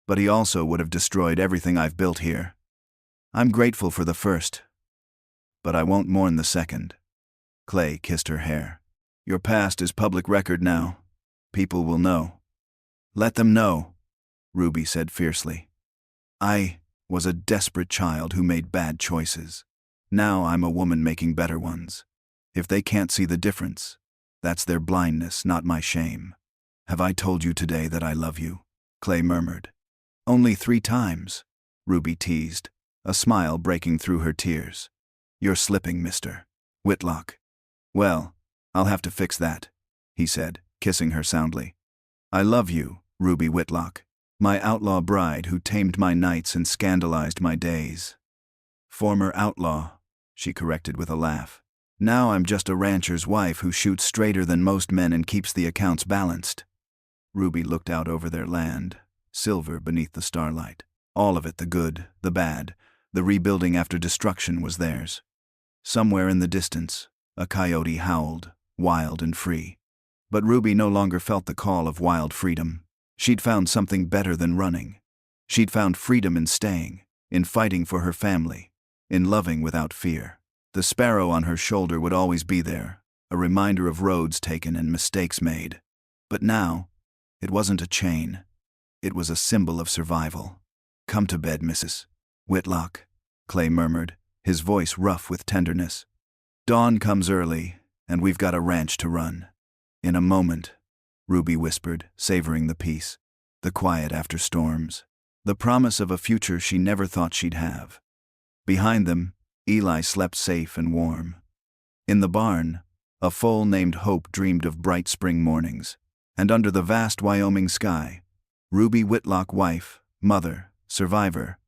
but he also would have destroyed everything I've built here. I'm grateful for the first, but I won't mourn the second. Clay kissed her hair. Your past is public record now. People will know. Let them know, Ruby said fiercely. I was a desperate child who made bad choices. Now I'm a woman making better ones. If they can't see the difference, that's their blindness, not my shame. Have I told you today that I love you? Clay murmured. Only 3 times, Ruby teased, a smile breaking through her tears. You're slipping, Mr. Whitlock. Well, I'll have to fix that, he said, kissing her soundly. I love you, Ruby Whitlock, my outlaw bride who tamed my nights and scandalized my days. Former outlaw, she corrected with a laugh. Now I'm just a rancher's wife who shoots straighter than most men and keeps the accounts balanced. Ruby looked out over their land, silver beneath the starlight. All of it, the good, the bad, the rebuilding after destruction, was theirs. Somewhere in the distance, a coyote howled, wild and free. But Ruby no longer felt the call of wild freedom. She'd found something better than running. She'd found freedom in staying, in fighting for her family, in loving without fear. The sparrow on her shoulder would always be there, a reminder of roads taken and mistakes made. But now, it wasn't a chain. It was a symbol of survival. "Come to bed, Mrs. Whitlock," Clay murmured, his voice rough with tenderness. "Dawn comes early, and we've got a ranch to run." "In a moment," Ruby whispered, savoring the peace, the quiet after storms, the promise of a future she never thought she'd have. Behind them, Eli slept safe and warm. In the barn, a foal named Hope dreamed of bright spring mornings, and under the vast Wyoming sky, Ruby Whitlock, wife, mother, survivor,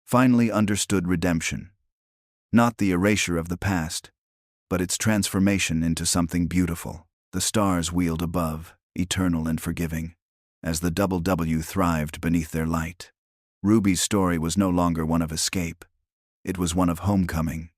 finally understood redemption. Not the erasure of the past, but its transformation into something beautiful. The stars wheeled above, eternal and forgiving, as the double W thrived beneath their light. Ruby's story was no longer one of escape. It was one of homecoming.